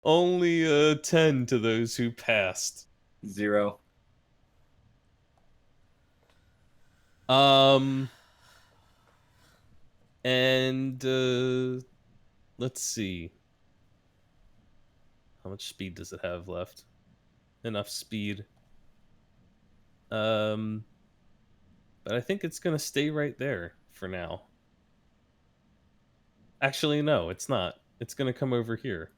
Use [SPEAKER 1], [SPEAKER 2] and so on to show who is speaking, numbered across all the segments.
[SPEAKER 1] Only 10 to those who passed.
[SPEAKER 2] 0.
[SPEAKER 1] And let's see. How much speed does it have left? Enough speed. But I think it's gonna stay right there for now. Actually, no, it's not. It's gonna come over here.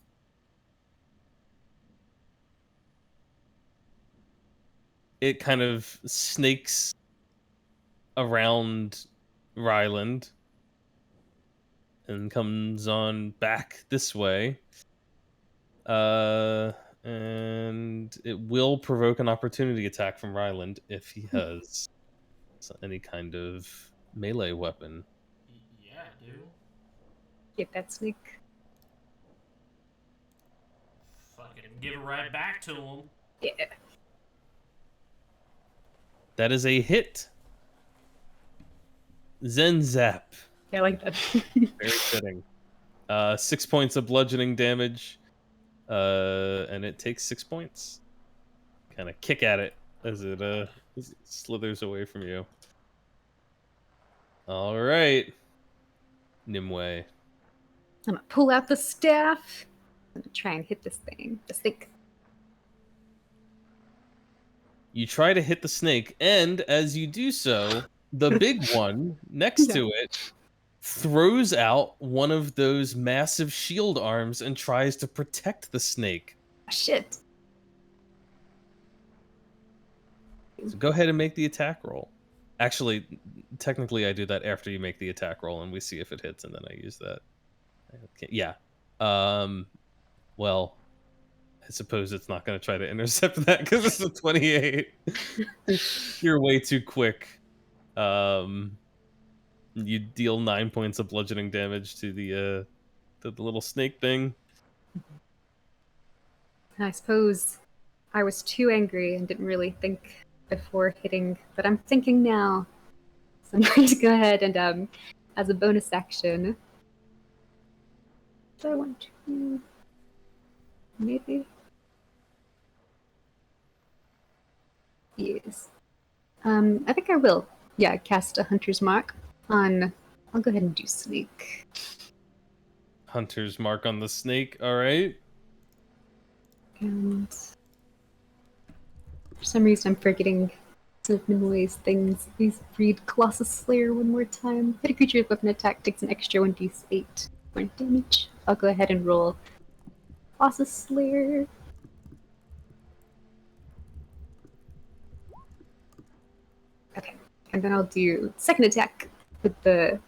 [SPEAKER 1] It kind of snakes around Ryland and comes on back this way. And it will provoke an opportunity attack from Ryland if he has any kind of melee weapon.
[SPEAKER 3] Yeah, dude.
[SPEAKER 4] Get that snake.
[SPEAKER 3] Fucking give it right back to him.
[SPEAKER 4] Yeah.
[SPEAKER 1] That is a hit. Zen Zap.
[SPEAKER 4] Yeah, I like that.
[SPEAKER 1] Very fitting. 6 points of bludgeoning damage. And it takes 6 points. Kind of kick at it as it slithers away from you. All right, Nimue.
[SPEAKER 4] I'm gonna pull out the staff. I'm gonna try and hit this thing. The snake.
[SPEAKER 1] You try to hit the snake, and as you do so, the big one next to it throws out one of those massive shield arms and tries to protect the snake.
[SPEAKER 4] Shit.
[SPEAKER 1] So go ahead and make the attack roll. Actually, technically, I do that after you make the attack roll, and we see if it hits, and then I use that. Okay, yeah. Well, I suppose it's not going to try to intercept that because it's a 28. You're way too quick. You deal 9 points of bludgeoning damage to the little snake thing.
[SPEAKER 4] I suppose I was too angry and didn't really think before hitting, but I'm thinking now. So I'm going to go ahead and, as a bonus action, do I want to? Maybe? Yes. I think I will. Yeah, cast a Hunter's Mark on... I'll go ahead and do Snake.
[SPEAKER 1] Hunter's Mark on the snake, alright.
[SPEAKER 4] And... for some reason I'm forgetting some of Nimue's things. Please read Colossus Slayer one more time. Hit a creature with weapon attack takes an extra 1d8 point damage. I'll go ahead and roll Colossus Slayer. Okay, and then I'll do second attack with the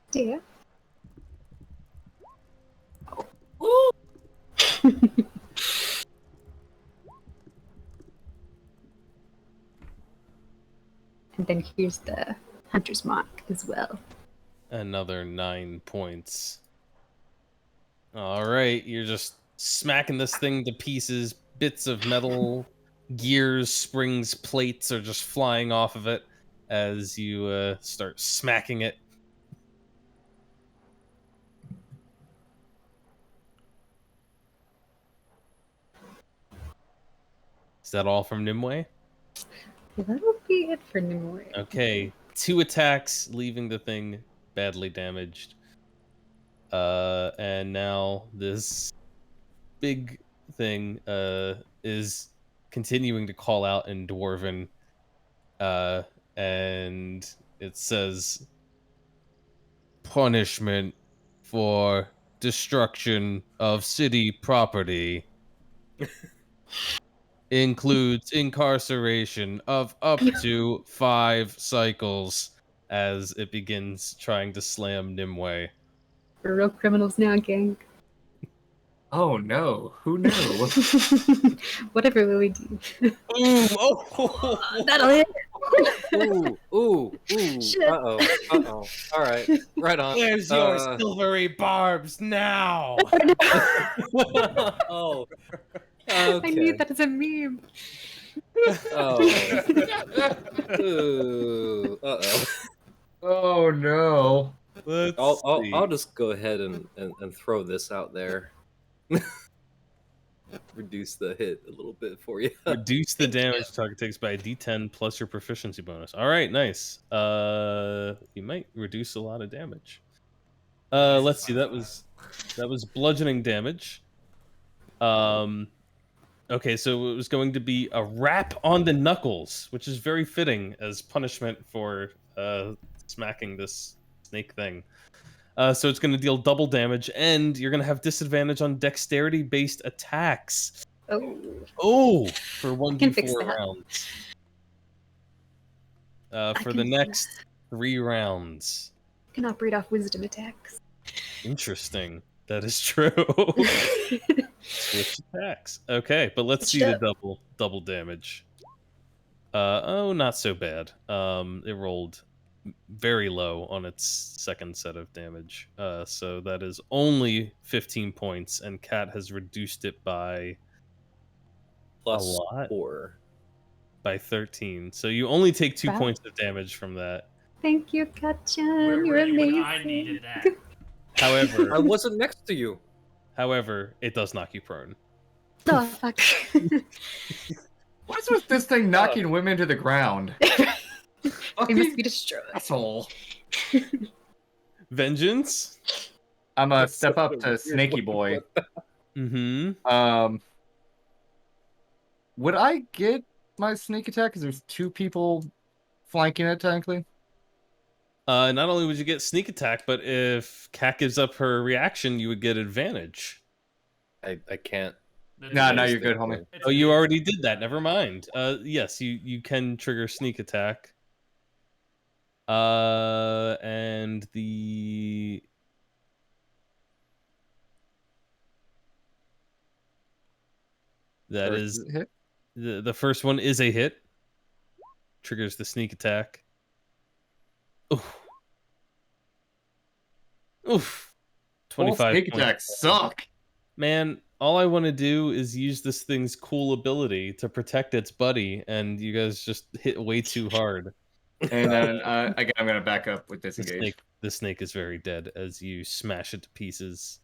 [SPEAKER 4] staff.
[SPEAKER 3] Ooh!
[SPEAKER 4] And then here's the Hunter's Mark as well.
[SPEAKER 1] Another 9 points. Alright, you're just smacking this thing to pieces. Bits of metal, gears, springs, plates are just flying off of it as you start smacking it. Is that all from Nimue?
[SPEAKER 4] That'll be it for Nimue.
[SPEAKER 1] Okay, 2 attacks, leaving the thing badly damaged. And now this big thing is continuing to call out in Dwarven. And it says, punishment for destruction of city property includes incarceration of up to 5 cycles, as it begins trying to slam Nimue.
[SPEAKER 4] We're real criminals now, gang.
[SPEAKER 2] Oh no, who knew?
[SPEAKER 4] Whatever will we do?
[SPEAKER 1] Ooh, oh.
[SPEAKER 4] That'll hit.
[SPEAKER 2] Ooh.
[SPEAKER 4] Shit.
[SPEAKER 2] Uh-oh. All right, right on.
[SPEAKER 1] Where's your silvery barbs now?
[SPEAKER 2] Oh,
[SPEAKER 4] I
[SPEAKER 2] okay.
[SPEAKER 4] need that as a meme.
[SPEAKER 2] Oh. Ooh. Uh-oh.
[SPEAKER 5] Oh no.
[SPEAKER 1] Let's see.
[SPEAKER 2] I'll just go ahead and throw this out there. reduce the hit a little bit for you.
[SPEAKER 1] Reduce the
[SPEAKER 4] Thank you.
[SPEAKER 1] damage target takes by a D10 plus your proficiency bonus. All right, nice. You might reduce a lot of damage.
[SPEAKER 3] Nice
[SPEAKER 1] Let's see.
[SPEAKER 3] high
[SPEAKER 1] That
[SPEAKER 3] five.
[SPEAKER 1] was bludgeoning damage. Okay, so it was going to be a rap on the knuckles, which is very fitting as punishment for smacking this snake thing. So it's going to deal double damage, and you're going to have disadvantage on dexterity-based attacks.
[SPEAKER 4] Oh,
[SPEAKER 1] Oh, for
[SPEAKER 4] I can fix
[SPEAKER 1] 1d4
[SPEAKER 4] that.
[SPEAKER 1] rounds.
[SPEAKER 4] I
[SPEAKER 1] For the
[SPEAKER 4] can-
[SPEAKER 1] next 3 rounds.
[SPEAKER 4] I can operate off wisdom attacks.
[SPEAKER 1] Interesting. That is true. Switch attacks. Okay, but let's see
[SPEAKER 4] Switched
[SPEAKER 1] the
[SPEAKER 4] up.
[SPEAKER 1] double damage. Oh, not so bad. It rolled very low on its second set of damage. So that is only 15 points, and Cat has reduced it by
[SPEAKER 2] Plus
[SPEAKER 1] lot?
[SPEAKER 2] 4.
[SPEAKER 1] by 13. So you only take 2
[SPEAKER 4] Wow.
[SPEAKER 1] points of damage from that.
[SPEAKER 4] Thank you, Katjan.
[SPEAKER 3] Where
[SPEAKER 4] You're
[SPEAKER 3] were you when
[SPEAKER 4] amazing.
[SPEAKER 3] I needed that?
[SPEAKER 1] However,
[SPEAKER 2] I wasn't next to you.
[SPEAKER 1] however, it does knock you prone.
[SPEAKER 4] Oh, fuck.
[SPEAKER 5] What's with this thing knocking women to the ground?
[SPEAKER 4] They must be destroyed.
[SPEAKER 5] Asshole.
[SPEAKER 1] Vengeance.
[SPEAKER 5] I'm gonna
[SPEAKER 2] That's
[SPEAKER 5] step
[SPEAKER 2] such
[SPEAKER 5] up
[SPEAKER 2] a
[SPEAKER 5] to
[SPEAKER 2] weird
[SPEAKER 5] Snaky
[SPEAKER 2] way to
[SPEAKER 5] Boy.
[SPEAKER 2] put
[SPEAKER 1] Mm-hmm.
[SPEAKER 5] Would I get my sneak attack? Because there's 2 people flanking it, technically.
[SPEAKER 1] Not only would you get sneak attack, but if Cat gives up her reaction, you would get advantage.
[SPEAKER 2] I can't.
[SPEAKER 5] No, you're good, homie.
[SPEAKER 3] It's
[SPEAKER 1] Oh, you
[SPEAKER 3] a-
[SPEAKER 1] already did that. Never mind. Yes, you can trigger sneak attack. And that
[SPEAKER 5] First
[SPEAKER 1] is
[SPEAKER 5] hit.
[SPEAKER 1] the first one is a hit. Triggers the sneak attack. Oof. Oof.
[SPEAKER 5] All
[SPEAKER 1] 25
[SPEAKER 5] sneak
[SPEAKER 1] points.
[SPEAKER 5] attacks suck.
[SPEAKER 1] Man, all I want to do is use this thing's cool ability to protect its buddy, and you guys just hit way too hard.
[SPEAKER 5] And then again, I'm gonna back up with
[SPEAKER 1] The
[SPEAKER 5] disengage.
[SPEAKER 1] snake is very dead as you smash it to pieces.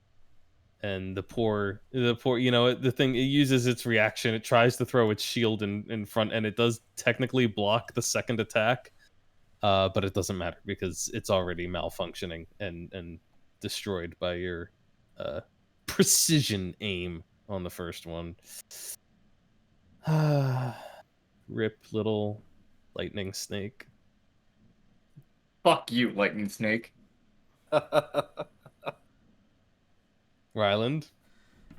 [SPEAKER 1] And the poor, you know, the thing, it uses its reaction. It tries to throw its shield in front, and it does technically block the second attack. But it doesn't matter because it's already malfunctioning and destroyed by your precision aim on the first one. Rip, little lightning snake.
[SPEAKER 5] Fuck you, lightning snake.
[SPEAKER 1] Ryland.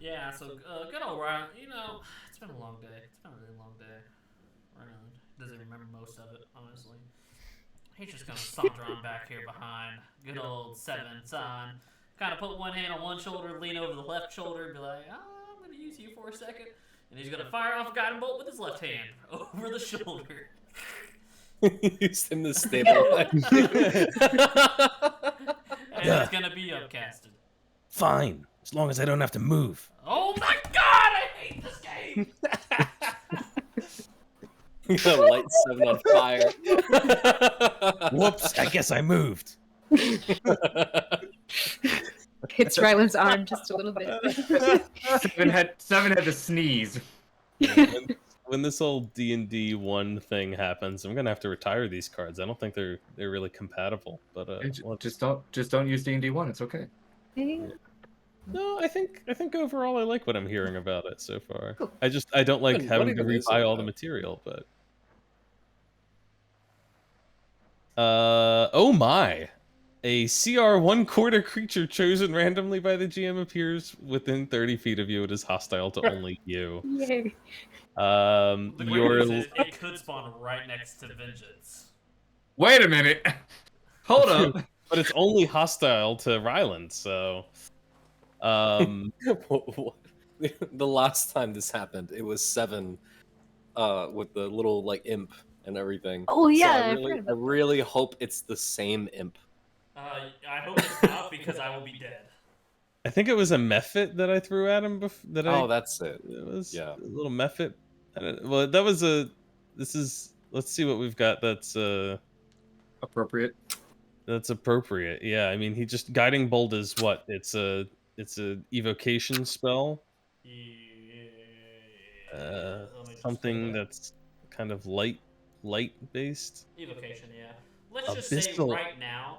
[SPEAKER 3] Yeah, so good old Ryan. You know, it's been a long day. It's been a really long day. Ryan doesn't remember most of it, honestly. He's just gonna saunter on back here behind good old Seven Son. Kind of put one hand on one shoulder, lean over the left shoulder, and be like, "Oh, I'm gonna use you for a second." And he's gonna fire off a guiding bolt with his left hand over the shoulder.
[SPEAKER 2] Used in the stable.
[SPEAKER 3] And it's gonna be upcasted.
[SPEAKER 1] Fine, as long as I don't have to move.
[SPEAKER 3] Oh my god, I hate this game!
[SPEAKER 2] You gotta light 7 on fire.
[SPEAKER 1] Whoops, I guess I moved.
[SPEAKER 4] Hits Ryland's arm just a little bit.
[SPEAKER 5] Seven had to sneeze.
[SPEAKER 1] When this old D&D 1 thing happens, I'm gonna have to retire these cards. I don't think they're really compatible. But
[SPEAKER 5] Just don't use D&D 1. It's okay.
[SPEAKER 1] no, I think overall I like what I'm hearing about it so far.
[SPEAKER 4] Cool.
[SPEAKER 1] I don't like
[SPEAKER 2] What
[SPEAKER 1] having to
[SPEAKER 2] even is it
[SPEAKER 1] rebuy all the
[SPEAKER 2] about?
[SPEAKER 1] material, but oh my. A CR 1/4 creature chosen randomly by the GM appears within 30 feet of you. It is hostile to only you.
[SPEAKER 4] Yay.
[SPEAKER 3] The great
[SPEAKER 1] Your
[SPEAKER 3] news is it could spawn right next to Vengeance.
[SPEAKER 5] Wait a minute. Hold up.
[SPEAKER 1] but it's only hostile to Ryland, so
[SPEAKER 2] The last time this happened, it was 7 with the little like imp and everything.
[SPEAKER 4] Oh, yeah,
[SPEAKER 2] So
[SPEAKER 4] I
[SPEAKER 2] I
[SPEAKER 4] forgot
[SPEAKER 2] really,
[SPEAKER 4] about
[SPEAKER 2] I really hope it's the same imp.
[SPEAKER 3] I hope it's not because I will be dead.
[SPEAKER 1] I think it was a mephit that I threw at him.
[SPEAKER 2] Oh, that's it.
[SPEAKER 1] It was
[SPEAKER 2] Yeah.
[SPEAKER 1] a little mephit. Well, that was a. This is. Let's see what we've got. That's
[SPEAKER 5] Appropriate.
[SPEAKER 1] That's appropriate. Yeah, I mean, he just guiding bolt is what? It's a evocation spell.
[SPEAKER 3] Yeah.
[SPEAKER 1] something that's kind of light based.
[SPEAKER 3] Evocation, yeah. Let's just say
[SPEAKER 1] Abyssal.
[SPEAKER 3] right now,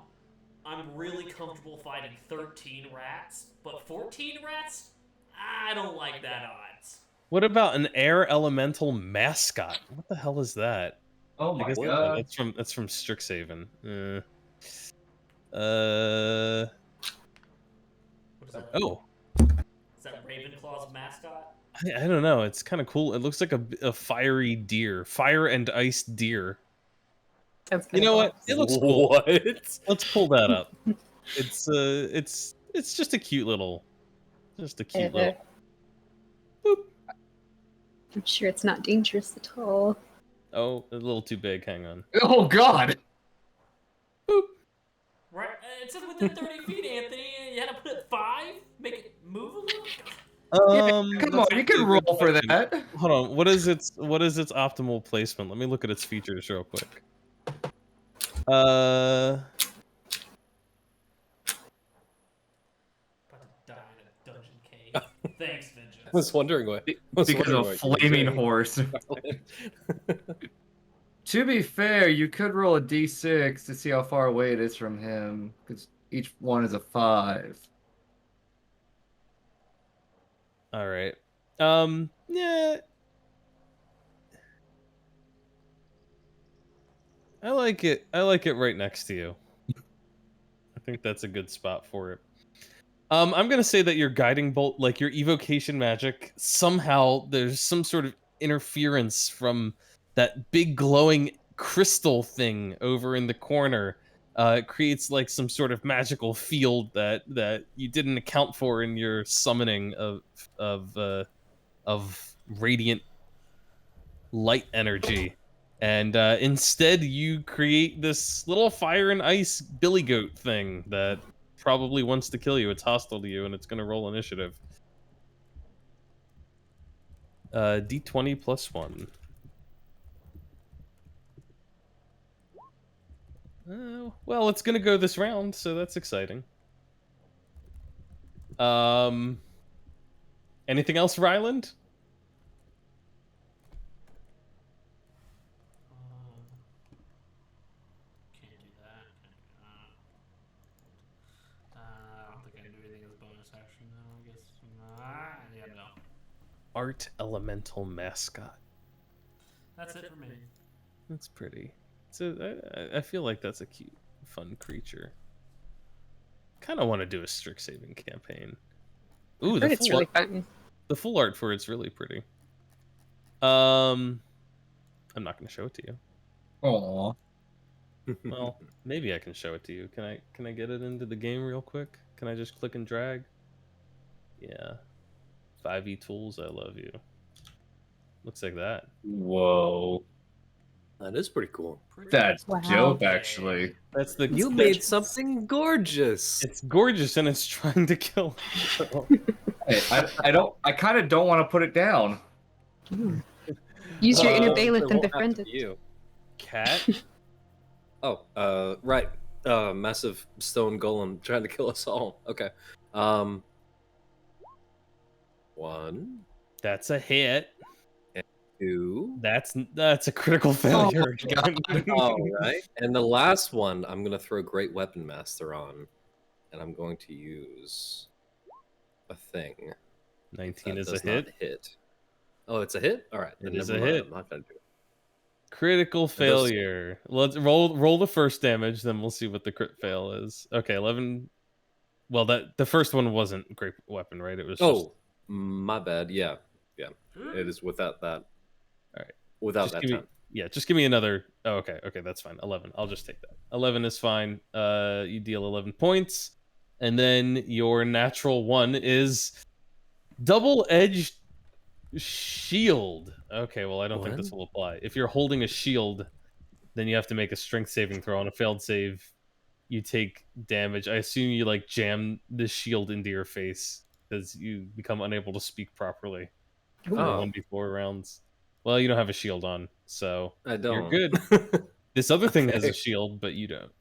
[SPEAKER 3] I'm really comfortable fighting 13 rats, but 14 rats? I don't like that odds.
[SPEAKER 1] What about an air elemental mascot? What the hell is that?
[SPEAKER 5] Oh
[SPEAKER 1] I
[SPEAKER 5] my
[SPEAKER 1] guess
[SPEAKER 5] god.
[SPEAKER 1] that's from Strixhaven.
[SPEAKER 3] What is that?
[SPEAKER 1] Oh,
[SPEAKER 3] Is that Ravenclaw's mascot?
[SPEAKER 1] I don't know. It's kind of cool. It looks like a fiery deer, fire and ice deer.
[SPEAKER 4] Sounds
[SPEAKER 1] You
[SPEAKER 4] kind
[SPEAKER 1] know
[SPEAKER 4] of
[SPEAKER 1] what? It looks cool.
[SPEAKER 2] What?
[SPEAKER 1] Let's pull that up. It's just a cute little, Boop.
[SPEAKER 4] I'm sure it's not dangerous at all.
[SPEAKER 1] Oh, a little too big. Hang on.
[SPEAKER 5] Oh god.
[SPEAKER 3] Right, it's within 30 feet, Anthony. You had to put it 5? Make it move a little?
[SPEAKER 5] Come on,
[SPEAKER 1] that's
[SPEAKER 5] you
[SPEAKER 1] actually
[SPEAKER 5] can
[SPEAKER 1] a
[SPEAKER 5] roll
[SPEAKER 1] good
[SPEAKER 5] for
[SPEAKER 1] question.
[SPEAKER 5] that.
[SPEAKER 1] Hold on. What is its optimal placement? Let me look at its features real quick.
[SPEAKER 3] About to die in a dungeon cave. Thanks, Vengeance.
[SPEAKER 2] I was wondering what.
[SPEAKER 5] Because of a flaming horse. To be fair, you could roll a d6 to see how far away it is from him, because each one is a 5.
[SPEAKER 1] All right. Yeah. I like it. I like it right next to you. I think that's a good spot for it. I'm gonna say that your guiding bolt, like your evocation magic, somehow there's some sort of interference from that big glowing crystal thing over in the corner. It creates like some sort of magical field that you didn't account for in your summoning of radiant light energy. And instead, you create this little fire and ice billy goat thing that probably wants to kill you. It's hostile to you, and it's going to roll initiative. D20 plus 1. Well, it's going to go this round, so that's exciting. Anything else, Ryland?
[SPEAKER 3] Can't do that. I don't think I can do anything as a bonus action, though. I guess not. Yeah, no.
[SPEAKER 1] Art elemental mascot.
[SPEAKER 3] That's it for me.
[SPEAKER 1] That's pretty. I feel like that's a cute, fun creature. Kind of want to do a Strixhaven campaign. Ooh,
[SPEAKER 4] It's really fun.
[SPEAKER 1] the full art for it's really pretty. I'm not going to show it to you.
[SPEAKER 5] Aww.
[SPEAKER 1] Well, maybe I can show it to you. Can I get it into the game real quick? Can I just click and drag? Yeah. 5e tools, I love you. Looks like that.
[SPEAKER 5] Whoa.
[SPEAKER 2] That is pretty cool.
[SPEAKER 5] That's
[SPEAKER 4] Wow.
[SPEAKER 5] dope, actually.
[SPEAKER 1] That's the
[SPEAKER 2] You made something gorgeous.
[SPEAKER 1] It's gorgeous and it's trying to kill.
[SPEAKER 5] Hey, I kind of don't want to put it down.
[SPEAKER 4] Use your inner
[SPEAKER 2] It
[SPEAKER 4] bailiff and
[SPEAKER 2] won't have
[SPEAKER 4] befriend
[SPEAKER 2] to
[SPEAKER 4] it.
[SPEAKER 2] be you.
[SPEAKER 1] Cat?
[SPEAKER 2] Oh, right. Massive stone golem trying to kill us all. Okay. 1,
[SPEAKER 1] That's a hit.
[SPEAKER 2] 2.
[SPEAKER 1] That's a critical failure.
[SPEAKER 2] All right. And the last one, I'm going to throw Great Weapon Master on. And I'm going to use a thing.
[SPEAKER 1] 19
[SPEAKER 2] that
[SPEAKER 1] is a
[SPEAKER 2] does
[SPEAKER 1] hit.
[SPEAKER 2] not hit. Oh, it's a hit? All right. Then
[SPEAKER 1] It is
[SPEAKER 2] never
[SPEAKER 1] a
[SPEAKER 2] mind.
[SPEAKER 1] hit.
[SPEAKER 2] I'm not going to do it.
[SPEAKER 1] Critical failure. Let's roll the first damage, then we'll see what the crit fail is. Okay, 11. Well, the first one wasn't great weapon, right? It was just...
[SPEAKER 2] Oh, my bad. Yeah. It is without that.
[SPEAKER 1] All right.
[SPEAKER 2] Without
[SPEAKER 1] Just
[SPEAKER 2] that
[SPEAKER 1] give me,
[SPEAKER 2] time.
[SPEAKER 1] yeah, just give me another. Oh, okay, that's fine. 11. I'll just take that. 11 is fine. You deal 11 points, and then your natural 1 is double-edged shield. Okay, well, I don't think this will apply. If you're holding a shield, then you have to make a strength saving throw. On a failed save, you take damage. I assume you like jam the shield into your face because you become unable to speak properly for 1d4 rounds. Well, you don't have a shield on, so
[SPEAKER 2] I don't.
[SPEAKER 1] you're good. This other thing has a shield, but you don't.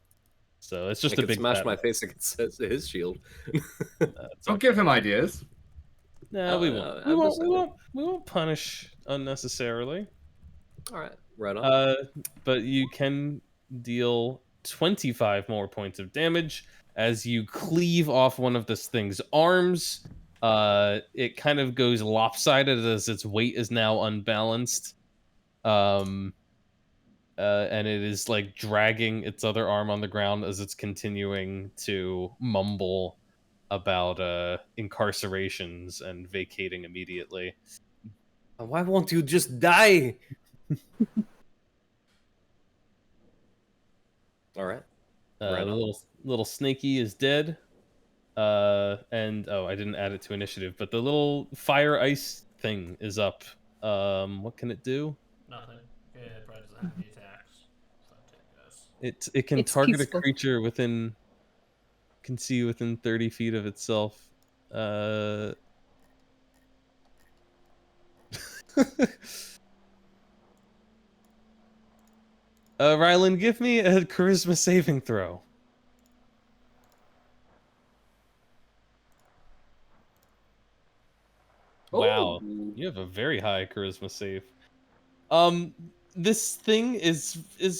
[SPEAKER 1] So it's just
[SPEAKER 2] I
[SPEAKER 1] a
[SPEAKER 2] could
[SPEAKER 1] big
[SPEAKER 2] smash
[SPEAKER 1] fat-
[SPEAKER 2] my face against his shield.
[SPEAKER 1] It's
[SPEAKER 5] Don't give him ideas.
[SPEAKER 1] No, we
[SPEAKER 2] I'm
[SPEAKER 1] won't.
[SPEAKER 2] just saying.
[SPEAKER 1] We won't punish unnecessarily.
[SPEAKER 2] All right, right on.
[SPEAKER 1] But you can deal 25 more points of damage as you cleave off one of this thing's arms. It kind of goes lopsided as its weight is now unbalanced. And it is like dragging its other arm on the ground as it's continuing to mumble about incarcerations and vacating immediately.
[SPEAKER 2] Why won't you just die? All right. Right
[SPEAKER 1] The
[SPEAKER 2] on.
[SPEAKER 1] little snaky is dead. And I didn't add it to initiative, but the little fire ice thing is up. What can it do?
[SPEAKER 3] Nothing. Yeah, it probably doesn't have any attacks. So I take this.
[SPEAKER 1] It can
[SPEAKER 4] It's
[SPEAKER 1] target
[SPEAKER 4] peaceful.
[SPEAKER 1] a creature can see within 30 feet of itself. Rylan, give me a charisma saving throw. Wow, you have a very high charisma save. This thing is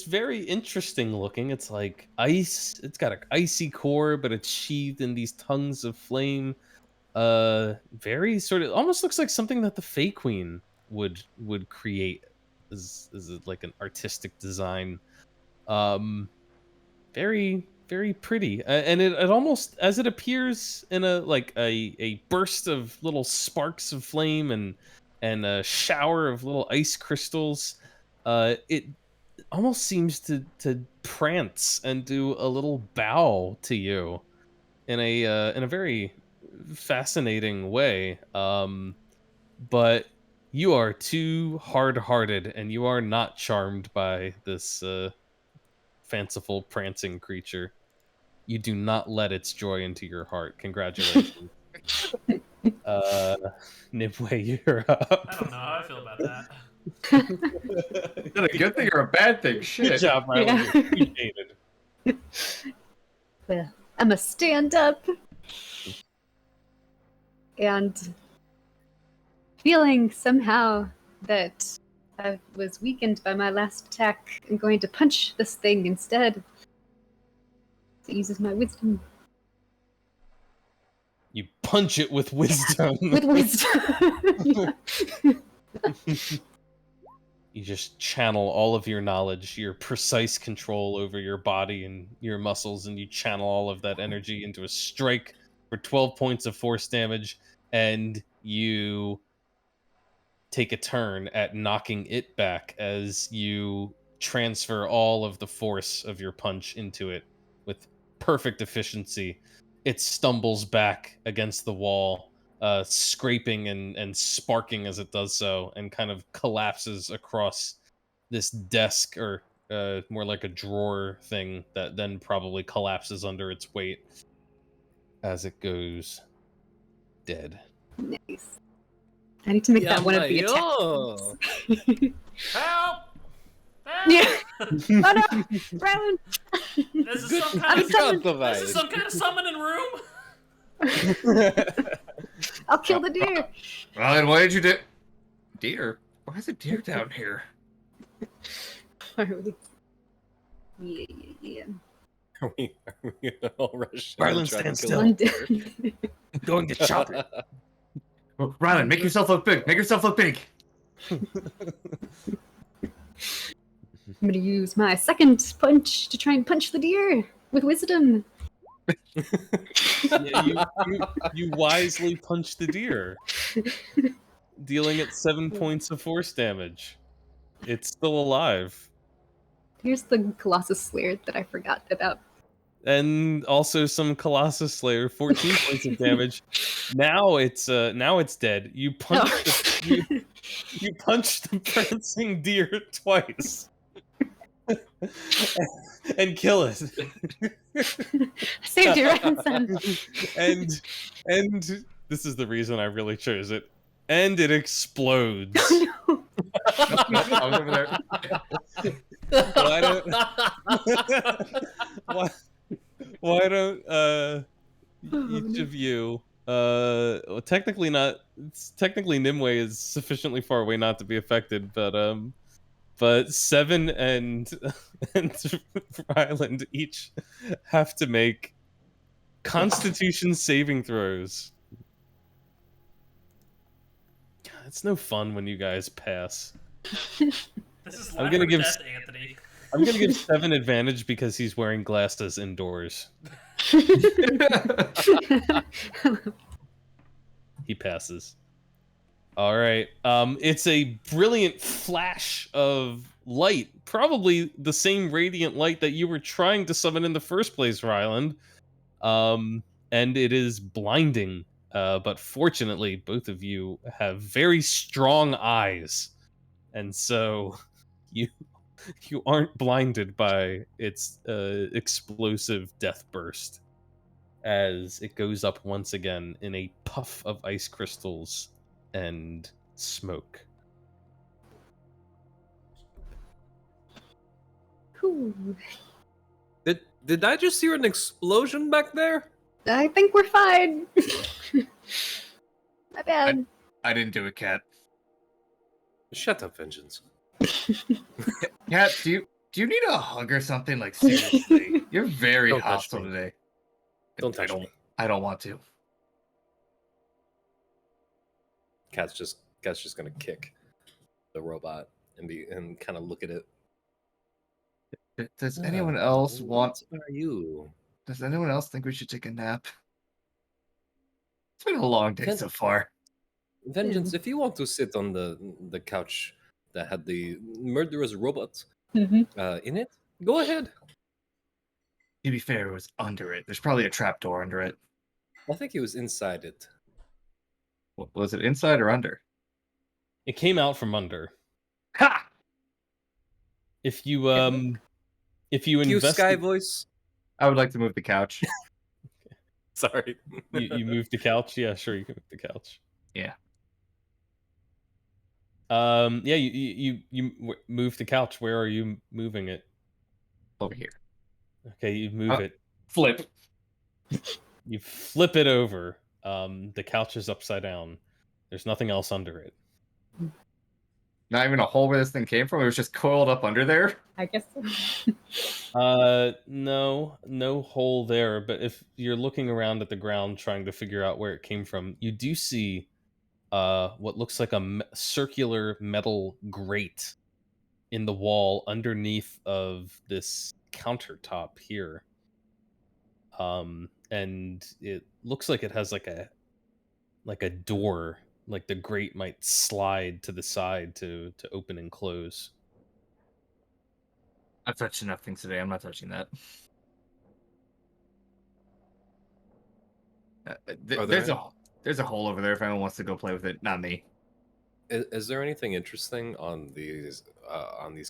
[SPEAKER 1] very interesting looking. It's like ice. It's got an icy core, but it's sheathed in these tongues of flame. Very sort of almost looks like something that the Fey Queen would create as like an artistic design. Very very pretty, and it almost as it appears in a like a burst of little sparks of flame and a shower of little ice crystals. It almost seems to prance and do a little bow to you in a very fascinating way. But you are too hard-hearted, and you are not charmed by this fanciful prancing creature. You do not let its joy into your heart. Congratulations. Nibway, you're up.
[SPEAKER 3] I don't know how I feel about that.
[SPEAKER 5] Is that a good thing or a bad thing? Shit.
[SPEAKER 1] Good job, Rylan.
[SPEAKER 4] Yeah.
[SPEAKER 1] You're appreciated.
[SPEAKER 4] Well, I'm a stand up. And feeling somehow that I was weakened by my last attack, I'm going to punch this thing instead. It uses my wisdom.
[SPEAKER 1] You punch it with wisdom.
[SPEAKER 4] With wisdom.
[SPEAKER 1] You just channel all of your knowledge, your precise control over your body and your muscles, and you channel all of that energy into a strike for 12 points of force damage, and you take a turn at knocking it back as you transfer all of the force of your punch into it with perfect efficiency. It stumbles back against the wall, scraping and sparking as it does so, and kind of collapses across this desk, or more like a drawer thing that then probably collapses under its weight as it goes dead.
[SPEAKER 4] Nice. I need to make that one of the
[SPEAKER 2] Yamayo.
[SPEAKER 4] attacks.
[SPEAKER 3] Help!
[SPEAKER 4] Yeah.
[SPEAKER 3] Help!
[SPEAKER 4] Oh no! Rylan!
[SPEAKER 3] This is some
[SPEAKER 4] I'm
[SPEAKER 3] kind of
[SPEAKER 4] summoned.
[SPEAKER 3] this is some kind of summoning room.
[SPEAKER 4] I'll kill the deer!
[SPEAKER 5] Ryan, why did you do? Deer? Why is a deer down here?
[SPEAKER 4] Yeah.
[SPEAKER 2] Are we gonna all rush in
[SPEAKER 1] Rylan,
[SPEAKER 2] and try to
[SPEAKER 1] stand
[SPEAKER 2] kill
[SPEAKER 1] still.
[SPEAKER 2] it?
[SPEAKER 1] Going to chop it.
[SPEAKER 5] Ryan, make yourself look big. Make yourself look big.
[SPEAKER 4] I'm gonna use my second punch to try and punch the deer with wisdom.
[SPEAKER 1] Yeah, you wisely punch the deer, dealing it 7 points of force damage. It's still alive.
[SPEAKER 4] Here's the Colossus Slayer that I forgot about.
[SPEAKER 1] And also some Colossus Slayer, 14 points of damage. Now it's dead. You punch you punch the prancing deer twice. And kill it.
[SPEAKER 4] Saved your ransom.
[SPEAKER 1] and this is the reason I really chose it. And it explodes.
[SPEAKER 4] No.
[SPEAKER 5] I was over there.
[SPEAKER 1] Why don't why don't each of you Well, technically not. Technically, Nimue is sufficiently far away not to be affected, but Seven and and Ryland each have to make Constitution saving throws. It's no fun when you guys pass.
[SPEAKER 3] This is
[SPEAKER 1] I'm
[SPEAKER 3] life
[SPEAKER 1] gonna
[SPEAKER 3] or
[SPEAKER 1] give
[SPEAKER 3] death, Anthony.
[SPEAKER 1] I'm gonna give Seven advantage because he's wearing glasses indoors. He passes. All right. It's a brilliant flash of light, probably the same radiant light that you were trying to summon in the first place, Ryland. And it is blinding. But fortunately, both of you have very strong eyes, and so you you aren't blinded by its explosive death burst as it goes up once again in a puff of ice crystals and smoke.
[SPEAKER 4] Whew.
[SPEAKER 2] Did I just hear an explosion back there?
[SPEAKER 4] I think we're fine. My bad.
[SPEAKER 5] I didn't do it, Cat.
[SPEAKER 2] Shut up, Vengeance.
[SPEAKER 5] Cat, do you need a hug or something? Like seriously, you're very
[SPEAKER 2] Don't touch
[SPEAKER 5] hostile
[SPEAKER 2] me.
[SPEAKER 5] today.
[SPEAKER 2] Don't touch me.
[SPEAKER 5] I don't want to.
[SPEAKER 2] Cat's just gonna kick the robot and kind of look at it.
[SPEAKER 5] Does anyone else want?
[SPEAKER 2] What are you?
[SPEAKER 5] Does anyone else think we should take a nap? It's been a long day so far.
[SPEAKER 2] Vengeance, if you want to sit on the couch that had the murderous robot in it, go ahead.
[SPEAKER 5] To be fair, it was under it. There's probably a trapdoor under it.
[SPEAKER 2] I think he was inside it.
[SPEAKER 5] Was it inside or under?
[SPEAKER 1] It came out from under.
[SPEAKER 5] Ha!
[SPEAKER 1] If you
[SPEAKER 2] Cue
[SPEAKER 1] invest,
[SPEAKER 2] Sky voice.
[SPEAKER 5] I would like to move the couch.
[SPEAKER 2] Sorry.
[SPEAKER 1] you move the couch. Yeah, sure, you can move the couch.
[SPEAKER 5] Yeah.
[SPEAKER 1] Yeah, you move the couch. Where are you moving it?
[SPEAKER 5] Over here.
[SPEAKER 1] Okay, you move it.
[SPEAKER 5] Flip.
[SPEAKER 1] You flip it over. The couch is upside down. There's nothing else under it.
[SPEAKER 5] Not even a hole where this thing came from. It was just coiled up under there.
[SPEAKER 4] I guess so.
[SPEAKER 1] No hole there. But if you're looking around at the ground trying to figure out where it came from, you do see what looks like a circular metal grate in the wall underneath of this countertop here. And it looks like it has like a door, like the grate might slide to the side to open and close.
[SPEAKER 5] I've touched enough things today. I'm not touching that. There's a hole over there if anyone wants to go play with it. Not me.
[SPEAKER 2] Is there anything interesting on these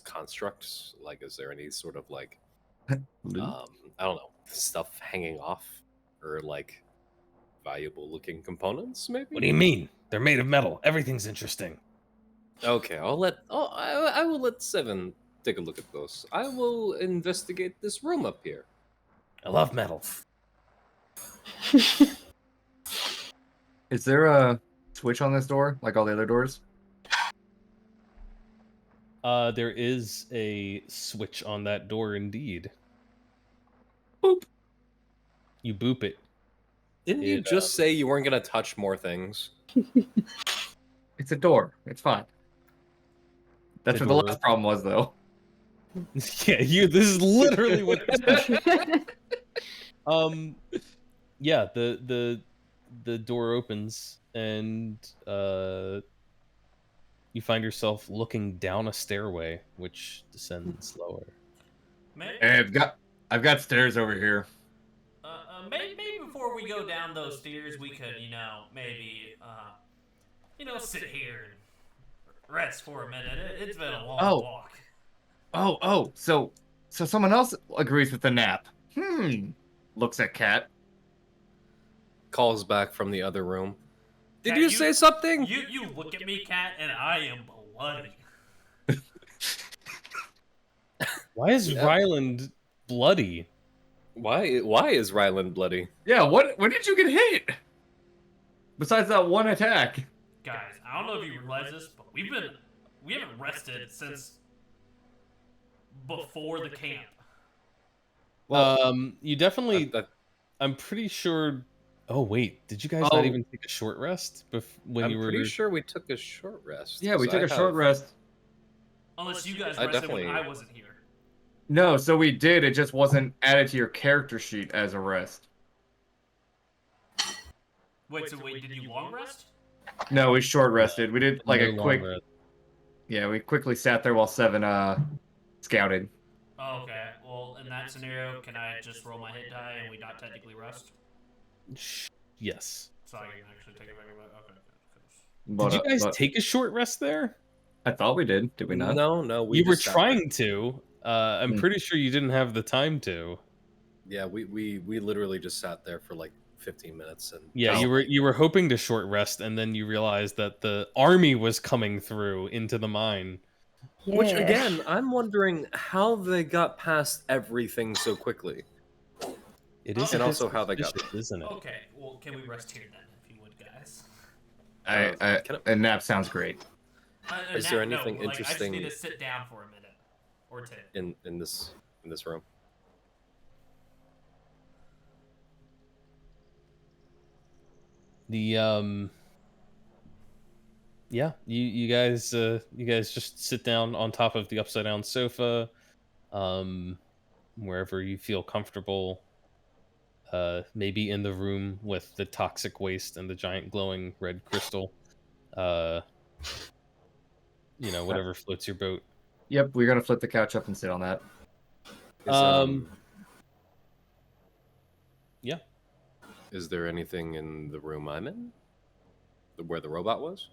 [SPEAKER 2] constructs? Like, is there any sort of like, I don't know, stuff hanging off, or like valuable looking components? Maybe.
[SPEAKER 1] What do you mean? They're made of metal. Everything's interesting.
[SPEAKER 2] Okay, I will let Seven take a look at those. I will investigate this room up here.
[SPEAKER 1] I love metal.
[SPEAKER 5] Is there a switch on this door, like all the other doors?
[SPEAKER 1] There is a switch on that door indeed.
[SPEAKER 5] Boop.
[SPEAKER 1] You boop it.
[SPEAKER 2] Didn't you just say you weren't gonna touch more things?
[SPEAKER 5] It's a door. It's fine. That's
[SPEAKER 1] The
[SPEAKER 5] what the
[SPEAKER 1] door.
[SPEAKER 5] last problem was, though.
[SPEAKER 1] Yeah, this is literally what yeah, the door opens and you find yourself looking down a stairway which descends lower.
[SPEAKER 5] Hey, I've got stairs over here.
[SPEAKER 3] Maybe before we go down those stairs, we could, maybe, sit here and rest for a minute. It's been a long walk.
[SPEAKER 5] So someone else agrees with the nap. Looks at Cat.
[SPEAKER 2] Calls back from the other room. Did
[SPEAKER 3] Cat,
[SPEAKER 2] you say something?
[SPEAKER 3] You look at me, Cat, and I am bloody.
[SPEAKER 1] Why is Ryland bloody?
[SPEAKER 2] Why is Ryland bloody?
[SPEAKER 5] Yeah, when did you get hit? Besides that one attack.
[SPEAKER 3] Guys, I don't know if you realize this, but we haven't rested since before the camp.
[SPEAKER 5] Well,
[SPEAKER 1] You definitely.
[SPEAKER 2] I,
[SPEAKER 1] I'm pretty sure. Oh wait, did you guys not even take a short rest when
[SPEAKER 2] I'm
[SPEAKER 1] you were?
[SPEAKER 2] pretty sure we took a short rest.
[SPEAKER 5] yeah, we
[SPEAKER 2] 'cause
[SPEAKER 5] took
[SPEAKER 2] I
[SPEAKER 5] a short
[SPEAKER 2] have-
[SPEAKER 5] rest.
[SPEAKER 3] Unless you guys
[SPEAKER 2] I
[SPEAKER 3] rested
[SPEAKER 2] definitely-
[SPEAKER 3] when I wasn't here.
[SPEAKER 5] No, so we did. It just wasn't added to your character sheet as a rest.
[SPEAKER 3] Wait, did you long rest?
[SPEAKER 5] No, we short rested. We did like
[SPEAKER 1] No
[SPEAKER 5] a quick.
[SPEAKER 1] longer.
[SPEAKER 5] Yeah, we quickly sat there while Seven scouted.
[SPEAKER 3] Oh, okay. Well, in that scenario, can I just roll my hit die and we not technically rest?
[SPEAKER 1] Yes.
[SPEAKER 3] So I can actually take it back. Okay.
[SPEAKER 5] But,
[SPEAKER 1] Did you guys
[SPEAKER 5] but
[SPEAKER 1] take a short rest there?
[SPEAKER 5] I thought we did. Did we not?
[SPEAKER 2] No, we
[SPEAKER 1] You were
[SPEAKER 2] just sat
[SPEAKER 1] trying to. I'm
[SPEAKER 5] Hmm.
[SPEAKER 1] pretty sure you didn't have the time to.
[SPEAKER 2] there. Yeah, we literally just sat there for like 15 minutes and
[SPEAKER 1] Yeah,
[SPEAKER 2] just,
[SPEAKER 1] you were hoping to short rest, and then you realized that the army was coming through into the mine.
[SPEAKER 2] Which again, I'm wondering how they got past everything so quickly.
[SPEAKER 1] It is,
[SPEAKER 2] And
[SPEAKER 1] a bit
[SPEAKER 2] also how they got
[SPEAKER 1] suspicious, isn't it?
[SPEAKER 3] Okay. Well, can we rest here then, if you would, guys?
[SPEAKER 5] A nap sounds great.
[SPEAKER 2] Is there anything
[SPEAKER 3] I just
[SPEAKER 2] interesting-
[SPEAKER 3] need to sit down for a minute or two.
[SPEAKER 2] in this room.
[SPEAKER 1] The yeah, you guys just sit down on top of the upside down sofa, wherever you feel comfortable. Maybe in the room with the toxic waste and the giant glowing red crystal. Whatever floats your boat.
[SPEAKER 5] Yep, we're gonna flip the couch up and sit on that.
[SPEAKER 1] Yeah.
[SPEAKER 2] Is there anything in the room I'm in? Where the robot was?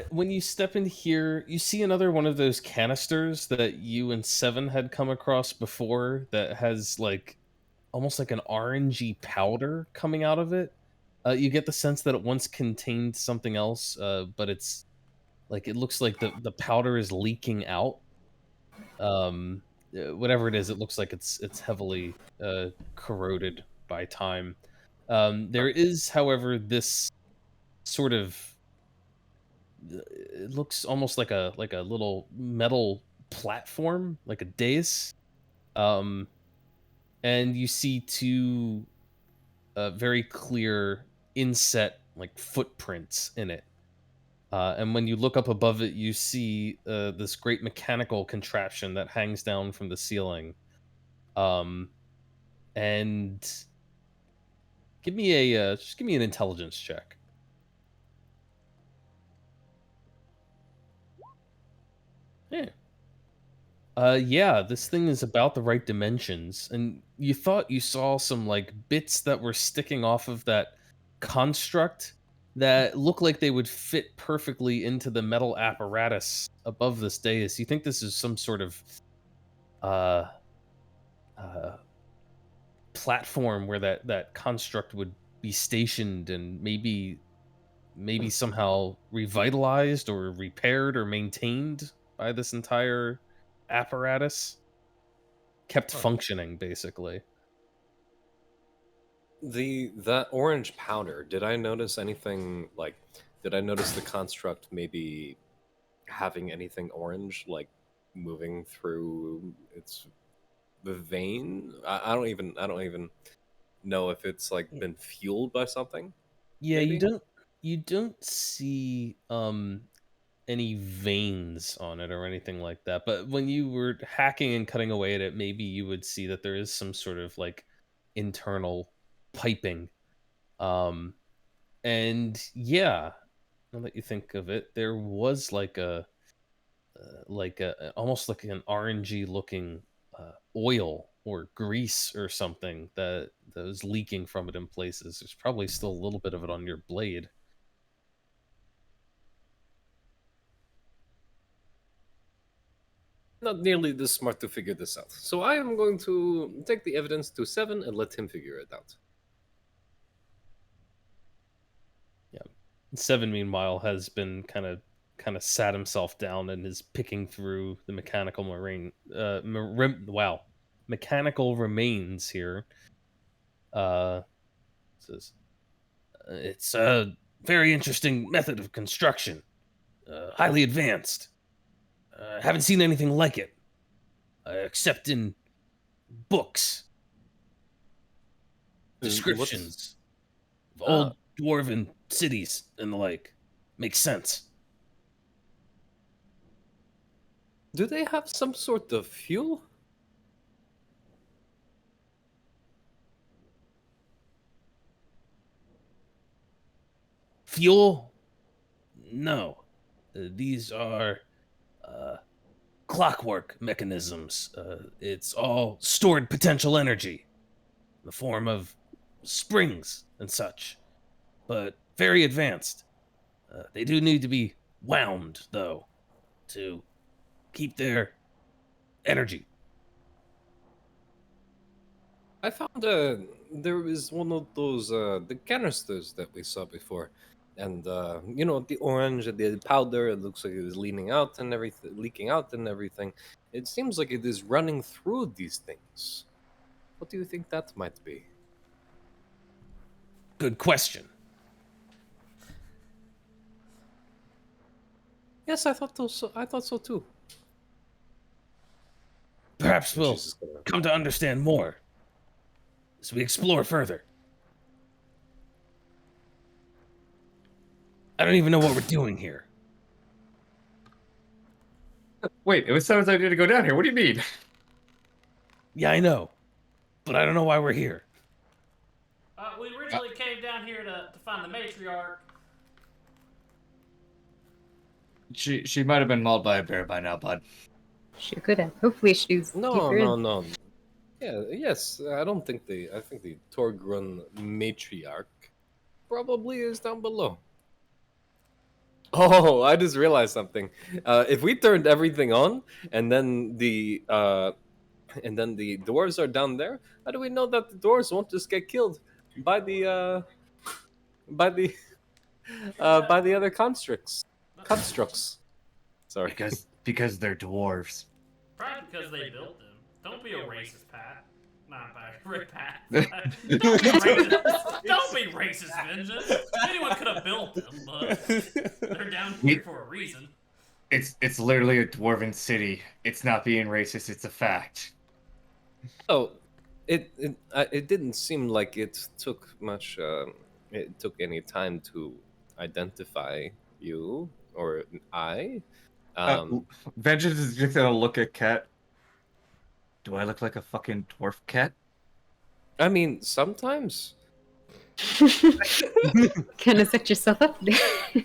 [SPEAKER 1] When you step in here, you see another one of those canisters that you and Seven had come across before that has like almost like an orangey powder coming out of it. You get the sense that it once contained something else, but it's like it looks like the powder is leaking out. Whatever it is, it looks like it's heavily corroded by time. There is, however, this sort of it looks almost like a little metal platform, like a dais. And you see two very clear inset like footprints in it. And when you look up above it, you see this great mechanical contraption that hangs down from the ceiling. And give me just give me an intelligence check. Yeah. Yeah, this thing is about the right dimensions, and you thought you saw some like bits that were sticking off of that construct that look like they would fit perfectly into the metal apparatus above this dais. You think this is some sort of uh platform where that construct would be stationed and maybe somehow revitalized or repaired or maintained by this entire apparatus, kept functioning basically.
[SPEAKER 2] That orange powder, did I notice anything like did I notice the construct maybe having anything orange like moving through the vein? I don't even know if it's like been fueled by something.
[SPEAKER 1] Yeah,
[SPEAKER 2] Maybe?
[SPEAKER 1] you don't see any veins on it or anything like that. But when you were hacking and cutting away at it, maybe you would see that there is some sort of like internal piping. And yeah, now that you think of it, there was like a almost like an orangey looking oil or grease or something that was leaking from it in places. There's probably still a little bit of it on your blade.
[SPEAKER 2] Not nearly this smart to figure this out. So I am going to take the evidence to Seven and let him figure it out.
[SPEAKER 1] Seven, meanwhile, has been kind of sat himself down and is picking through the mechanical mechanical remains here. Says, It's a very interesting method of construction, highly advanced. Haven't seen anything like it, except in books,
[SPEAKER 2] What's
[SPEAKER 1] descriptions of
[SPEAKER 2] ah?
[SPEAKER 1] old dwarven cities and the like. Makes sense.
[SPEAKER 2] Do they have some sort of fuel?
[SPEAKER 1] Fuel? No. These are clockwork mechanisms. It's all stored potential energy in the form of springs and such, but very advanced. They do need to be wound, though, to keep their energy.
[SPEAKER 2] I found there was one of those the canisters that we saw before, and you know, the orange and the powder. It looks like it is leaning out and everything, leaking out and everything. It seems like it is running through these things. What do you think that might be?
[SPEAKER 1] Good question.
[SPEAKER 2] Yes, I thought so. I thought so too.
[SPEAKER 1] Perhaps
[SPEAKER 2] And
[SPEAKER 1] we'll
[SPEAKER 2] she's just gonna.
[SPEAKER 1] come to understand more as we explore further. I don't even know what we're doing here.
[SPEAKER 5] Wait, it was someone's idea to go down here. What do you mean?
[SPEAKER 1] Yeah, I know, but I don't know why we're here.
[SPEAKER 3] We originally came down here to find the matriarch.
[SPEAKER 5] She might have been mauled by a bear by now, bud.
[SPEAKER 4] She could have. Hopefully she's
[SPEAKER 2] No,
[SPEAKER 4] deeper
[SPEAKER 2] no,
[SPEAKER 4] in.
[SPEAKER 2] no. Yeah, yes. I don't think I think the Torgrun matriarch probably is down below. Oh, I just realized something. If we turned everything on, and then the dwarves are down there, how do we know that the dwarves won't just get killed by the by the by the other constructs? Sorry.
[SPEAKER 5] Because they're dwarves.
[SPEAKER 3] Probably because they built them. Don't be a racist, Pat. Not Pat. Don't be racist, Vengeance. Anyone could have built them, but they're down here for a reason.
[SPEAKER 5] It's literally a dwarven city. It's not being racist. It's a fact.
[SPEAKER 2] Oh, it didn't seem like it took much. It took any time to identify you or I.
[SPEAKER 5] Vengeance is just gonna look at Cat. Do I look like a fucking dwarf cat?
[SPEAKER 2] I mean, sometimes.
[SPEAKER 4] Kind of set yourself up there.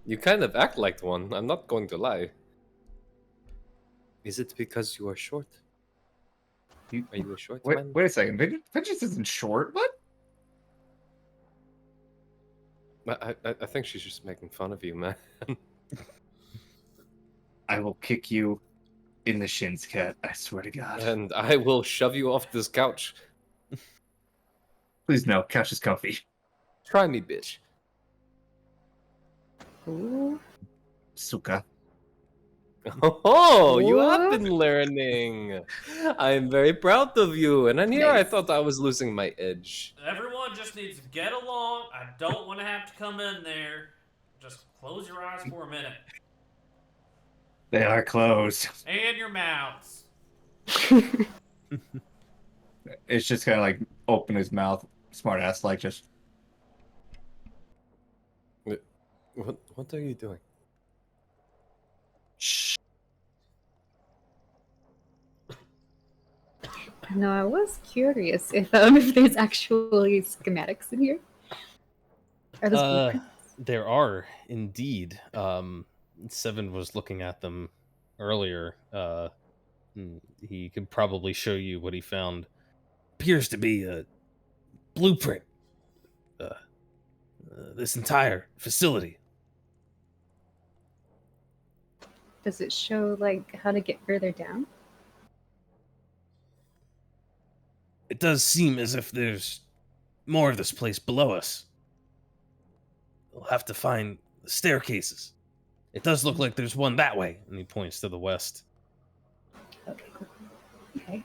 [SPEAKER 2] You kind of act like one, I'm not going to lie. Is it because you are short? Are you a short man?
[SPEAKER 5] Wait a second. Vengeance isn't short. What?
[SPEAKER 2] I think she's just making fun of you, man.
[SPEAKER 5] I will kick you in the shins, Cat. I swear to God.
[SPEAKER 2] And I will shove you off this couch.
[SPEAKER 5] Please no. Couch is comfy.
[SPEAKER 2] Try me, bitch.
[SPEAKER 4] Ooh.
[SPEAKER 5] Suka.
[SPEAKER 2] Oh, you have
[SPEAKER 4] What?
[SPEAKER 2] been learning. I'm very proud of you. And then here I
[SPEAKER 4] Nice.
[SPEAKER 2] thought I was losing my edge.
[SPEAKER 3] Everyone just needs to get along. I don't want to have to come in there. Just close your eyes for a minute.
[SPEAKER 5] They are closed.
[SPEAKER 3] And your mouths.
[SPEAKER 5] It's just kind of like open his mouth, smart ass, like just.
[SPEAKER 2] What are you doing?
[SPEAKER 5] Shh.
[SPEAKER 4] No, I was curious if there's actually schematics in here. Are those blueprints?
[SPEAKER 1] There are indeed. Seven was looking at them earlier. He could probably show you what he found. Appears to be a blueprint. This entire facility.
[SPEAKER 4] Does it show like how to get further down?
[SPEAKER 1] It does seem as if there's more of this place below us. We'll have to find the staircases. It does look like there's one that way, and he points to the west.
[SPEAKER 4] Okay, cool. Okay.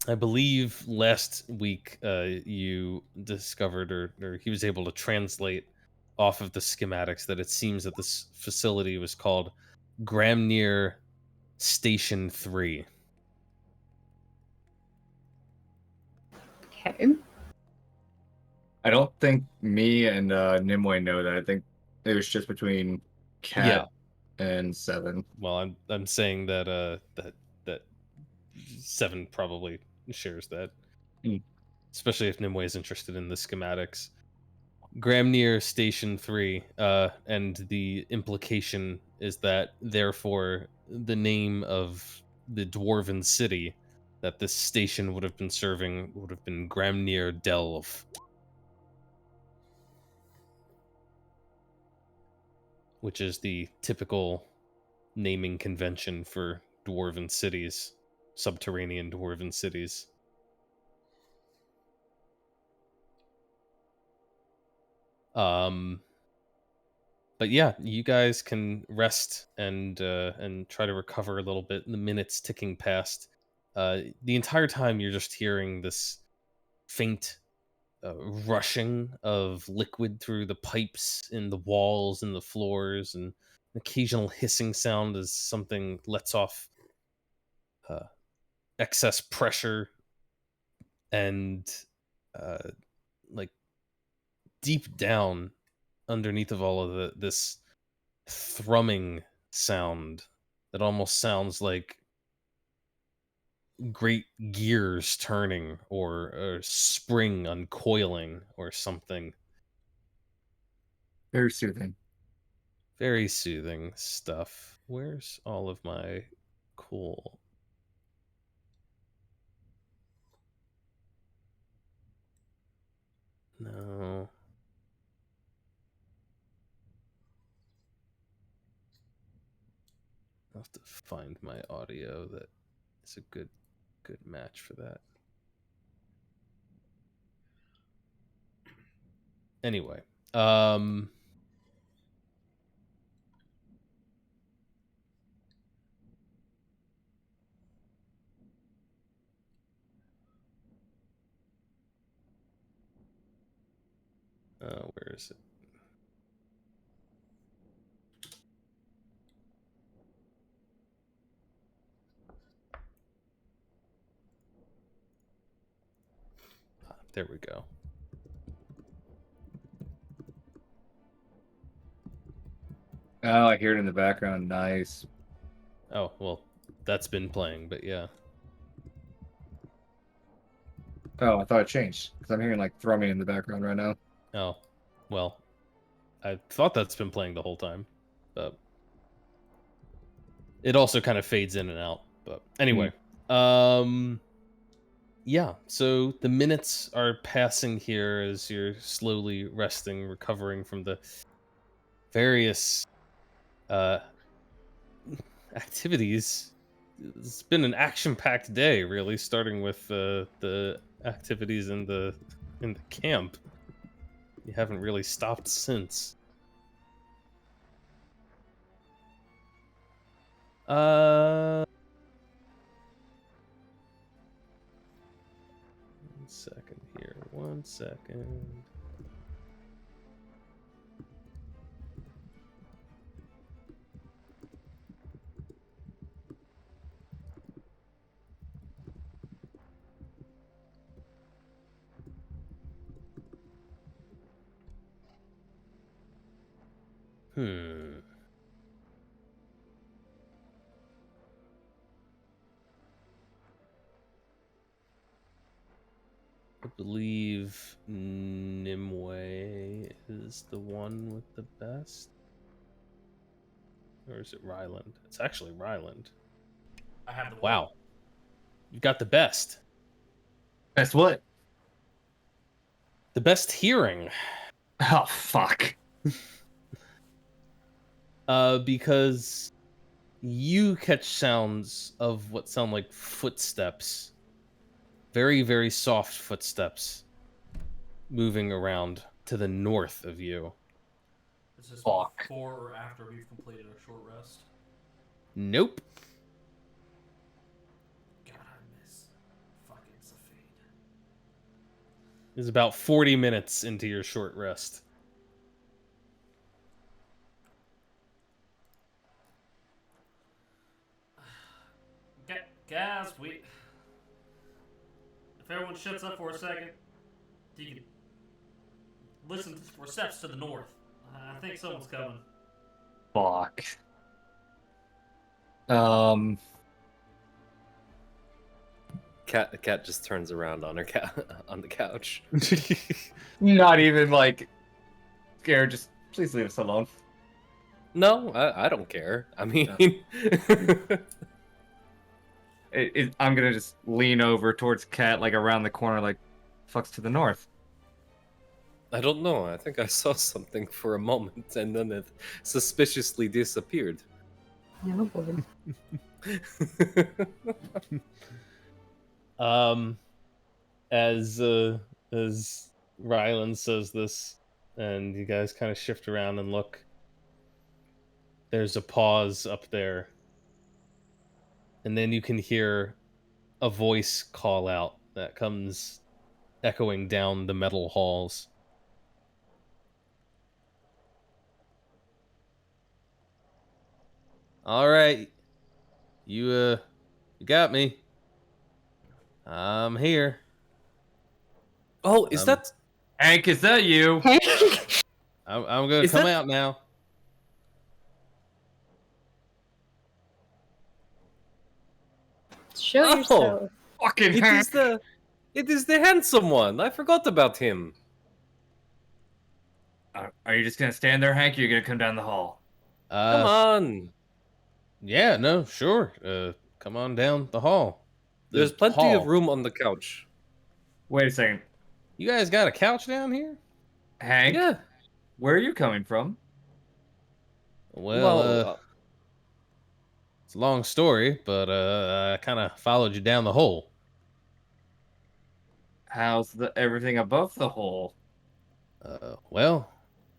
[SPEAKER 1] I believe last week you discovered, or he was able to translate off of the schematics, that it seems that this facility was called Gramnir Station 3.
[SPEAKER 4] Okay.
[SPEAKER 5] I don't think me and Nimue know that. I think it was just between
[SPEAKER 1] Yeah.
[SPEAKER 5] Cat and Seven.
[SPEAKER 1] Well, I'm saying that that 7 probably shares that,
[SPEAKER 5] Mm.
[SPEAKER 1] especially if Nimue is interested in the schematics. Gramnir Station 3, and the implication is that, therefore, the name of the dwarven city that this station would have been serving would have been Gramnir Delve, which is the typical naming convention for dwarven cities, subterranean dwarven cities. But yeah, you guys can rest and try to recover a little bit. The minutes ticking past. The entire time you're just hearing this faint rushing of liquid through the pipes in the walls and the floors, and an occasional hissing sound as something lets off uh, excess pressure, and uh, like deep down underneath of all of this thrumming sound that almost sounds like great gears turning, or a spring uncoiling or something.
[SPEAKER 5] Very soothing.
[SPEAKER 1] Very soothing stuff. Where's all of my cool? No. I'll have to find my audio that is a good match for that. Anyway, where is it? There we go.
[SPEAKER 5] Oh, I hear it in the background. Nice.
[SPEAKER 1] Oh, well, that's been playing, but yeah.
[SPEAKER 5] Oh, I thought it changed because I'm hearing like thrumming in the background right now.
[SPEAKER 1] Oh, well, I thought that's been playing the whole time, but it also kind of fades in and out. But anyway, yeah, so the minutes are passing here as you're slowly resting, recovering from the various uh activities. It's been an action-packed day, really, starting with the activities in the camp. You haven't really stopped since. One second here. 1 second. I believe Nimue is the one with the best. Or is it Ryland? It's actually Ryland.
[SPEAKER 3] I have the
[SPEAKER 1] Wow. You got the best.
[SPEAKER 5] That's what?
[SPEAKER 1] The best hearing.
[SPEAKER 5] Oh, fuck.
[SPEAKER 1] Because you catch sounds of what sound like footsteps. Very, very soft footsteps moving around to the north of you.
[SPEAKER 3] Is this
[SPEAKER 5] Fuck.
[SPEAKER 3] before or after we've completed our short rest?
[SPEAKER 1] Nope.
[SPEAKER 3] God, I miss fucking
[SPEAKER 1] is about 40 minutes into your short rest.
[SPEAKER 3] Guys, if everyone shuts up for a second, you can listen for steps to the north. I think someone's coming.
[SPEAKER 5] Fuck. Um.
[SPEAKER 2] Cat just turns around on her on the couch.
[SPEAKER 5] Not even like scared. Just please leave us alone.
[SPEAKER 2] No, I don't care. I mean,
[SPEAKER 5] I'm gonna just lean over towards Cat, like around the corner, like, fuck's to the north.
[SPEAKER 2] I don't know. I think I saw something for a moment, and then it suspiciously disappeared.
[SPEAKER 4] No boy.
[SPEAKER 1] As Rylan says this, and you guys kind of shift around and look, there's a pause up there, and then you can hear a voice call out that comes echoing down the metal halls. All right, you got me. I'm here.
[SPEAKER 2] Oh, is that?
[SPEAKER 5] Hank, is that you?
[SPEAKER 1] I'm gonna
[SPEAKER 2] Is
[SPEAKER 1] come
[SPEAKER 2] that-
[SPEAKER 1] out now.
[SPEAKER 4] Show
[SPEAKER 2] Oh.
[SPEAKER 4] yourself.
[SPEAKER 5] Fucking
[SPEAKER 2] It
[SPEAKER 5] Hank.
[SPEAKER 2] is the handsome one. I forgot about him.
[SPEAKER 5] Are you just gonna stand there, Hank? Or are you gonna come down the hall?
[SPEAKER 2] Come on.
[SPEAKER 1] Yeah, no, sure. Come on down the hall. The
[SPEAKER 2] There's plenty of
[SPEAKER 1] hall.
[SPEAKER 2] room on the couch.
[SPEAKER 5] Wait a second,
[SPEAKER 1] You guys got a couch down here?
[SPEAKER 5] Hank.
[SPEAKER 2] Yeah.
[SPEAKER 5] Where are you coming from?
[SPEAKER 1] Well,
[SPEAKER 2] Well,
[SPEAKER 1] it's a long story, but I kind of followed you down the hole.
[SPEAKER 5] How's the everything above the hole?
[SPEAKER 1] Well,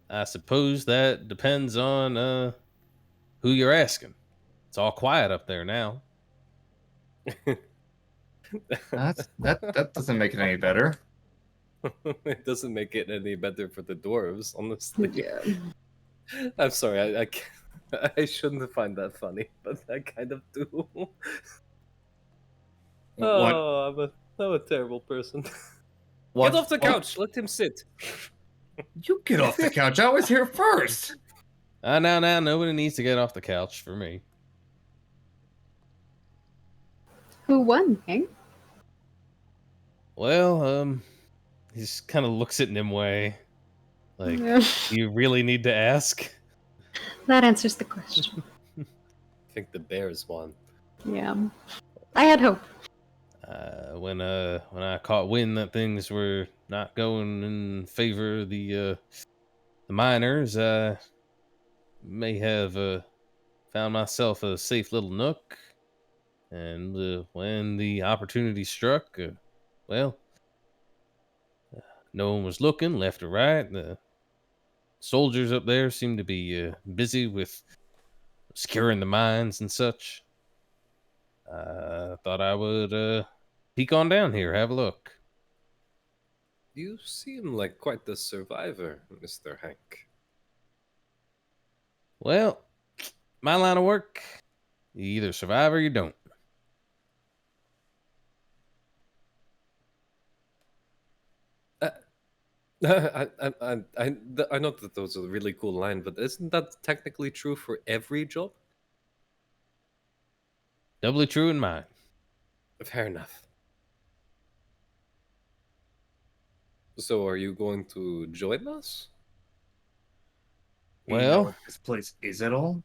[SPEAKER 1] I suppose that depends on who you're asking. It's all quiet up there now.
[SPEAKER 5] That doesn't make it any better.
[SPEAKER 2] it doesn't make it any better for the dwarves, honestly.
[SPEAKER 4] Yeah.
[SPEAKER 2] I'm sorry, I can't- I shouldn't find that funny, but I kind of do.
[SPEAKER 5] What?
[SPEAKER 2] Oh, I'm a terrible person.
[SPEAKER 5] What?
[SPEAKER 2] Get off the couch. Let him sit.
[SPEAKER 5] You get off the couch. I was here first.
[SPEAKER 1] Now, nobody needs to get off the couch for me.
[SPEAKER 4] Who won, Hank?
[SPEAKER 1] Well, he just kind of looks at Nimue. Like,
[SPEAKER 4] Yeah.
[SPEAKER 1] do you really need to ask?
[SPEAKER 4] That answers the question.
[SPEAKER 2] I think the bears won.
[SPEAKER 4] Yeah. I had hope.
[SPEAKER 1] When I caught wind that things were not going in favor of the miners, I may have found myself a safe little nook. And when the opportunity struck, well, no one was looking left or right. The soldiers up there seemed to be busy with securing the mines and such. I thought I would peek on down here, have a look.
[SPEAKER 2] You seem like quite the survivor, Mr. Hank.
[SPEAKER 1] Well, my line of work, you either survive or you don't.
[SPEAKER 2] I know that was a really cool line, but isn't that technically true for every job?
[SPEAKER 1] Doubly true in mine.
[SPEAKER 2] Fair enough. So, are you going to join us?
[SPEAKER 5] You know
[SPEAKER 1] Well,
[SPEAKER 5] what this place is at all?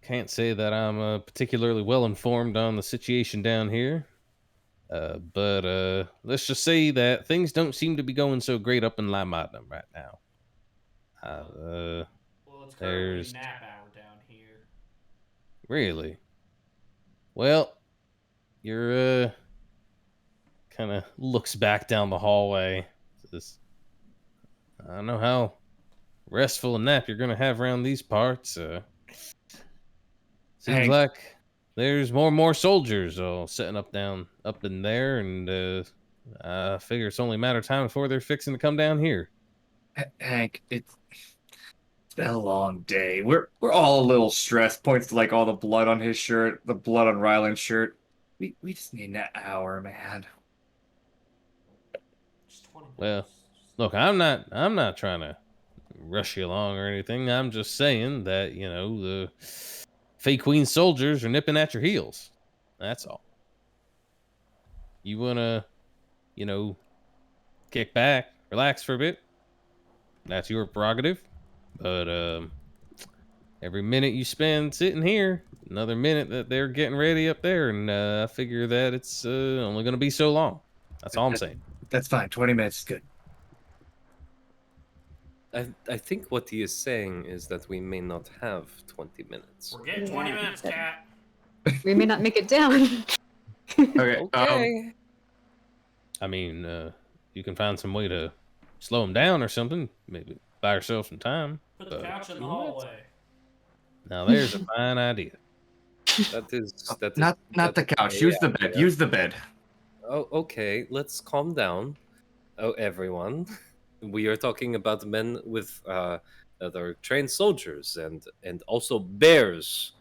[SPEAKER 1] can't say that I'm particularly well informed on the situation down here. But let's just say that things don't seem to be going so great up in Limotnum right now.
[SPEAKER 3] Well, it's currently
[SPEAKER 1] there's-
[SPEAKER 3] nap hour down here.
[SPEAKER 1] Really? Well, you're kind of looks back down the hallway. Says, I don't know how restful a nap you're gonna have around these parts. Seems
[SPEAKER 5] Hank.
[SPEAKER 1] like there's more and more soldiers all setting up in there, and I figure it's only a matter of time before they're fixing to come down here.
[SPEAKER 5] Hank, it's been a long day. We're all a little stressed. Points to like all the blood on his shirt, the blood on Ryland's shirt. We just need an hour, man.
[SPEAKER 3] Just 20 minutes.
[SPEAKER 1] Well, look, I'm not trying to rush you along or anything. I'm just saying that, the Fey Queen soldiers are nipping at your heels. That's all. You wanna, kick back, relax for a bit. That's your prerogative. But every minute you spend sitting here, another minute that they're getting ready up there, and I figure that it's only gonna be so long. That's all I'm saying.
[SPEAKER 5] That's fine. 20 minutes is good.
[SPEAKER 2] I think what he is saying is that we may not have 20 minutes.
[SPEAKER 3] We're getting 20
[SPEAKER 4] Yeah,
[SPEAKER 3] minutes,
[SPEAKER 4] but-
[SPEAKER 3] cat.
[SPEAKER 4] We may not make it down.
[SPEAKER 5] Okay.
[SPEAKER 2] Okay.
[SPEAKER 1] I mean, you can find some way to slow them down or something. Maybe buy yourself some time.
[SPEAKER 3] Put the
[SPEAKER 1] But
[SPEAKER 3] couch in the
[SPEAKER 1] 20 minutes?
[SPEAKER 3] hallway.
[SPEAKER 1] Now there's a fine idea.
[SPEAKER 2] That is
[SPEAKER 5] Not the
[SPEAKER 2] that's
[SPEAKER 5] couch.
[SPEAKER 2] a
[SPEAKER 5] Use the bed.
[SPEAKER 2] idea.
[SPEAKER 5] Use the bed.
[SPEAKER 2] Oh, okay. Let's calm down. Oh, everyone. We are talking about men with that are trained soldiers and also bears.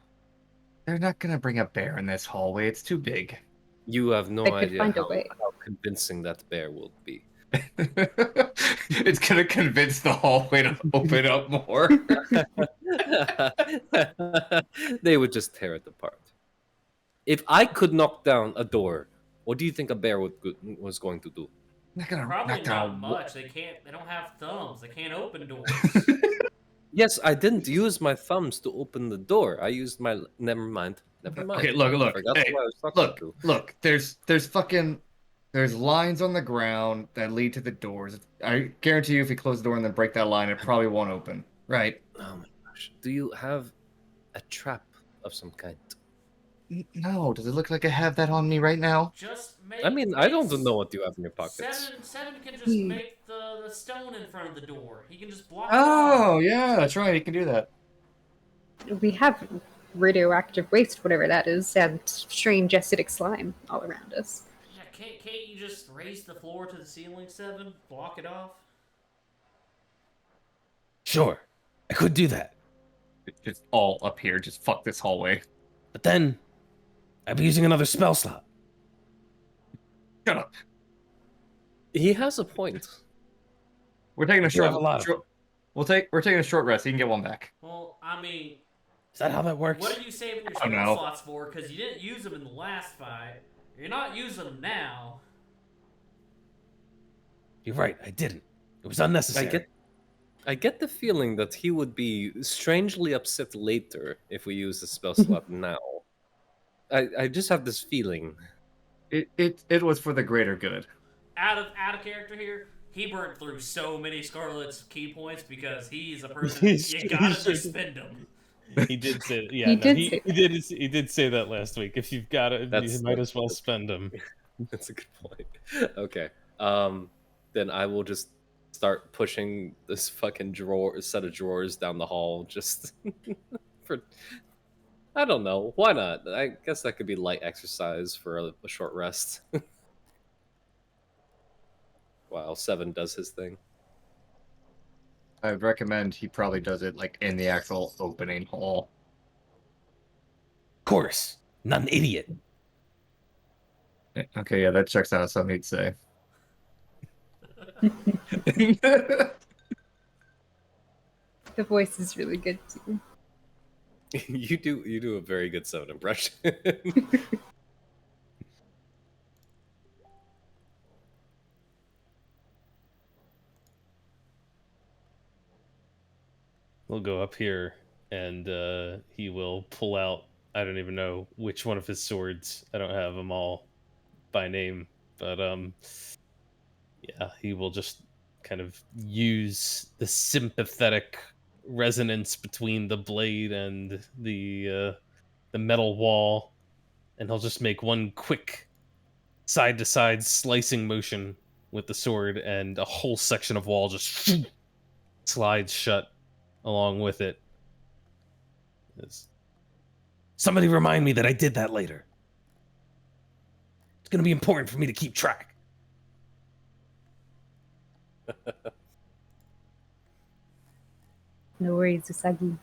[SPEAKER 5] They're not gonna bring a bear in this hallway. It's too big.
[SPEAKER 2] You have no
[SPEAKER 4] They could
[SPEAKER 2] idea
[SPEAKER 4] find a
[SPEAKER 2] how,
[SPEAKER 4] way.
[SPEAKER 2] how convincing that bear will be.
[SPEAKER 5] It's gonna convince the hallway to open up more.
[SPEAKER 2] They would just tear it apart. If I could knock down a door, what do you think a bear was going to do?
[SPEAKER 5] Not gonna
[SPEAKER 3] Probably
[SPEAKER 5] knock
[SPEAKER 3] not
[SPEAKER 5] down.
[SPEAKER 3] much. They don't have thumbs. They can't open doors.
[SPEAKER 2] Yes, I didn't use my thumbs to open the door. I used my. Never mind. Never mind.
[SPEAKER 5] Okay, look.
[SPEAKER 2] I forgot
[SPEAKER 5] Hey,
[SPEAKER 2] who I was talking
[SPEAKER 5] look,
[SPEAKER 2] to.
[SPEAKER 5] look. There's lines on the ground that lead to the doors. I guarantee you, if you close the door and then break that line, it probably won't open. Right?
[SPEAKER 2] Oh my gosh. Do you have a trap of some kind?
[SPEAKER 5] No. Does it look like I have that on me right now?
[SPEAKER 3] Just make.
[SPEAKER 2] I mean, I don't
[SPEAKER 3] make
[SPEAKER 2] know what you have in your pockets.
[SPEAKER 3] Seven can just
[SPEAKER 4] Hmm.
[SPEAKER 3] make the stone in front of the door. He can just block it
[SPEAKER 5] Oh,
[SPEAKER 3] off.
[SPEAKER 5] yeah, that's right. You can do that.
[SPEAKER 4] We have radioactive waste, whatever that is, and strange acidic slime all around us.
[SPEAKER 3] Yeah, can't you just raise the floor to the ceiling, Seven? Block it off?
[SPEAKER 1] Sure, I could do that.
[SPEAKER 5] It's just all up here. Just fuck this hallway.
[SPEAKER 1] But then I'd be using another spell slot.
[SPEAKER 5] Shut up.
[SPEAKER 2] He has a point.
[SPEAKER 5] We're taking a
[SPEAKER 1] You have
[SPEAKER 5] short.
[SPEAKER 1] a lot of
[SPEAKER 5] short we're taking a short rest. You can get one back.
[SPEAKER 3] Well, I mean,
[SPEAKER 1] Is that how that works?
[SPEAKER 3] what are you saving your
[SPEAKER 5] I don't
[SPEAKER 3] spell
[SPEAKER 5] know.
[SPEAKER 3] slots for? Because you didn't use them in the last fight. You're not using them now.
[SPEAKER 1] You're right, I didn't. It was unnecessary.
[SPEAKER 2] I get the feeling that he would be strangely upset later if we use the spell slot now. I just have this feeling.
[SPEAKER 5] It was for the greater good.
[SPEAKER 3] Out of character here, he burned through so many Scarlet's key points because he's a person you gotta just spend them.
[SPEAKER 1] He did say, yeah,
[SPEAKER 4] He
[SPEAKER 1] no,
[SPEAKER 4] did
[SPEAKER 1] he,
[SPEAKER 4] say
[SPEAKER 1] he did say that last week. If you've got it,
[SPEAKER 2] That's-
[SPEAKER 1] you might as well spend them.
[SPEAKER 2] That's a good point. Okay. Then I will just start pushing this fucking set of drawers down the hall just for I don't know. Why not? I guess that could be light exercise for a short rest. While Seven does his thing.
[SPEAKER 5] I'd recommend he probably does it like in the actual opening hall.
[SPEAKER 1] Of course, not an idiot.
[SPEAKER 5] Okay, yeah, that checks out. Something he'd say.
[SPEAKER 4] The voice is really good too.
[SPEAKER 2] you do a very good Seven impression.
[SPEAKER 1] We'll go up here and he will pull out, I don't even know which one of his swords. I don't have them all by name, but yeah, he will just kind of use the sympathetic resonance between the blade and the metal wall, and he'll just make one quick side to side slicing motion with the sword, and a whole section of wall just slides shut along with it. Somebody remind me that I did that later. It's going to be important for me to keep track.
[SPEAKER 4] No worries, Usagi.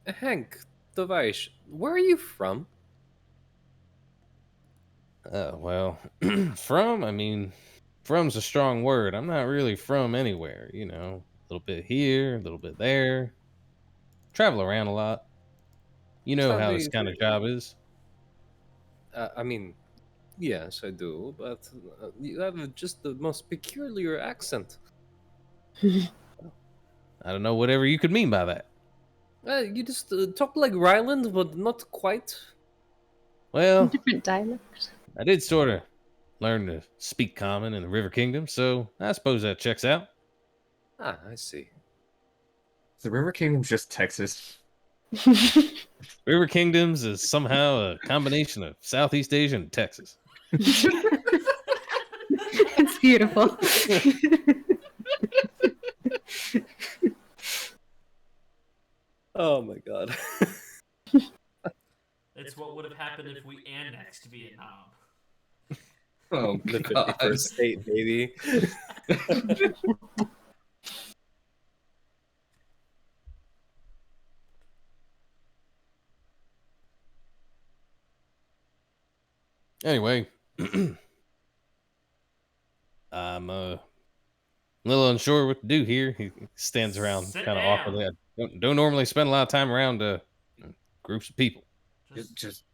[SPEAKER 2] Hank, Tovash, where are you from?
[SPEAKER 1] Well, from, I mean, from's a strong word. I'm not really from anywhere, you know. A little bit here, a little bit there. Travel around a lot. You know how this
[SPEAKER 2] Sadly,
[SPEAKER 1] kind of job is.
[SPEAKER 2] I mean, yes, I do, but you have just the most peculiar accent.
[SPEAKER 1] I don't know whatever you could mean by that.
[SPEAKER 2] You just talk like Ryland, but not quite.
[SPEAKER 1] Well,
[SPEAKER 4] Different dialect.
[SPEAKER 1] I did sort of learn to speak common in the River Kingdom, so I suppose that checks out.
[SPEAKER 2] Ah, I see.
[SPEAKER 5] The River Kingdom's just Texas.
[SPEAKER 1] River Kingdoms is somehow a combination of Southeast Asia and Texas.
[SPEAKER 4] It's beautiful.
[SPEAKER 2] Oh my god.
[SPEAKER 3] It's what would have happened if we annexed Vietnam.
[SPEAKER 5] Oh
[SPEAKER 2] The
[SPEAKER 5] god.
[SPEAKER 2] 51st state, baby.
[SPEAKER 1] Anyway, I'm a little unsure what to do here. He stands around
[SPEAKER 3] Sit
[SPEAKER 1] kind of
[SPEAKER 3] down.
[SPEAKER 1] awkwardly. I don't normally spend a lot of time around groups of people.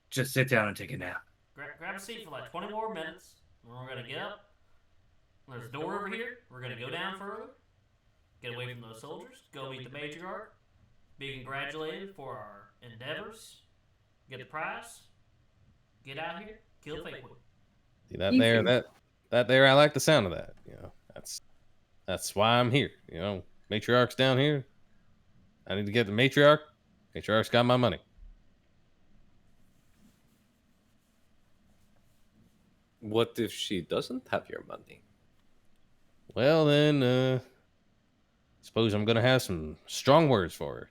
[SPEAKER 5] Just sit down and take a nap.
[SPEAKER 3] Grab a seat for like 20 more minutes, and we're gonna get up. There's a door over here. We're gonna go down further, get away from those soldiers, go meet the matriarch, be congratulated for our endeavors, get the prize, get out here, kill the fake one.
[SPEAKER 1] See that
[SPEAKER 4] Easy.
[SPEAKER 1] there, that there. I like the sound of that. You know, that's why I'm here. You know, matriarch's down here. I need to get the matriarch. Matriarch's got my money.
[SPEAKER 2] What if she doesn't have your money?
[SPEAKER 1] Well then, suppose I'm gonna have some strong words for her.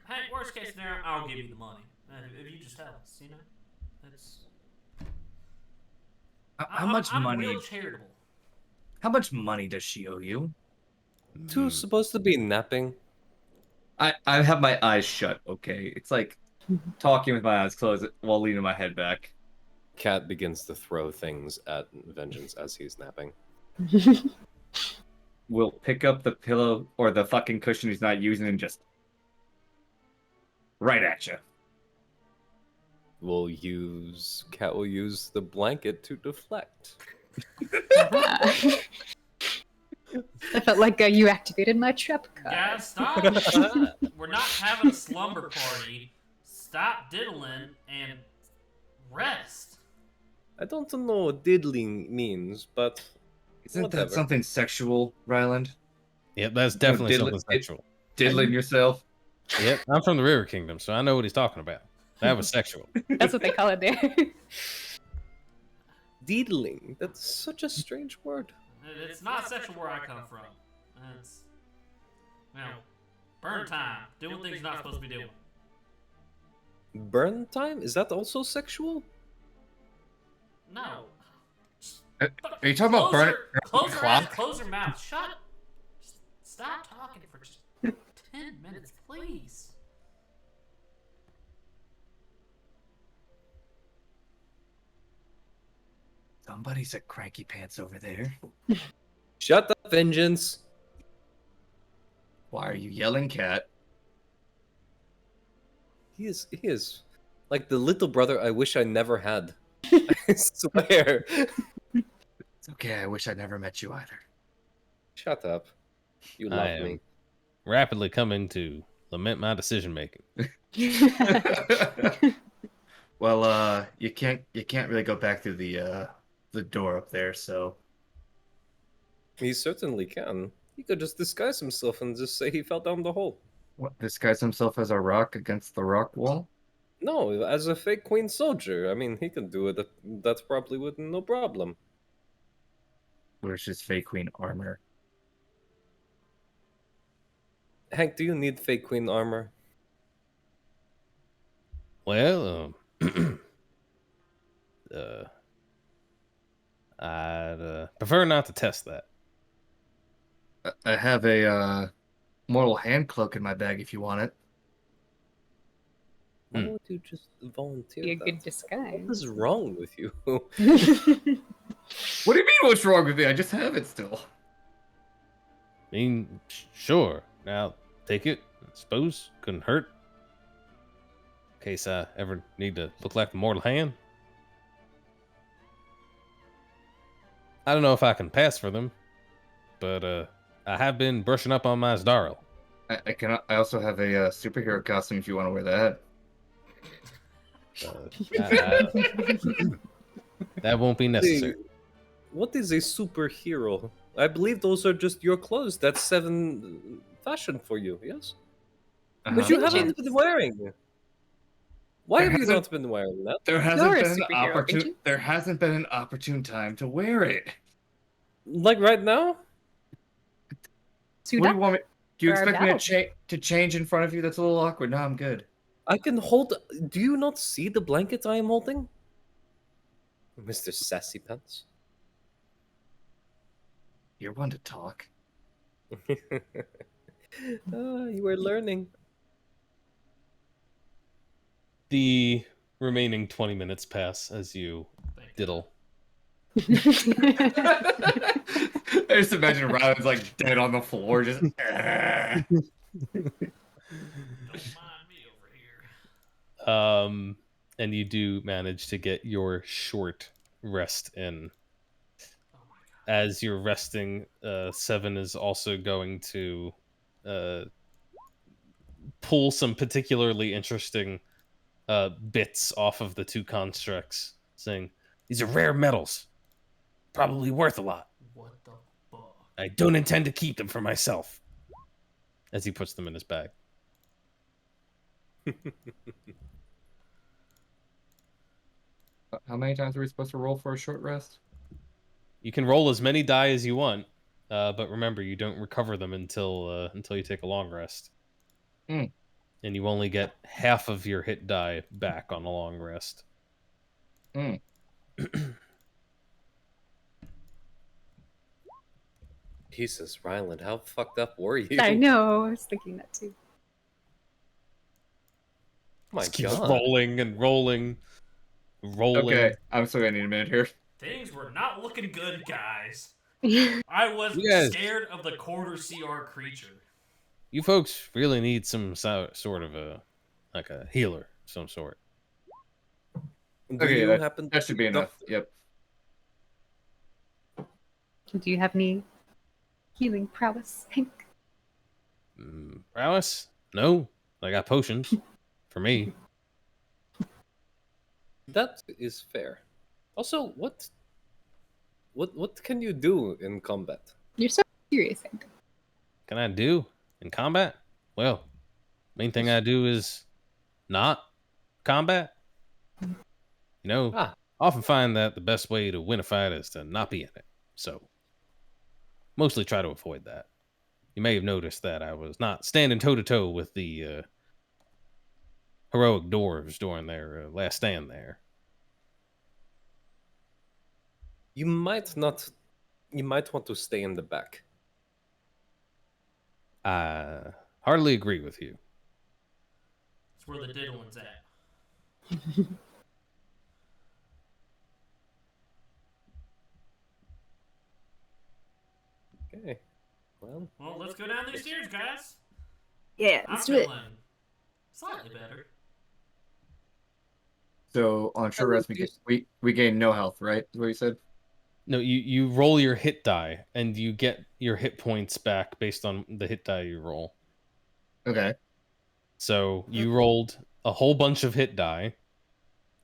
[SPEAKER 3] Hey, worst case scenario, I'll give you the money. If you just tell us, you know? That's...
[SPEAKER 5] How much
[SPEAKER 3] I'm
[SPEAKER 5] money?
[SPEAKER 3] real charitable.
[SPEAKER 5] How much money does she owe you?
[SPEAKER 2] Two supposed to be napping.
[SPEAKER 5] I have my eyes shut. Okay, it's like talking with my eyes closed while leaning my head back.
[SPEAKER 2] Cat begins to throw things at Vengeance as he's napping.
[SPEAKER 5] Will pick up the pillow or the fucking cushion he's not using and just right at you.
[SPEAKER 2] Cat will use the blanket to deflect.
[SPEAKER 4] I felt like you activated my trap card.
[SPEAKER 3] Guys, stop. We're not having a slumber party. Stop diddling and rest.
[SPEAKER 2] I don't know what diddling means, but
[SPEAKER 5] Isn't
[SPEAKER 2] whatever.
[SPEAKER 5] that something sexual, Ryland?
[SPEAKER 1] Yep, that's definitely
[SPEAKER 5] diddle-
[SPEAKER 1] something sexual.
[SPEAKER 5] Diddling yourself?
[SPEAKER 1] Yep, I'm from the River Kingdom, so I know what he's talking about. That was sexual.
[SPEAKER 4] That's what they call it there.
[SPEAKER 2] Diddling. That's such a strange word.
[SPEAKER 3] It's not sexual where I come from. It's, you know, burn time, doing things you're not supposed to be doing.
[SPEAKER 2] Burn time? Is that also sexual?
[SPEAKER 3] No.
[SPEAKER 5] Are you talking about burning
[SPEAKER 3] Close your
[SPEAKER 5] clock?
[SPEAKER 3] eyes, close your mouth. Shut. Just stop talking for just 10 minutes, please.
[SPEAKER 5] Somebody's a cranky pants over there.
[SPEAKER 2] Shut up, Vengeance.
[SPEAKER 5] Why are you yelling, Cat?
[SPEAKER 2] He is like the little brother I wish I never had. I swear.
[SPEAKER 5] It's okay, I wish I never met you either.
[SPEAKER 2] Shut up. You
[SPEAKER 1] I
[SPEAKER 2] love
[SPEAKER 1] am
[SPEAKER 2] me.
[SPEAKER 1] rapidly coming to lament my decision making.
[SPEAKER 5] Well, you can't really go back through the door up there, so
[SPEAKER 2] He certainly can. He could just disguise himself and just say he fell down the hole.
[SPEAKER 5] what, disguise himself as a rock against the rock wall?
[SPEAKER 2] No, as a fake Queen soldier. I mean, he can do it. That's probably with no problem.
[SPEAKER 5] Where's his fake queen armor?
[SPEAKER 2] Hank, do you need fake Queen armor?
[SPEAKER 1] Well, uh, I'd prefer not to test that.
[SPEAKER 5] I have a mortal hand cloak in my bag if you want it.
[SPEAKER 2] Why
[SPEAKER 1] Hmm.
[SPEAKER 2] would you just volunteer
[SPEAKER 4] Be a
[SPEAKER 2] that?
[SPEAKER 4] good disguise.
[SPEAKER 2] What is wrong with you?
[SPEAKER 5] What do you mean what's wrong with me? I just have it still.
[SPEAKER 1] I mean, sure. Now, take it. I suppose. Couldn't hurt. In case I ever need to look like the mortal hand. I don't know if I can pass for them, but I have been brushing up on my Zdarl.
[SPEAKER 5] I also have a superhero costume if you want to wear that.
[SPEAKER 1] That won't be necessary.
[SPEAKER 2] What is a superhero? I believe those are just your clothes. That's 7 fashion for you, yes? But you haven't been wearing. Why
[SPEAKER 5] There
[SPEAKER 2] have you
[SPEAKER 5] hasn't-
[SPEAKER 2] not been wearing that?
[SPEAKER 5] There
[SPEAKER 4] You're
[SPEAKER 5] hasn't
[SPEAKER 4] a
[SPEAKER 5] been an
[SPEAKER 4] superhero, aren't
[SPEAKER 5] opportune.
[SPEAKER 4] you?
[SPEAKER 5] There hasn't been an opportune time to wear it.
[SPEAKER 2] Like right now?
[SPEAKER 5] What do you want me? Do you
[SPEAKER 4] For our
[SPEAKER 5] expect me
[SPEAKER 4] battle.
[SPEAKER 5] to change in front of you? That's a little awkward. No, I'm good.
[SPEAKER 2] I can hold. Do you not see the blanket I am holding? Mr. Sassy Pants.
[SPEAKER 5] You're one to talk.
[SPEAKER 2] You are learning.
[SPEAKER 1] The remaining 20 minutes pass as you diddle.
[SPEAKER 5] I just imagine Rylan's like dead on the floor, just.
[SPEAKER 3] Don't mind me over here.
[SPEAKER 1] And you do manage to get your short rest in.
[SPEAKER 3] Oh my god.
[SPEAKER 1] As you're resting, Seven is also going to pull some particularly interesting bits off of the two constructs, saying, "These are rare metals, probably worth a lot.
[SPEAKER 3] What the fuck?
[SPEAKER 1] I don't intend to keep them for myself." As he puts them in his bag.
[SPEAKER 5] How many times are we supposed to roll for a short rest?
[SPEAKER 1] You can roll as many die as you want, but remember, you don't recover them until you take a long rest.
[SPEAKER 5] Mm.
[SPEAKER 1] And you only get half of your hit die back on a long rest.
[SPEAKER 5] Mm.
[SPEAKER 2] Jesus, Ryland, how fucked up were you?
[SPEAKER 4] I know. I was thinking that too.
[SPEAKER 2] My
[SPEAKER 1] Just keeps
[SPEAKER 2] God.
[SPEAKER 1] rolling and rolling, rolling.
[SPEAKER 5] Okay, I'm still gonna need a minute here.
[SPEAKER 3] Things were not looking good, guys. I was
[SPEAKER 1] You guys-
[SPEAKER 3] scared of the quarter CR creature.
[SPEAKER 1] You folks really need some sort of a healer of some sort.
[SPEAKER 2] Do
[SPEAKER 5] Okay,
[SPEAKER 2] you
[SPEAKER 5] that,
[SPEAKER 2] happen
[SPEAKER 5] that should be
[SPEAKER 2] to
[SPEAKER 5] enough. Yep.
[SPEAKER 4] Do you have any healing prowess, Hank?
[SPEAKER 1] Prowess? No, I got potions. For me.
[SPEAKER 2] That is fair. Also, what can you do in combat?
[SPEAKER 4] You're so curious, Hank.
[SPEAKER 1] Can I do in combat? Well, main thing I do is not combat. You know,
[SPEAKER 2] Ah.
[SPEAKER 1] I often find that the best way to win a fight is to not be in it. So, mostly try to avoid that. You may have noticed that I was not standing toe to toe with the heroic dwarves during their last stand there.
[SPEAKER 2] You might not. You might want to stay in the back.
[SPEAKER 1] I hardly agree with you.
[SPEAKER 3] That's where the diddling's at.
[SPEAKER 2] Okay. Well,
[SPEAKER 3] Well, let's go down these stairs, guys.
[SPEAKER 4] Yeah,
[SPEAKER 3] I'm
[SPEAKER 4] let's do it.
[SPEAKER 3] feeling slightly better.
[SPEAKER 5] So on short rest, we gain no health, right? Is what you said.
[SPEAKER 1] No, you roll your hit die, and you get your hit points back based on the hit die you roll.
[SPEAKER 5] Okay.
[SPEAKER 1] So you rolled a whole bunch of hit die.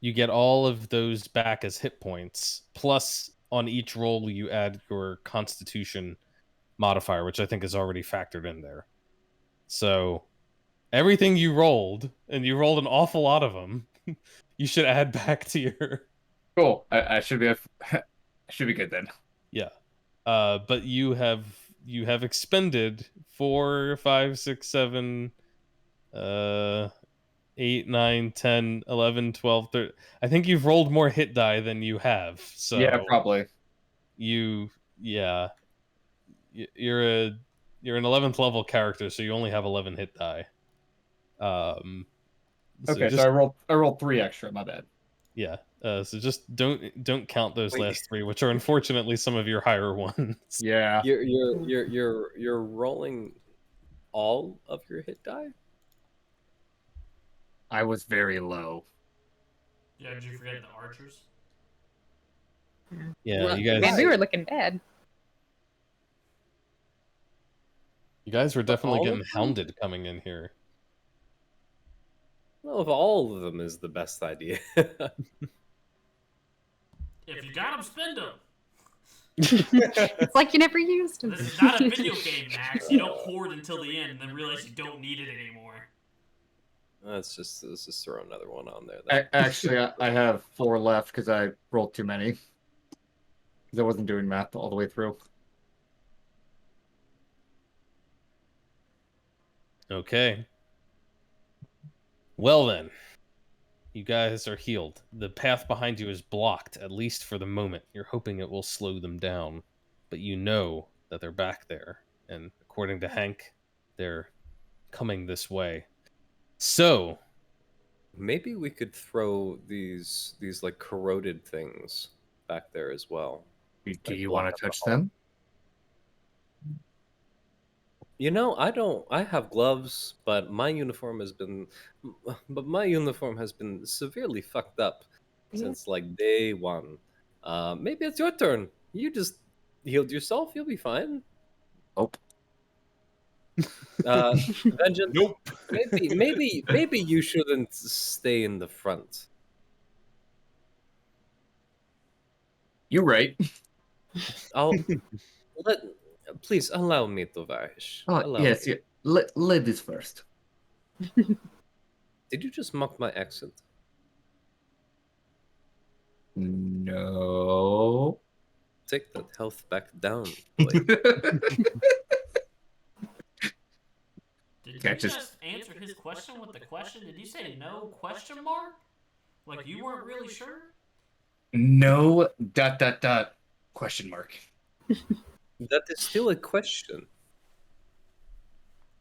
[SPEAKER 1] You get all of those back as hit points. Plus, on each roll, you add your Constitution modifier, which I think is already factored in there. So everything you rolled, and you rolled an awful lot of them, you should add back to your.
[SPEAKER 5] Cool. I should be. I should be good then.
[SPEAKER 1] Yeah. But you have expended 4, 5, 6, 7, 8, 9, 10, 11, 12, 13. I think you've rolled more hit die than you have. So
[SPEAKER 5] Yeah, probably.
[SPEAKER 1] yeah, you're an 11th level character, so you only have 11 hit die. So
[SPEAKER 5] Okay, so
[SPEAKER 1] just
[SPEAKER 5] I rolled 3 extra. My bad.
[SPEAKER 1] yeah. So just don't count those
[SPEAKER 2] Wait.
[SPEAKER 1] last 3, which are unfortunately some of your higher ones.
[SPEAKER 5] Yeah.
[SPEAKER 2] You're rolling all of your hit die.
[SPEAKER 5] I was very low.
[SPEAKER 3] Yeah, did you forget the archers?
[SPEAKER 1] Yeah,
[SPEAKER 2] Right.
[SPEAKER 1] you guys.
[SPEAKER 4] Man, we were looking bad.
[SPEAKER 1] You guys were definitely
[SPEAKER 2] all
[SPEAKER 1] getting
[SPEAKER 2] of them?
[SPEAKER 1] hounded coming in here.
[SPEAKER 2] Well, if all of them is the best idea.
[SPEAKER 3] If you got them, spend them.
[SPEAKER 4] It's like you never used them.
[SPEAKER 3] This is not a video game, Max. You don't hoard until the end and then realize you don't need it anymore.
[SPEAKER 2] let's just throw another one on there. Then.
[SPEAKER 5] Actually, I have 4 left because I rolled too many. Because I wasn't doing math all the way through.
[SPEAKER 1] Okay. Well then, you guys are healed. The path behind you is blocked, at least for the moment. You're hoping it will slow them down, but you know that they're back there, and according to Hank, they're coming this way. So,
[SPEAKER 2] Maybe we could throw these like corroded things back there as well.
[SPEAKER 5] Do
[SPEAKER 2] Like
[SPEAKER 5] you
[SPEAKER 2] block
[SPEAKER 5] want
[SPEAKER 2] up
[SPEAKER 5] to
[SPEAKER 2] the
[SPEAKER 5] touch
[SPEAKER 2] hall.
[SPEAKER 5] them?
[SPEAKER 2] You know, I don't. I have gloves, but my uniform has been severely fucked up since like day one. Maybe it's your turn. You just healed yourself. You'll be fine.
[SPEAKER 5] Nope.
[SPEAKER 2] Vengeance.
[SPEAKER 1] nope.
[SPEAKER 2] Maybe you shouldn't stay in the front.
[SPEAKER 5] You're right.
[SPEAKER 2] I'll let. Please allow me to vanish.
[SPEAKER 5] Oh,
[SPEAKER 2] Allow
[SPEAKER 5] yes,
[SPEAKER 2] me.
[SPEAKER 5] yeah. Ladies first.
[SPEAKER 2] Did you just mock my accent?
[SPEAKER 5] No.
[SPEAKER 2] Take that health back down, boy.
[SPEAKER 3] Did
[SPEAKER 5] Yeah,
[SPEAKER 3] you
[SPEAKER 5] just-
[SPEAKER 3] just answer his question with the question? Did you say no question mark? Like you weren't really sure?
[SPEAKER 5] No ... question mark.
[SPEAKER 2] That is still a question.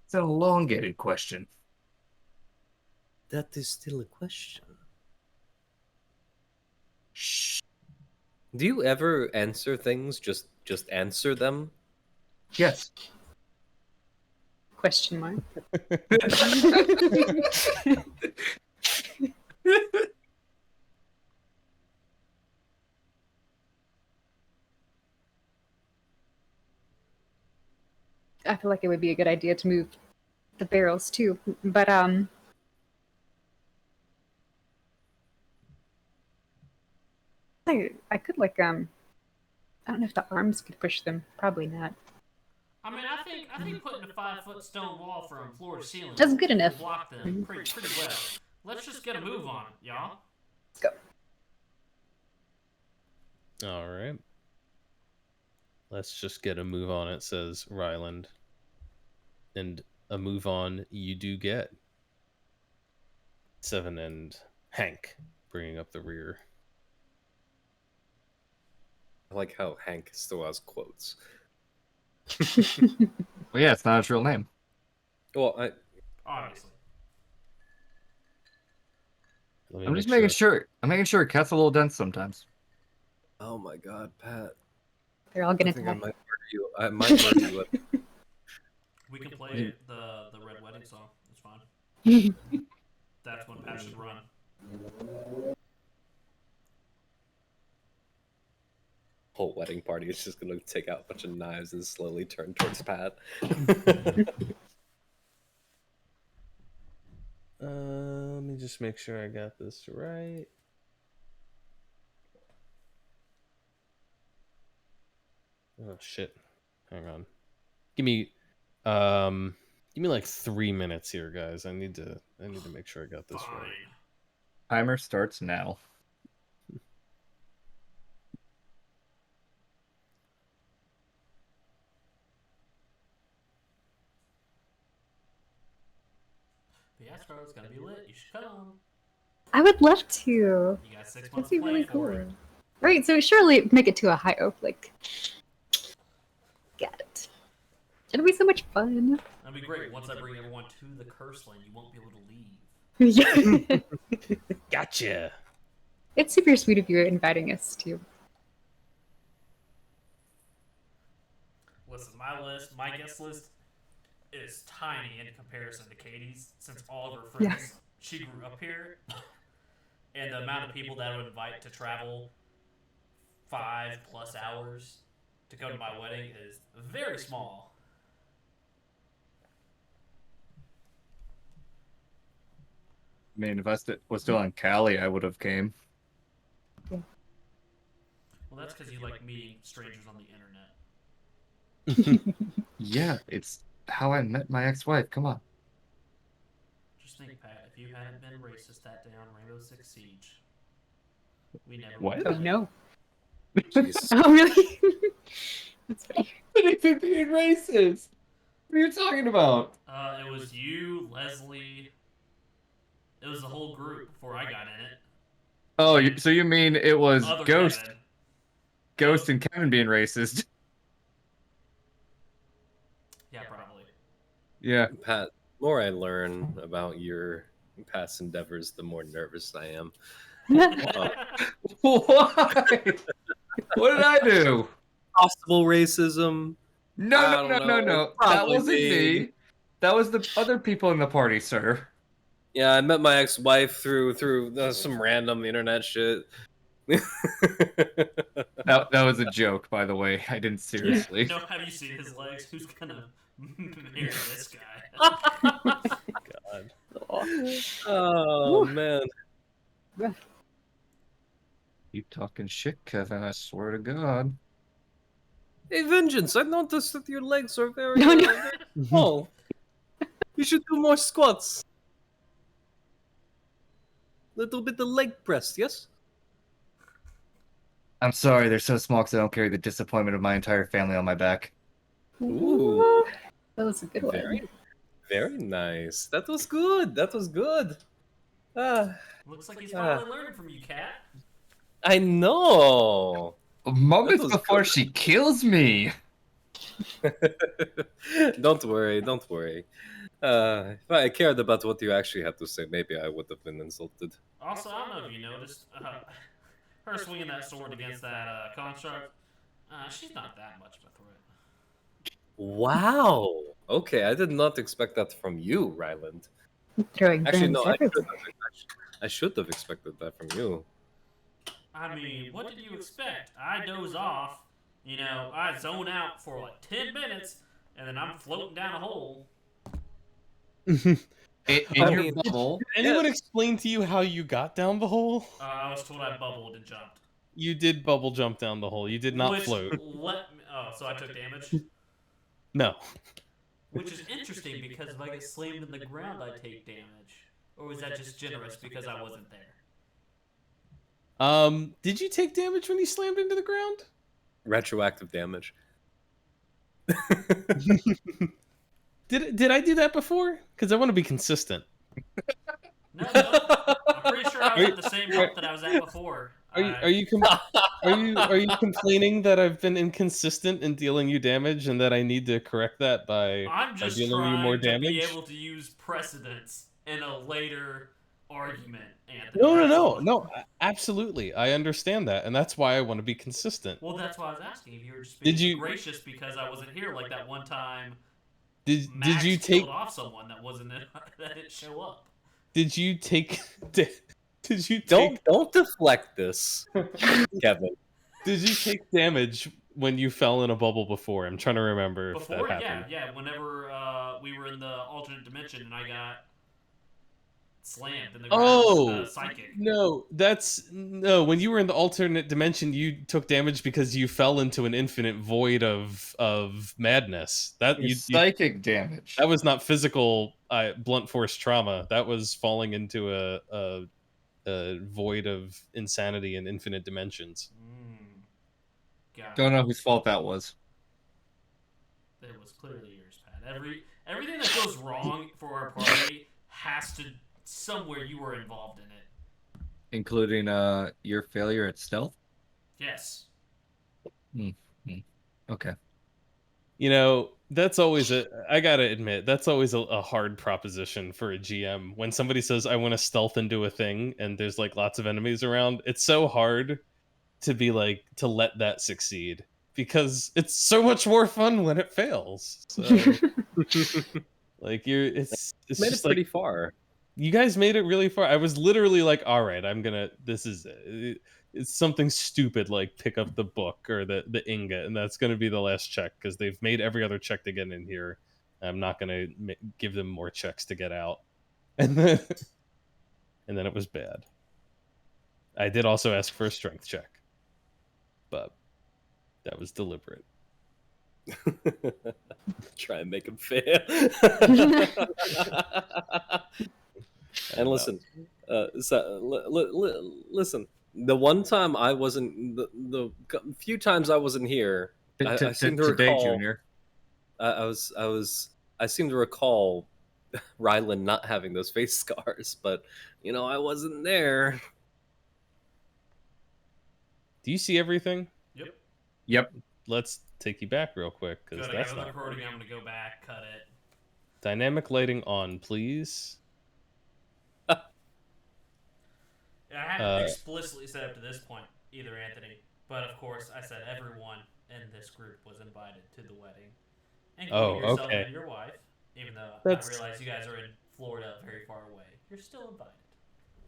[SPEAKER 5] It's an elongated question.
[SPEAKER 2] That is still a question.
[SPEAKER 5] Shh.
[SPEAKER 2] Do you ever answer things just answer them?
[SPEAKER 5] Yes.
[SPEAKER 4] Question mark. I feel like it would be a good idea to move the barrels too, but I could like I don't know if the arms could push them. Probably not.
[SPEAKER 3] I mean, I think putting a 5-foot stone wall from floor to ceiling
[SPEAKER 4] That's good enough.
[SPEAKER 3] will block them pretty well. Let's just get a move on it, y'all.
[SPEAKER 4] Let's go.
[SPEAKER 1] All right. Let's just get a move on it, says Ryland. And a move on you do get. 7 and Hank bringing up the rear.
[SPEAKER 2] I like how Hank still has quotes.
[SPEAKER 5] Well, yeah, it's not his real name.
[SPEAKER 2] Well,
[SPEAKER 3] Obviously.
[SPEAKER 1] Let me
[SPEAKER 5] I'm
[SPEAKER 1] make
[SPEAKER 5] just making sure. I'm making sure it gets a little dense sometimes.
[SPEAKER 2] oh my God, Pat.
[SPEAKER 4] They're all
[SPEAKER 2] I
[SPEAKER 4] gonna
[SPEAKER 2] think I
[SPEAKER 4] die.
[SPEAKER 2] might murder you. I might murder you.
[SPEAKER 3] We can play the Red Wedding song. It's fine. That's when Pat should run.
[SPEAKER 2] Whole wedding party is just gonna take out a bunch of knives and slowly turn towards Pat.
[SPEAKER 1] Let me just make sure I got this right. Oh shit. Hang on. Give me like 3 minutes here, guys. I need to make sure I got this
[SPEAKER 3] Fine.
[SPEAKER 1] right.
[SPEAKER 5] Timer starts now.
[SPEAKER 3] But yeah, Scarlet's gonna be lit. You should come.
[SPEAKER 4] I would love to.
[SPEAKER 3] You got 6 months
[SPEAKER 4] That'd be
[SPEAKER 3] to plan
[SPEAKER 4] really
[SPEAKER 3] for
[SPEAKER 4] cool.
[SPEAKER 3] it.
[SPEAKER 4] Right, so surely make it to a high oak, like. Got it. It'll be so much fun.
[SPEAKER 3] That'd be great. Once I bring everyone to the curse land, you won't be able to leave.
[SPEAKER 4] Yeah.
[SPEAKER 1] Gotcha.
[SPEAKER 4] It's super sweet of you inviting us to.
[SPEAKER 3] Listen, my guest list is tiny in comparison to Katie's, since all of her friends, she grew up here, and the amount of people that I would invite to travel 5+ hours to come to my wedding is very small.
[SPEAKER 5] I mean, if I was still on Cali, I would have came.
[SPEAKER 3] Well, that's because you like meeting strangers on the internet.
[SPEAKER 5] Yeah, it's how I met my ex-wife. Come on.
[SPEAKER 3] Just think, Pat, if you hadn't been racist that day on Rainbow Six Siege, we never
[SPEAKER 5] What?
[SPEAKER 3] would
[SPEAKER 4] Oh
[SPEAKER 3] have
[SPEAKER 4] no.
[SPEAKER 2] Jesus.
[SPEAKER 4] Oh really? That's funny.
[SPEAKER 5] Anything being racist? What are you talking about?
[SPEAKER 3] It was you, Leslie. It was the whole group before I got in it.
[SPEAKER 5] Oh, so you mean it was
[SPEAKER 3] Other
[SPEAKER 5] Ghost,
[SPEAKER 3] Kevin.
[SPEAKER 5] Ghost and Kevin being racist?
[SPEAKER 3] Yeah, probably.
[SPEAKER 5] Yeah.
[SPEAKER 2] Pat, the more I learn about your past endeavors, the more nervous I am.
[SPEAKER 5] Why? What did I do?
[SPEAKER 2] Possible racism.
[SPEAKER 5] No,
[SPEAKER 2] I
[SPEAKER 5] no,
[SPEAKER 2] don't
[SPEAKER 5] no, no,
[SPEAKER 2] know.
[SPEAKER 5] no. That
[SPEAKER 2] Probably
[SPEAKER 5] wasn't
[SPEAKER 2] me.
[SPEAKER 5] me. That was the other people in the party, sir.
[SPEAKER 2] Yeah, I met my ex-wife through some random internet shit.
[SPEAKER 5] That was a joke, by the way. I didn't seriously.
[SPEAKER 3] No, have you seen his legs? Who's gonna marry this guy?
[SPEAKER 1] God.
[SPEAKER 2] Oh man.
[SPEAKER 5] Keep talking shit, Kevin. I swear to God.
[SPEAKER 2] Hey, Vengeance! I noticed that your legs are very,
[SPEAKER 4] No, no.
[SPEAKER 2] very small. You should do more squats. Little bit of leg press, yes?
[SPEAKER 5] I'm sorry, they're so small because I don't carry the disappointment of my entire family on my back.
[SPEAKER 2] Ooh.
[SPEAKER 4] That was a good one.
[SPEAKER 2] Very, very nice. That was good. That was good. Ah,
[SPEAKER 3] Looks like he's finally learning from you, Cat.
[SPEAKER 2] I know.
[SPEAKER 5] Moments
[SPEAKER 2] was
[SPEAKER 5] before
[SPEAKER 2] good.
[SPEAKER 5] she kills me.
[SPEAKER 2] Don't worry, don't worry. If I cared about what you actually had to say, maybe I would have been insulted.
[SPEAKER 3] Also, I don't know if you noticed, her swinging that sword against that construct. She's not that much of a threat.
[SPEAKER 2] Wow. Okay, I did not expect that from you, Ryland.
[SPEAKER 4] Throwing
[SPEAKER 2] Actually,
[SPEAKER 4] brooms
[SPEAKER 2] no,
[SPEAKER 4] everywhere.
[SPEAKER 2] I should have expected that from you.
[SPEAKER 3] I mean, what did you expect? I doze off, I zone out for like 10 minutes, and then I'm floating down a hole.
[SPEAKER 5] In
[SPEAKER 2] I
[SPEAKER 5] your
[SPEAKER 2] mean,
[SPEAKER 5] bubble.
[SPEAKER 1] Did anyone explain to you how you got down the hole?
[SPEAKER 3] I was told I bubbled and jumped.
[SPEAKER 1] You did bubble jump down the hole. You did not
[SPEAKER 3] Which
[SPEAKER 1] float.
[SPEAKER 3] so I took damage?
[SPEAKER 1] No.
[SPEAKER 3] Which is interesting because if I get slammed in the ground, I take damage. Or was that just generous because I wasn't there?
[SPEAKER 1] Did you take damage when you slammed into the ground?
[SPEAKER 2] Retroactive damage.
[SPEAKER 1] Did I do that before? Because I want to be consistent.
[SPEAKER 3] No. I'm pretty sure I was at the same rope that I was at before.
[SPEAKER 1] Are you complaining that I've been inconsistent in dealing you damage and that I need to correct that by
[SPEAKER 3] I'm just
[SPEAKER 1] dealing you more
[SPEAKER 3] trying to be
[SPEAKER 1] damage?
[SPEAKER 3] able to use precedence in a later argument, Anthony.
[SPEAKER 1] No. Absolutely, I understand that, and that's why I want to be consistent.
[SPEAKER 3] Well, that's why I was asking if you were just being
[SPEAKER 1] Did you-
[SPEAKER 3] gracious because I wasn't here, like that one time.
[SPEAKER 1] Did
[SPEAKER 3] Max
[SPEAKER 1] you take
[SPEAKER 3] killed off someone that wasn't in, that didn't show up?
[SPEAKER 1] Did you take Did you take
[SPEAKER 2] Don't deflect this, Kevin.
[SPEAKER 1] Did you take damage when you fell in a bubble before? I'm trying to remember if
[SPEAKER 3] Before,
[SPEAKER 1] that happened.
[SPEAKER 3] yeah. Whenever we were in the alternate dimension and I got slammed in the ground.
[SPEAKER 1] Oh,
[SPEAKER 3] Psychic.
[SPEAKER 1] no, when you were in the alternate dimension, you took damage because you fell into an infinite void of madness. That
[SPEAKER 5] Psychic damage.
[SPEAKER 1] that was not physical blunt force trauma. That was falling into a void of insanity and infinite dimensions.
[SPEAKER 5] Don't know whose fault that was.
[SPEAKER 3] It was clearly yours, Pat. Everything that goes wrong for our party has to somewhere you were involved in it.
[SPEAKER 5] Including your failure at stealth?
[SPEAKER 3] Yes.
[SPEAKER 5] Okay.
[SPEAKER 1] You know, that's always I gotta admit, that's always a hard proposition for a GM. When somebody says, I want to stealth into a thing and there's like lots of enemies around, it's so hard to be like, to let that succeed because it's so much more fun when it fails. So, like, it's
[SPEAKER 2] Made it
[SPEAKER 1] just like,
[SPEAKER 2] pretty far.
[SPEAKER 1] you guys made it really far. I was literally like, all right, this is it's something stupid like pick up the book or the ingot, and that's gonna be the last check because they've made every other check to get in here. I'm not gonna give them more checks to get out, and then it was bad. I did also ask for a strength check, but that was deliberate.
[SPEAKER 2] Try and make him fail. And listen, listen. The one time I wasn't, the few times I wasn't here, I seem to
[SPEAKER 5] Today,
[SPEAKER 2] recall.
[SPEAKER 5] Junior.
[SPEAKER 2] I seem to recall Rylan not having those face scars, but I wasn't there.
[SPEAKER 1] Do you see everything?
[SPEAKER 3] Yep.
[SPEAKER 5] Yep.
[SPEAKER 1] Let's take you back real quick because
[SPEAKER 3] Good. I
[SPEAKER 1] that's
[SPEAKER 3] got the
[SPEAKER 1] not
[SPEAKER 3] recording. I'm gonna go back, cut it.
[SPEAKER 1] dynamic lighting on, please.
[SPEAKER 3] I haven't explicitly said up to this point either, Anthony. But of course, I said everyone in this group was invited to the wedding, including yourself
[SPEAKER 1] okay.
[SPEAKER 3] and your wife. Even though
[SPEAKER 1] That's-
[SPEAKER 3] I realize you guys are in Florida, very far away, you're still invited.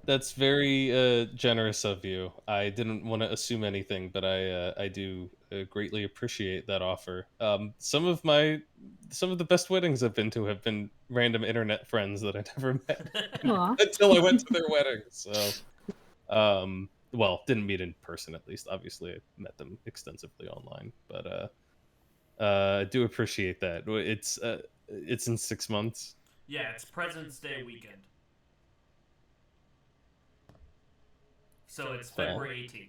[SPEAKER 1] That's very generous of you. I didn't want to assume anything, but I do greatly appreciate that offer. Some of the best weddings I've been to have been random internet friends that I never met
[SPEAKER 4] Aw.
[SPEAKER 1] until I went to their weddings. So, well, didn't meet in person at least. Obviously, I met them extensively online, but I do appreciate that. It's in 6 months.
[SPEAKER 3] Yeah, it's President's Day weekend. So it's February 18th.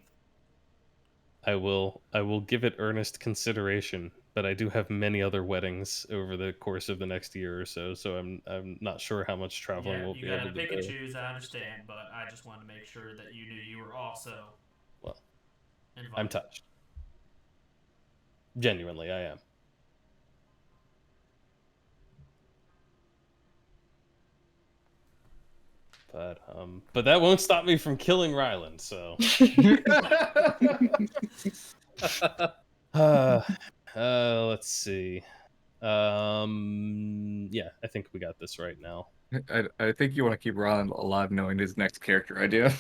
[SPEAKER 1] I will give it earnest consideration, but I do have many other weddings over the course of the next year or so, so I'm not sure how much traveling we'll
[SPEAKER 3] You
[SPEAKER 1] be
[SPEAKER 3] gotta
[SPEAKER 1] able to
[SPEAKER 3] pick
[SPEAKER 1] do.
[SPEAKER 3] and choose, I understand, but I just wanted to make sure that you knew you were also
[SPEAKER 1] Well,
[SPEAKER 3] invited.
[SPEAKER 1] I'm touched. Genuinely, I am. But that won't stop me from killing Ryland, so let's see. Yeah, I think we got this right now.
[SPEAKER 5] I think you want to keep Ron alive knowing his next character idea.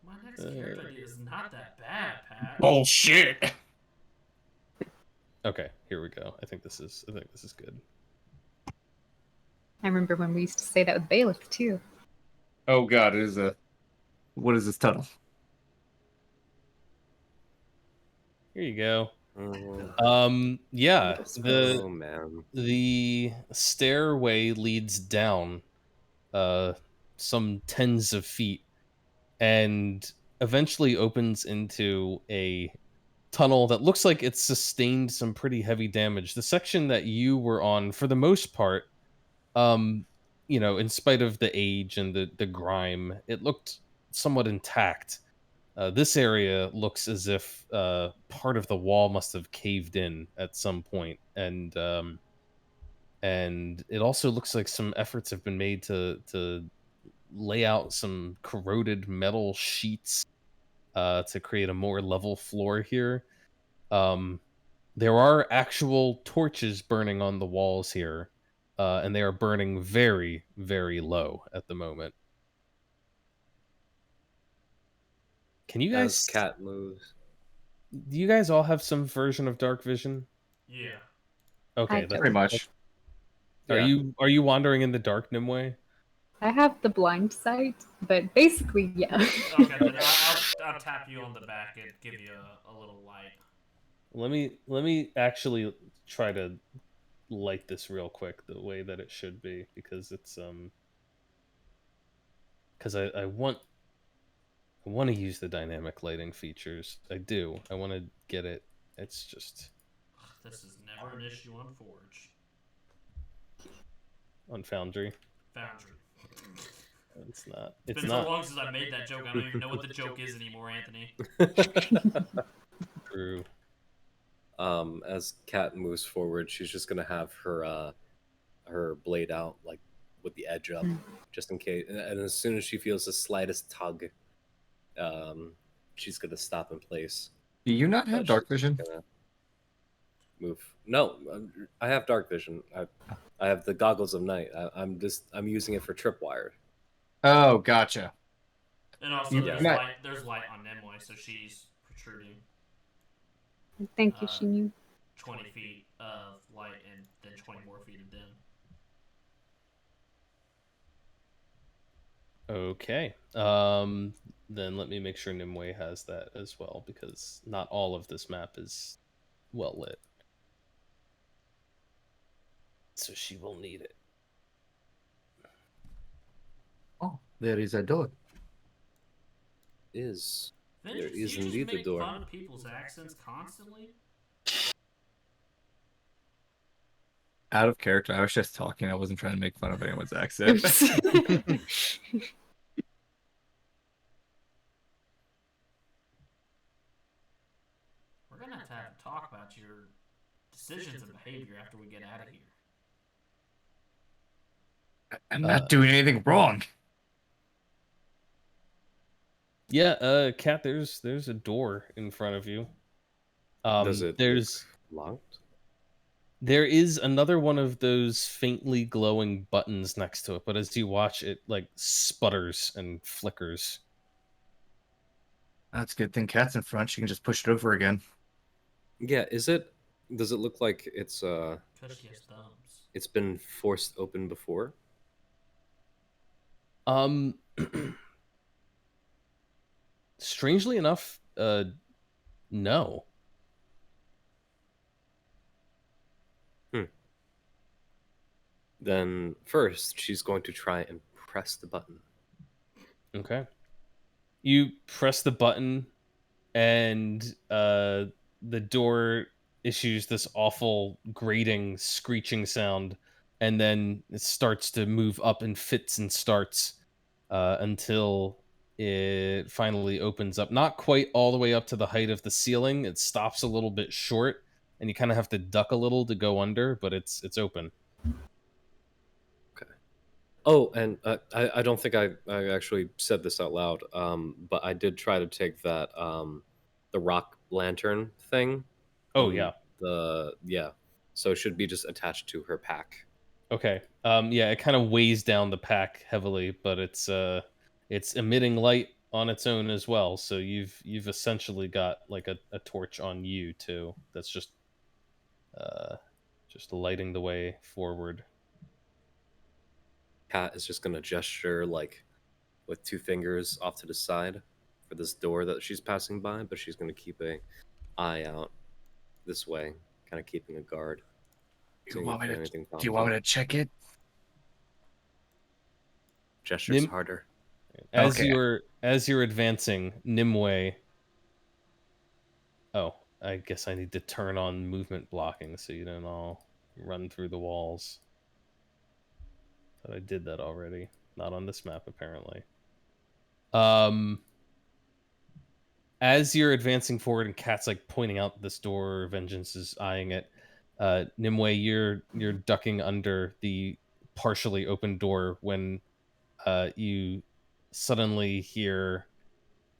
[SPEAKER 3] My next character idea is not that bad, Pat.
[SPEAKER 5] Bullshit.
[SPEAKER 1] Okay, here we go. I think this is good.
[SPEAKER 4] I remember when we used to say that with Bailiff too.
[SPEAKER 5] Oh god, it is a. What is this tunnel?
[SPEAKER 1] Here you go.
[SPEAKER 2] Oh,
[SPEAKER 1] Yeah,
[SPEAKER 2] oh man.
[SPEAKER 1] the stairway leads down some tens of feet and eventually opens into a tunnel that looks like it's sustained some pretty heavy damage. The section that you were on, for the most part, in spite of the age and the grime, it looked somewhat intact. This area looks as if part of the wall must have caved in at some point, and it also looks like some efforts have been made to lay out some corroded metal sheets to create a more level floor here. There are actual torches burning on the walls here, and they are burning very, very low at the moment. Can you
[SPEAKER 2] As
[SPEAKER 1] guys?
[SPEAKER 2] cat moves.
[SPEAKER 1] Do you guys all have some version of dark vision?
[SPEAKER 3] Yeah.
[SPEAKER 1] Okay,
[SPEAKER 4] I
[SPEAKER 1] that's
[SPEAKER 4] don't.
[SPEAKER 5] Pretty much.
[SPEAKER 1] Are
[SPEAKER 2] Yeah.
[SPEAKER 1] you wandering in the dark, Nimue?
[SPEAKER 4] I have the blind sight, but basically, yeah.
[SPEAKER 3] Okay, then I'll tap you on the back and give you a little light.
[SPEAKER 1] Let me actually try to light this real quick the way that it should be because it's because I want to use the dynamic lighting features. I do. I want to get it. It's just
[SPEAKER 3] This is never an issue on Forge.
[SPEAKER 1] on Foundry.
[SPEAKER 3] Foundry.
[SPEAKER 1] It's not.
[SPEAKER 3] It's
[SPEAKER 1] It's
[SPEAKER 3] been
[SPEAKER 1] not
[SPEAKER 3] so long since I made that joke. I don't even know what the joke is anymore, Anthony.
[SPEAKER 1] true.
[SPEAKER 2] As Kat moves forward, she's just gonna have her blade out, like with the edge up, just in case. And as soon as she feels the slightest tug, she's gonna stop in place.
[SPEAKER 5] Do you not have
[SPEAKER 2] She's
[SPEAKER 5] dark
[SPEAKER 2] just
[SPEAKER 5] vision?
[SPEAKER 2] gonna move. No, I have dark vision. I have the goggles of night. I'm using it for tripwire.
[SPEAKER 5] Oh, gotcha.
[SPEAKER 3] And also,
[SPEAKER 5] You
[SPEAKER 3] there's
[SPEAKER 5] might-
[SPEAKER 3] light on Nimue, so she's protruding
[SPEAKER 4] Thank you,
[SPEAKER 3] Uh,
[SPEAKER 4] Shinyu.
[SPEAKER 3] 20 feet of light and then 20 more feet of dim.
[SPEAKER 1] Okay. Then let me make sure Nimue has that as well, because not all of this map is well lit. So she will need it.
[SPEAKER 5] Oh, there is a door.
[SPEAKER 2] Is
[SPEAKER 3] Vengeance,
[SPEAKER 2] There is
[SPEAKER 3] you
[SPEAKER 2] indeed
[SPEAKER 3] just
[SPEAKER 2] the
[SPEAKER 3] make
[SPEAKER 2] door.
[SPEAKER 3] fun of people's accents constantly?
[SPEAKER 5] Out of character. I was just talking. I wasn't trying to make fun of anyone's accent.
[SPEAKER 3] We're gonna have to have a talk about your decisions and behavior after we get out of here.
[SPEAKER 5] I'm not doing anything wrong.
[SPEAKER 1] Yeah, Kat, there's a door in front of you.
[SPEAKER 2] Does it
[SPEAKER 1] There's
[SPEAKER 2] look locked?
[SPEAKER 1] there is another one of those faintly glowing buttons next to it, but as you watch, it like sputters and flickers.
[SPEAKER 5] That's a good thing Cat's in front. She can just push it over again.
[SPEAKER 2] Yeah. Is it? Does it look like
[SPEAKER 3] Because she has thumbs.
[SPEAKER 2] it's been forced open before?
[SPEAKER 1] Um, strangely enough, no.
[SPEAKER 2] Then first she's going to try and press the button.
[SPEAKER 1] Okay. You press the button, and the door issues this awful grating, screeching sound, and then it starts to move up in fits and starts until it finally opens up. Not quite all the way up to the height of the ceiling. It stops a little bit short, and you kind of have to duck a little to go under, but it's open.
[SPEAKER 2] Oh, and I don't think I actually said this out loud, but I did try to take that the rock lantern thing.
[SPEAKER 1] Oh yeah.
[SPEAKER 2] Yeah, so it should be just attached to her pack.
[SPEAKER 1] Okay. Yeah, it kind of weighs down the pack heavily, but it's emitting light on its own as well. So you've essentially got like a torch on you too. That's uh just lighting the way forward.
[SPEAKER 2] Kat is just gonna gesture like with two fingers off to the side for this door that she's passing by, but she's gonna keep a eye out this way, kind of keeping a guard.
[SPEAKER 5] Do you want me
[SPEAKER 2] anything
[SPEAKER 5] to check it?
[SPEAKER 2] Gestures
[SPEAKER 1] Nim-
[SPEAKER 2] harder.
[SPEAKER 1] As
[SPEAKER 5] Okay.
[SPEAKER 1] you're advancing, Nimue. Oh, I guess I need to turn on movement blocking so you don't all run through the walls. But I did that already. Not on this map, apparently. As you're advancing forward and Cat's like pointing out this door, Vengeance is eyeing it. Nimue, you're ducking under the partially open door when you suddenly hear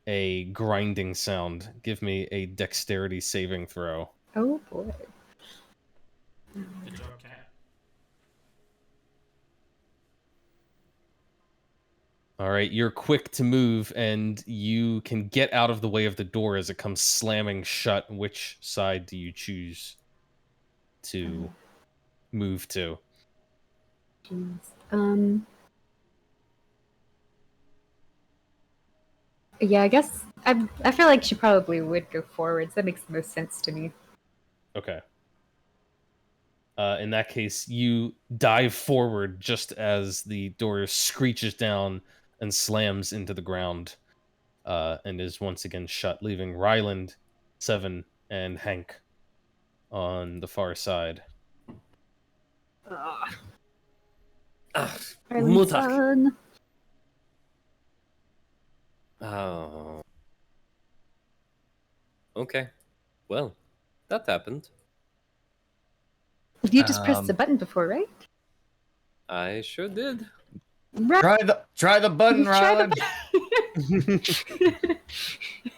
[SPEAKER 1] a grinding sound. Give me a dexterity saving throw.
[SPEAKER 4] Oh boy.
[SPEAKER 3] Good job, Cat.
[SPEAKER 1] All right, you're quick to move and you can get out of the way of the door as it comes slamming shut. Which side do you choose to move to?
[SPEAKER 4] Jeez. Yeah, I guess I feel like she probably would go forwards. That makes the most sense to me.
[SPEAKER 1] Okay. In that case, you dive forward just as the door screeches down and slams into the ground, and is once again shut, leaving Ryland, Seven, and Hank on the far side.
[SPEAKER 2] Ah,
[SPEAKER 4] Island
[SPEAKER 2] Mutak.
[SPEAKER 4] sun.
[SPEAKER 2] Oh. Okay. Well, that happened.
[SPEAKER 4] You just pressed the button before, right?
[SPEAKER 2] I sure did.
[SPEAKER 4] Right.
[SPEAKER 5] Try the button,
[SPEAKER 4] Try the
[SPEAKER 5] Ryland.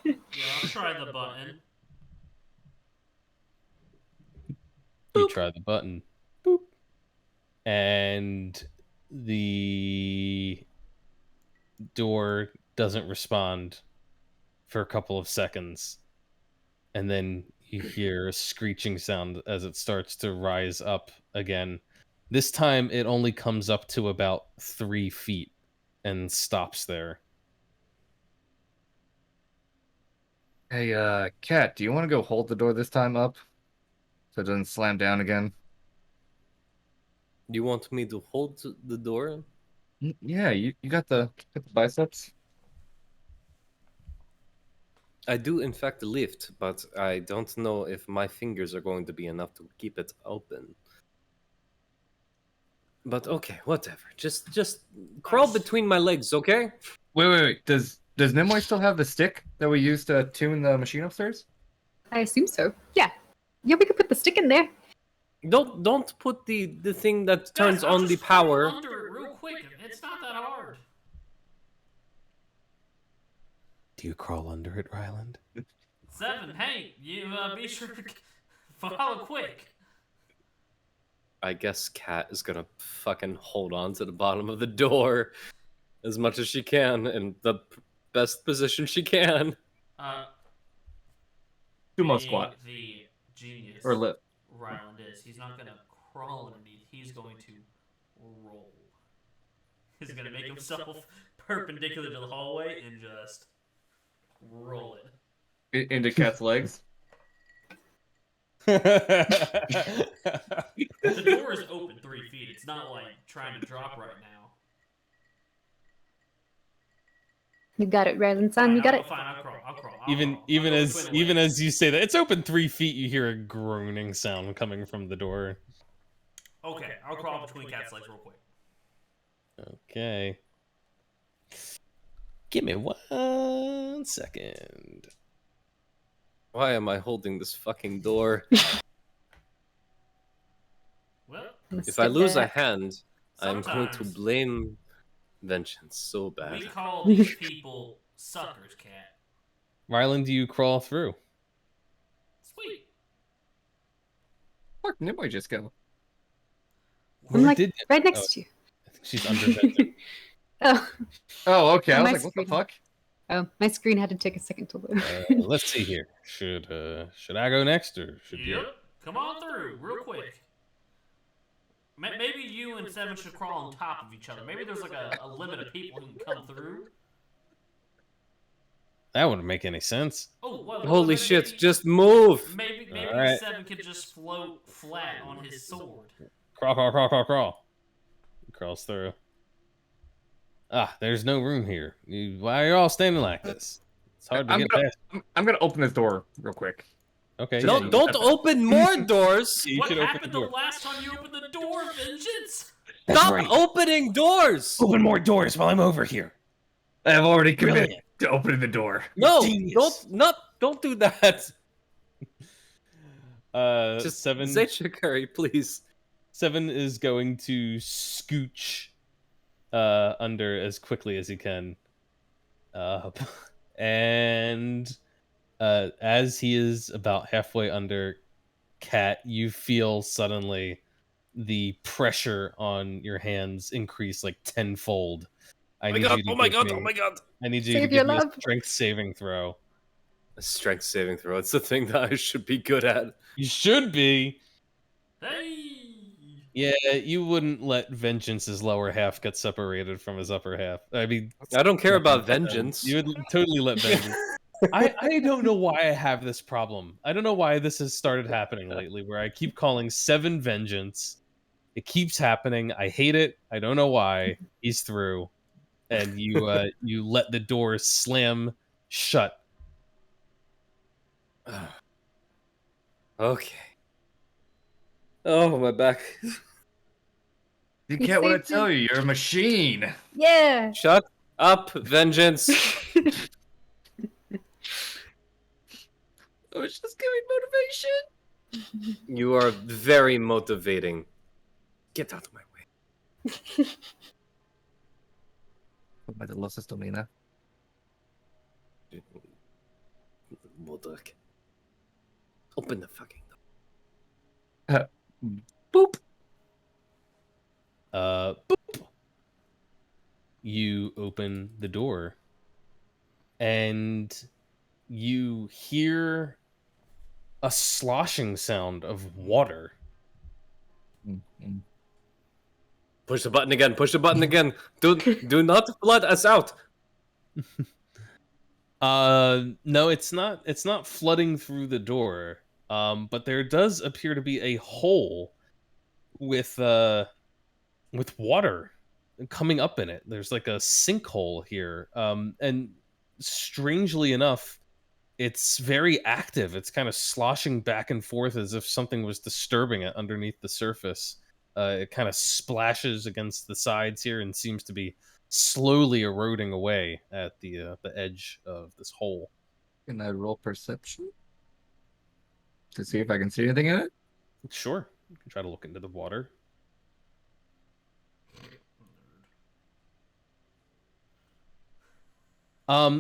[SPEAKER 3] Yeah, I'll try the button.
[SPEAKER 1] You try the button. Boop. And the door doesn't respond for a couple of seconds. And then you hear a screeching sound as it starts to rise up again. This time it only comes up to about 3 feet and stops there.
[SPEAKER 5] Hey, Kat, do you want to go hold the door this time up so it doesn't slam down again?
[SPEAKER 2] You want me to hold the door?
[SPEAKER 5] Yeah, you got the biceps.
[SPEAKER 2] I do, in fact, lift, but I don't know if my fingers are going to be enough to keep it open. But okay, whatever. Just crawl between my legs, okay?
[SPEAKER 5] Wait. Does Nimue still have the stick that we used to tune the machine upstairs?
[SPEAKER 4] I assume so. Yeah. Yeah, we could put the stick in there.
[SPEAKER 2] Don't put the thing that turns
[SPEAKER 3] Guys, I'll
[SPEAKER 2] on the
[SPEAKER 3] just crawl
[SPEAKER 2] power.
[SPEAKER 3] under it real quick. It's not that hard.
[SPEAKER 1] Do you crawl under it, Ryland?
[SPEAKER 3] 7, hey, you be sure to follow quick.
[SPEAKER 2] I guess Kat is gonna fucking hold on to the bottom of the door as much as she can in the best position she can.
[SPEAKER 5] Sumo
[SPEAKER 3] being
[SPEAKER 5] squat
[SPEAKER 3] the genius
[SPEAKER 5] or lift.
[SPEAKER 3] Ryland is, he's not gonna crawl underneath. He's going to roll. He's gonna make himself perpendicular to the hallway and just roll it.
[SPEAKER 5] Into Kat's legs.
[SPEAKER 3] The door is open 3 feet. It's not like trying to drop right now.
[SPEAKER 4] You got it, Ryland-san. You got it.
[SPEAKER 3] Fine, I'll crawl. I'll crawl.
[SPEAKER 1] Even as you say that, it's open 3 feet. You hear a groaning sound coming from the door.
[SPEAKER 3] Okay, I'll crawl between Cat's legs real quick.
[SPEAKER 1] Okay. Give me 1 second.
[SPEAKER 2] Why am I holding this fucking door?
[SPEAKER 3] Well,
[SPEAKER 2] If I lose a
[SPEAKER 4] back.
[SPEAKER 2] hand, I'm going to
[SPEAKER 3] sometimes
[SPEAKER 2] blame Vengeance so bad.
[SPEAKER 3] we call these people suckers, Cat.
[SPEAKER 1] Ryland, do you crawl through?
[SPEAKER 3] Sweet.
[SPEAKER 5] Where'd Nimue just go?
[SPEAKER 4] I'm like
[SPEAKER 1] did
[SPEAKER 4] right next to you.
[SPEAKER 1] I think she's under Vengeance.
[SPEAKER 4] Oh.
[SPEAKER 5] Oh, okay. I was
[SPEAKER 4] My
[SPEAKER 5] like, what the
[SPEAKER 4] screen.
[SPEAKER 5] fuck?
[SPEAKER 4] Oh, my screen had to take a second to load.
[SPEAKER 1] Let's see here. Should I go next or should you?
[SPEAKER 3] Yep. Come on through, real quick. Maybe you and Seven should crawl on top of each other. Maybe there's like a limit of people who can come through.
[SPEAKER 1] That wouldn't make any sense.
[SPEAKER 3] Oh, well,
[SPEAKER 2] Holy
[SPEAKER 3] maybe-
[SPEAKER 2] shit, just move!
[SPEAKER 3] Maybe
[SPEAKER 1] All right.
[SPEAKER 3] Seven could just float flat on his sword.
[SPEAKER 1] Crawl. He crawls through. Ah, there's no room here. Why are you all standing like this? It's hard to get past.
[SPEAKER 5] I'm gonna open this door real quick.
[SPEAKER 1] Okay.
[SPEAKER 5] No,
[SPEAKER 1] yeah,
[SPEAKER 2] Don't open more doors!
[SPEAKER 1] you
[SPEAKER 3] What
[SPEAKER 1] should open
[SPEAKER 3] happened
[SPEAKER 1] the
[SPEAKER 3] the
[SPEAKER 1] door.
[SPEAKER 3] last time you opened the door, Vengeance?
[SPEAKER 2] Stop
[SPEAKER 1] right.
[SPEAKER 2] opening doors!
[SPEAKER 1] Open more doors while I'm over here.
[SPEAKER 5] I have already committed
[SPEAKER 1] Brilliant.
[SPEAKER 5] to opening the door.
[SPEAKER 2] No,
[SPEAKER 1] Genius.
[SPEAKER 2] don't do that. Just
[SPEAKER 1] Seven.
[SPEAKER 2] say Shikari, please.
[SPEAKER 1] 7 is going to scooch under as quickly as he can. And as he is about halfway under, Cat, you feel suddenly the pressure on your hands increase like tenfold. I need you to
[SPEAKER 2] Oh my
[SPEAKER 1] give
[SPEAKER 2] god,
[SPEAKER 1] me-
[SPEAKER 2] oh my god.
[SPEAKER 1] I need you
[SPEAKER 4] Save
[SPEAKER 1] to
[SPEAKER 4] your
[SPEAKER 1] give me
[SPEAKER 4] love.
[SPEAKER 1] a strength saving throw.
[SPEAKER 2] A strength saving throw. It's the thing that I should be good at.
[SPEAKER 1] You should be.
[SPEAKER 3] Hey!
[SPEAKER 1] Yeah, you wouldn't let Vengeance's lower half get separated from his upper half. I mean,
[SPEAKER 2] I don't care about vengeance.
[SPEAKER 1] you would totally let Vengeance. I don't know why I have this problem. I don't know why this has started happening lately, where I keep calling 7 Vengeance. It keeps happening. I hate it. I don't know why. He's through, and you you let the door slam shut.
[SPEAKER 2] Okay. Oh, my back.
[SPEAKER 5] You
[SPEAKER 4] You
[SPEAKER 5] can't want
[SPEAKER 4] saved
[SPEAKER 5] to tell you, you're a machine.
[SPEAKER 4] Yeah.
[SPEAKER 2] Shut up, Vengeance.
[SPEAKER 5] I was just giving motivation.
[SPEAKER 2] You are very motivating. Get out of my way.
[SPEAKER 5] What about the losses, Domina?
[SPEAKER 2] Bulldog. Open the fucking
[SPEAKER 5] Uh, boop.
[SPEAKER 1] Boop. You open the door, and you hear a sloshing sound of water.
[SPEAKER 5] Mm-mm.
[SPEAKER 2] Push the button again. Push the button again. Do not flood us out.
[SPEAKER 1] No, it's not. It's not flooding through the door. But there does appear to be a hole with water coming up in it. There's like a sinkhole here. And strangely enough, it's very active. It's kind of sloshing back and forth as if something was disturbing it underneath the surface. It kind of splashes against the sides here and seems to be slowly eroding away at the edge of this hole.
[SPEAKER 5] Can I roll perception to see if I can see anything in it?
[SPEAKER 1] Sure, you can try to look into the water.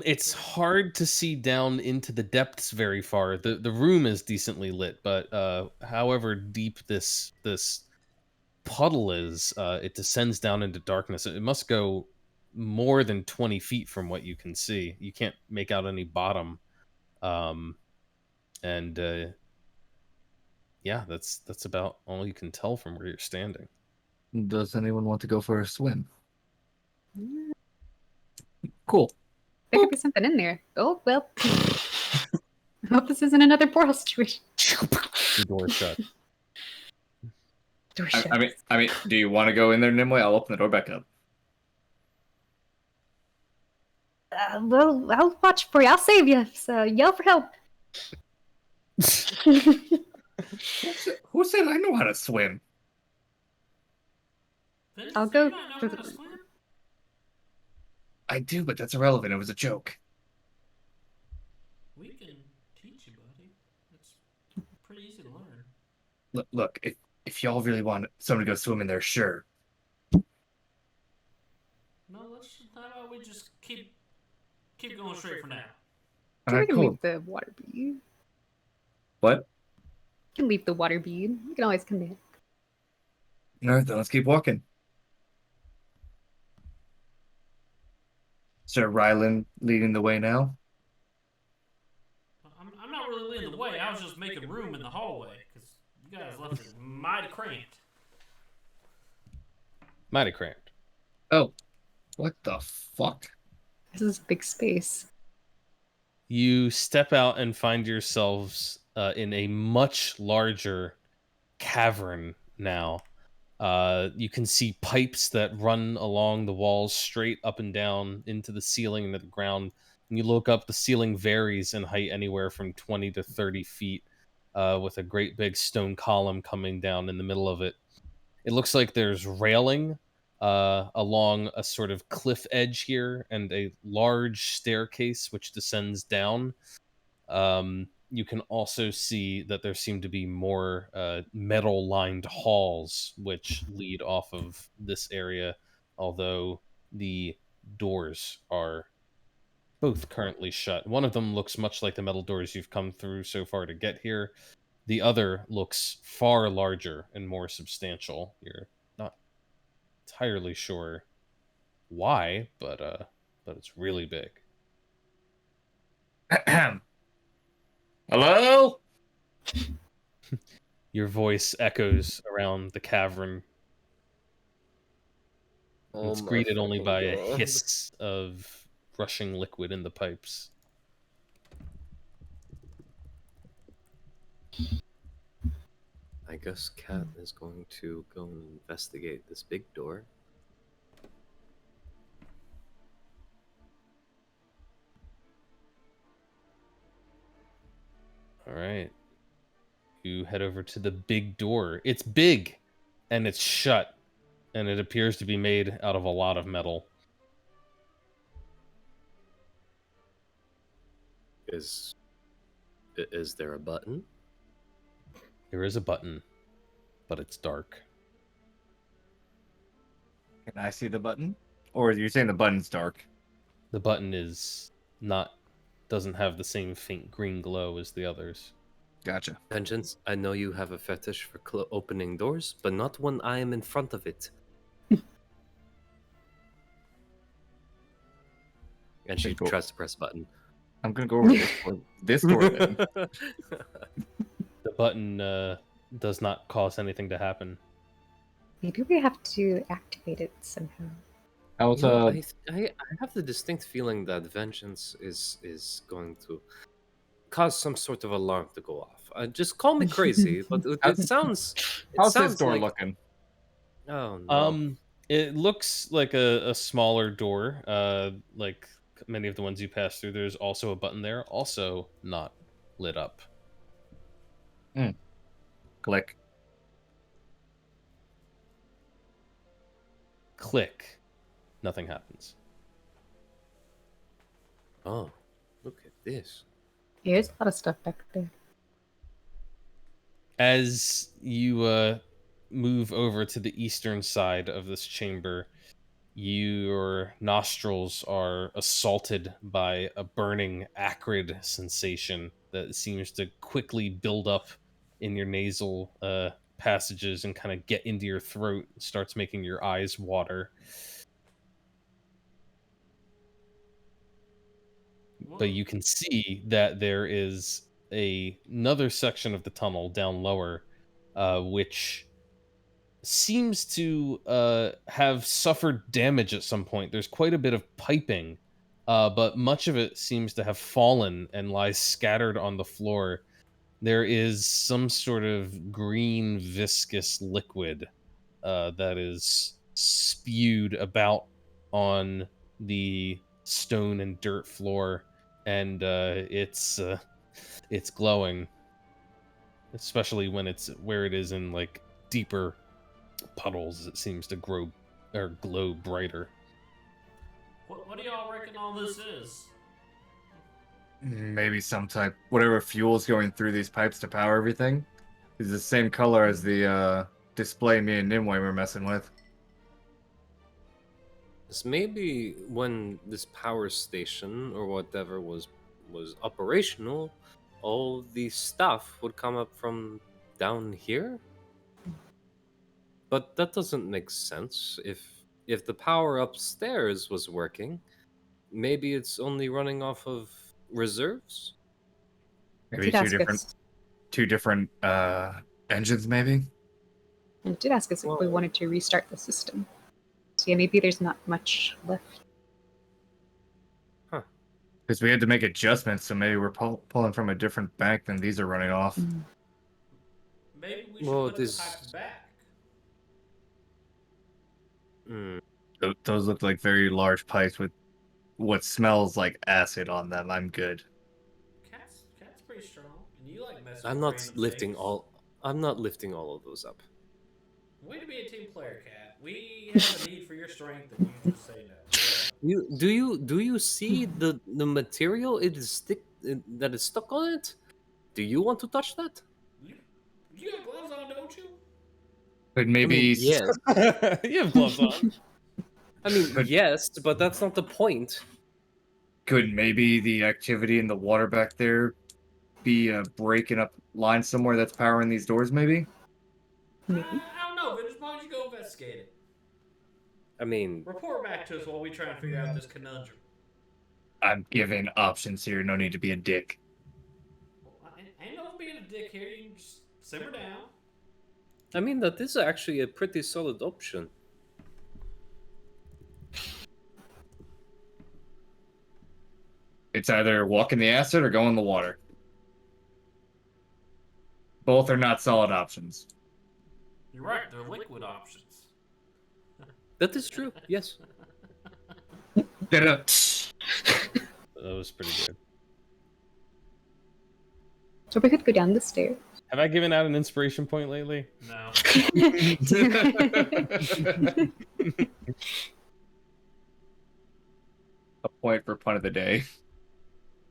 [SPEAKER 1] It's hard to see down into the depths very far. The room is decently lit, but however deep this puddle is, it descends down into darkness. It must go more than 20 feet from what you can see. You can't make out any bottom. And yeah, that's about all you can tell from where you're standing.
[SPEAKER 5] Does anyone want to go for a swim? Cool.
[SPEAKER 4] There could be something in there. Oh, well. I hope this isn't another portal situation.
[SPEAKER 1] The door shut.
[SPEAKER 4] Door
[SPEAKER 5] I mean, do you want to go in there, Nimue? I'll open the door back up.
[SPEAKER 4] Well, I'll watch for you. I'll save you. So yell for help.
[SPEAKER 5] Who said I know how to swim?
[SPEAKER 3] Vince,
[SPEAKER 4] I'll
[SPEAKER 3] you
[SPEAKER 4] go
[SPEAKER 3] don't know
[SPEAKER 4] for
[SPEAKER 3] how
[SPEAKER 4] the-
[SPEAKER 3] to swim?
[SPEAKER 5] I do, but that's irrelevant. It was a joke.
[SPEAKER 3] We can teach you, buddy. It's pretty easy to learn.
[SPEAKER 5] Look, if y'all really want someone to go swim in there, sure.
[SPEAKER 3] No, how about we just keep going straight for now?
[SPEAKER 4] We
[SPEAKER 5] Alright,
[SPEAKER 4] can
[SPEAKER 5] cool.
[SPEAKER 4] leave the water be.
[SPEAKER 5] What?
[SPEAKER 4] We can leave the water be. We can always come back.
[SPEAKER 5] Alright, then let's keep walking. Sir Rylan leading the way now.
[SPEAKER 3] I'm not really leading the way. I was just making room in the hallway because you guys left it mighty cramped.
[SPEAKER 1] Mighty cramped.
[SPEAKER 5] Oh, what the fuck?
[SPEAKER 4] This is a big space.
[SPEAKER 1] You step out and find yourselves in a much larger cavern now. You can see pipes that run along the walls straight up and down into the ceiling and to the ground. When you look up, the ceiling varies in height anywhere from 20 to 30 feet, with a great big stone column coming down in the middle of it. It looks like there's railing along a sort of cliff edge here and a large staircase which descends down. You can also see that there seem to be more metal-lined halls which lead off of this area, although the doors are both currently shut. One of them looks much like the metal doors you've come through so far to get here. The other looks far larger and more substantial. You're not entirely sure why, but it's really big.
[SPEAKER 5] Hello?
[SPEAKER 1] Your voice echoes around the cavern. And it's
[SPEAKER 2] my
[SPEAKER 1] greeted only
[SPEAKER 2] fucking
[SPEAKER 1] by a
[SPEAKER 2] God.
[SPEAKER 1] hiss of rushing liquid in the pipes.
[SPEAKER 2] I guess Kat is going to go and investigate this big door.
[SPEAKER 1] All right. You head over to the big door. It's big, and it's shut, and it appears to be made out of a lot of metal.
[SPEAKER 2] Is there a button?
[SPEAKER 1] There is a button, but it's dark.
[SPEAKER 5] Can I see the button? Or you're saying the button's dark?
[SPEAKER 1] The button is not doesn't have the same faint green glow as the others.
[SPEAKER 5] Gotcha.
[SPEAKER 2] Vengeance, I know you have a fetish for opening doors, but not when I am in front of it. And she
[SPEAKER 5] Cool.
[SPEAKER 2] tries to press a button.
[SPEAKER 5] I'm gonna go over this door then.
[SPEAKER 1] The button does not cause anything to happen.
[SPEAKER 4] Maybe we have to activate it somehow.
[SPEAKER 5] How's
[SPEAKER 2] You know, I have the distinct feeling that Vengeance is going to cause some sort of alarm to go off. Just call me crazy, but it sounds.
[SPEAKER 5] how's this door
[SPEAKER 2] like,
[SPEAKER 5] looking?
[SPEAKER 2] Oh no.
[SPEAKER 1] It looks like a smaller door, like many of the ones you pass through. There's also a button there, also not lit up.
[SPEAKER 5] Click.
[SPEAKER 1] Click. Nothing happens.
[SPEAKER 2] Oh, look at this.
[SPEAKER 4] There's a lot of stuff back there.
[SPEAKER 1] As you move over to the eastern side of this chamber, your nostrils are assaulted by a burning, acrid sensation that seems to quickly build up in your nasal passages and kind of get into your throat. It starts making your eyes water. But you can see that there is another section of the tunnel down lower, which seems to have suffered damage at some point. There's quite a bit of piping, but much of it seems to have fallen and lies scattered on the floor. There is some sort of green viscous liquid that is spewed about on the stone and dirt floor, and it's glowing, especially when it's where it is in like deeper puddles. It seems to grow or glow brighter.
[SPEAKER 3] What do y'all reckon all this is?
[SPEAKER 5] Maybe some type, whatever fuel's going through these pipes to power everything is the same color as the display me and Nimue were messing with.
[SPEAKER 2] This maybe when this power station or whatever was operational, all the stuff would come up from down here. But that doesn't make sense. If the power upstairs was working, maybe it's only running off of reserves.
[SPEAKER 5] Maybe
[SPEAKER 4] Did ask us,
[SPEAKER 5] two different engines, maybe.
[SPEAKER 4] and it did ask us if we wanted to restart the system. So yeah, maybe there's not much left.
[SPEAKER 5] Because we had to make adjustments, so maybe we're pulling from a different bank than these are running off.
[SPEAKER 3] Maybe we should
[SPEAKER 2] Well,
[SPEAKER 3] put the
[SPEAKER 2] this-
[SPEAKER 3] pipes back.
[SPEAKER 5] Those look like very large pipes with what smells like acid on them. I'm good.
[SPEAKER 3] Cat's pretty strong, and you like messing
[SPEAKER 2] I'm
[SPEAKER 3] with
[SPEAKER 2] not
[SPEAKER 3] random
[SPEAKER 2] lifting
[SPEAKER 3] things.
[SPEAKER 2] all. I'm not lifting all of those up.
[SPEAKER 3] Way to be a team player, Cat. We have a need for your strength, and you just say no.
[SPEAKER 2] Do you see the material that is stuck on it? Do you want to touch that?
[SPEAKER 3] You got gloves on, don't you?
[SPEAKER 5] But maybe
[SPEAKER 2] I mean, yes.
[SPEAKER 1] You have gloves on.
[SPEAKER 2] I mean, yes, but that's not the point.
[SPEAKER 5] could maybe the activity in the water back there be breaking up lines somewhere that's powering these doors, maybe?
[SPEAKER 4] Maybe.
[SPEAKER 3] I don't know, Vince. Why don't you go investigate it?
[SPEAKER 2] I mean,
[SPEAKER 3] Report back to us while we try and figure out this conundrum.
[SPEAKER 5] I'm giving options here. No need to be a dick.
[SPEAKER 3] Well, ain't no being a dick here. You can just simmer down.
[SPEAKER 2] that is actually a pretty solid option.
[SPEAKER 5] It's either walk in the acid or go in the water. Both are not solid options.
[SPEAKER 3] You're right. They're liquid options.
[SPEAKER 2] That is true. Yes.
[SPEAKER 1] That was pretty good.
[SPEAKER 4] So we could go down the stairs.
[SPEAKER 1] Have I given out an inspiration point lately?
[SPEAKER 3] No.
[SPEAKER 5] A point for pun of the day.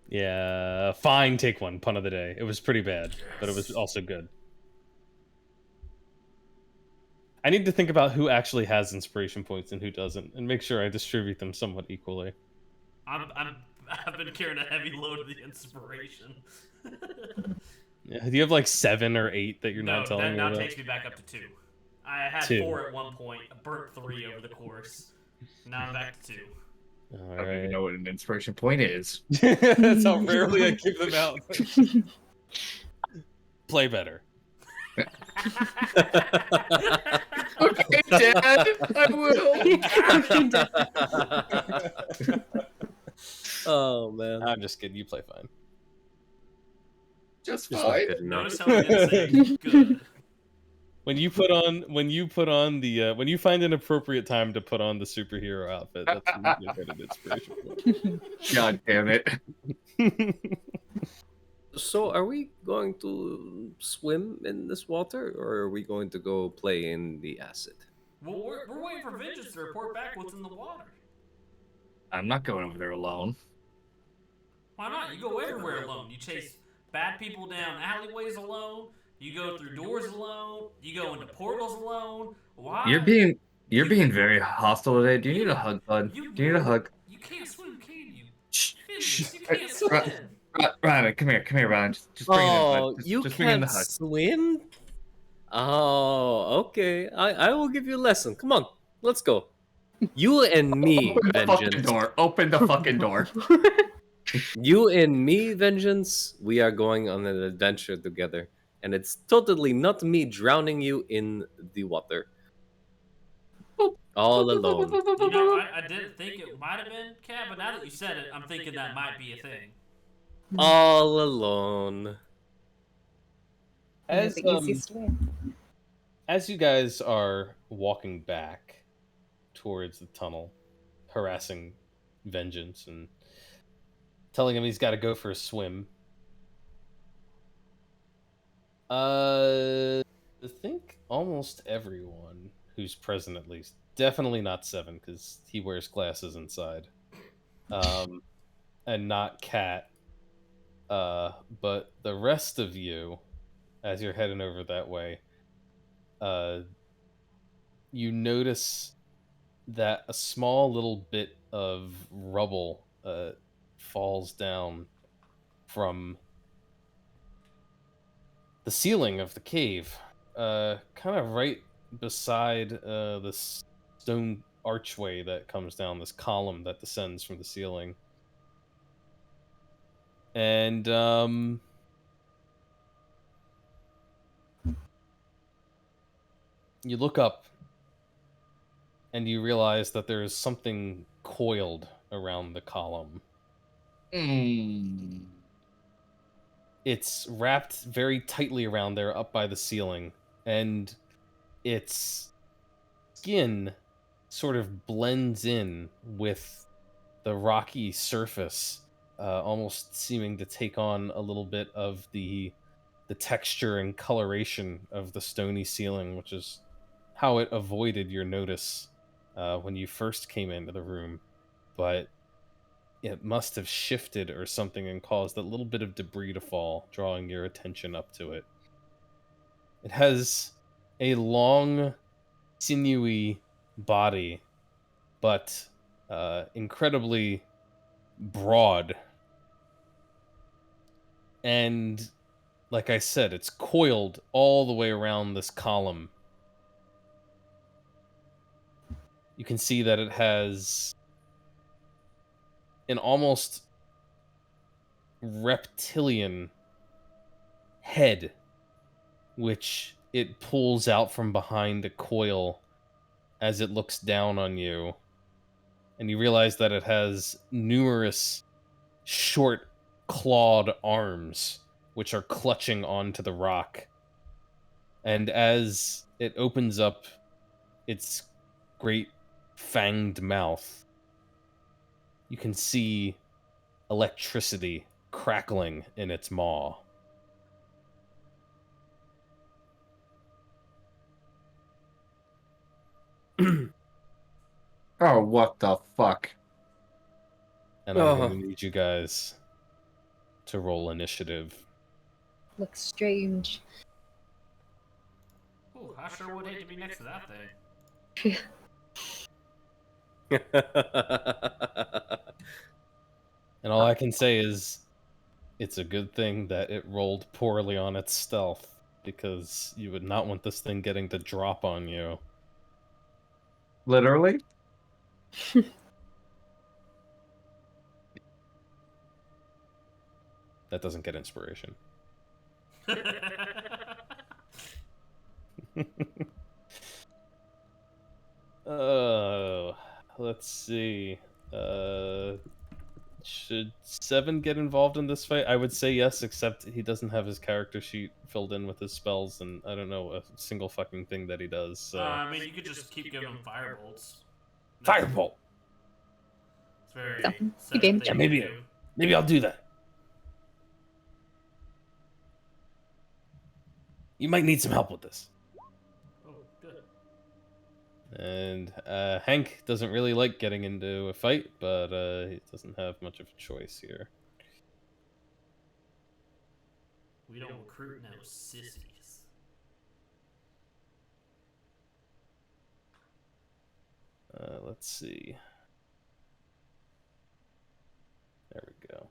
[SPEAKER 1] Yeah, fine, take one. Pun of the day. It was pretty bad, but it was also good. I need to think about who actually has inspiration points and who doesn't, and make sure I distribute them somewhat equally.
[SPEAKER 3] I've been carrying a heavy load of the inspiration.
[SPEAKER 1] Yeah, do you have like 7 or 8 that you're
[SPEAKER 3] No,
[SPEAKER 1] not telling
[SPEAKER 3] that
[SPEAKER 1] me
[SPEAKER 3] now
[SPEAKER 1] about?
[SPEAKER 3] takes me back up to 2. I had
[SPEAKER 1] 2.
[SPEAKER 3] 4 at one point. I burnt 3 over the course. Now I'm back to 2.
[SPEAKER 1] All
[SPEAKER 5] I don't even
[SPEAKER 1] right.
[SPEAKER 5] know what an inspiration point is.
[SPEAKER 1] That's how rarely I give them out. Play better.
[SPEAKER 5] Okay, Dad, I will.
[SPEAKER 2] Oh man,
[SPEAKER 1] I'm just kidding. You play fine.
[SPEAKER 5] Just
[SPEAKER 2] just not
[SPEAKER 5] fine.
[SPEAKER 2] good enough.
[SPEAKER 3] Notice how he didn't say good.
[SPEAKER 1] When you put on the when you find an appropriate time to put on the superhero outfit, that's when you get an inspiration point.
[SPEAKER 5] God damn it.
[SPEAKER 2] So, are we going to swim in this water, or are we going to go play in the acid?
[SPEAKER 3] Well, we're waiting for Vengeance to report back what's in the water.
[SPEAKER 5] I'm not going over there alone.
[SPEAKER 3] Why not? You go everywhere alone. You chase bad people down alleyways alone. You go through doors alone. You go into portals alone. Why?
[SPEAKER 5] You're being very hostile today. Do you need a hug, bud?
[SPEAKER 3] You
[SPEAKER 5] Do you need a hug?
[SPEAKER 3] You can't swim, can you?
[SPEAKER 5] Shh,
[SPEAKER 3] Vengeance, you
[SPEAKER 5] Right,
[SPEAKER 3] can't swim.
[SPEAKER 5] Ryan, come here, Ryan. Just bring it in,
[SPEAKER 2] Oh,
[SPEAKER 5] bud.
[SPEAKER 2] you
[SPEAKER 5] Just bring in the
[SPEAKER 2] can't
[SPEAKER 5] hug.
[SPEAKER 2] swim? Oh, okay. I will give you a lesson. Come on, let's go. You and me,
[SPEAKER 5] Open the fucking
[SPEAKER 2] Vengeance.
[SPEAKER 5] door. Open the fucking door.
[SPEAKER 2] You and me, Vengeance. We are going on an adventure together, and it's totally not me drowning you in the water. All alone.
[SPEAKER 3] You know, I didn't think it might have been Cat, but now that you said it, I'm thinking that might be a thing.
[SPEAKER 2] All alone.
[SPEAKER 1] As
[SPEAKER 4] the easiest way.
[SPEAKER 1] as you guys are walking back towards the tunnel, harassing Vengeance and telling him he's got to go for a swim. I think almost everyone who's present, at least, definitely not Seven because he wears glasses inside, and not Cat. But the rest of you, as you're heading over that way, you notice that a small little bit of rubble falls down from the ceiling of the cave, kind of right beside the stone archway that comes down, this column that descends from the ceiling. And you look up and you realize that there is something coiled around the column. It's wrapped very tightly around there up by the ceiling, and its skin sort of blends in with the rocky surface, almost seeming to take on a little bit of the texture and coloration of the stony ceiling, which is how it avoided your notice when you first came into the room. But it must have shifted or something and caused a little bit of debris to fall, drawing your attention up to it. It has a long, sinewy body, but incredibly broad. And like I said, it's coiled all the way around this column. You can see that it has an almost reptilian head, which it pulls out from behind a coil as it looks down on you. And you realize that it has numerous short clawed arms, which are clutching onto the rock. And as it opens up its great fanged mouth, you can see electricity crackling in its maw.
[SPEAKER 5] Oh, what the fuck?
[SPEAKER 1] And I'm going to need you guys to roll initiative.
[SPEAKER 4] Looks strange.
[SPEAKER 3] Ooh, I sure would hate to be next to that thing.
[SPEAKER 1] And all I can say is it's a good thing that it rolled poorly on its stealth, because you would not want this thing getting the drop on you.
[SPEAKER 5] Literally?
[SPEAKER 1] That doesn't get inspiration. Oh, let's see. Should Seven get involved in this fight? I would say yes, except he doesn't have his character sheet filled in with his spells, and I don't know a single fucking thing that he does. So
[SPEAKER 3] I mean, you could just keep giving him firebolts.
[SPEAKER 1] Firebolt.
[SPEAKER 3] It's very
[SPEAKER 4] Something.
[SPEAKER 3] Seven
[SPEAKER 4] Game.
[SPEAKER 3] thing
[SPEAKER 1] Yeah,
[SPEAKER 3] to do.
[SPEAKER 1] maybe I'll do that. You might need some help with this.
[SPEAKER 3] Oh, good.
[SPEAKER 1] And Hank doesn't really like getting into a fight, but he doesn't have much of a choice here.
[SPEAKER 3] We don't recruit no sissies.
[SPEAKER 1] Let's see. There we go.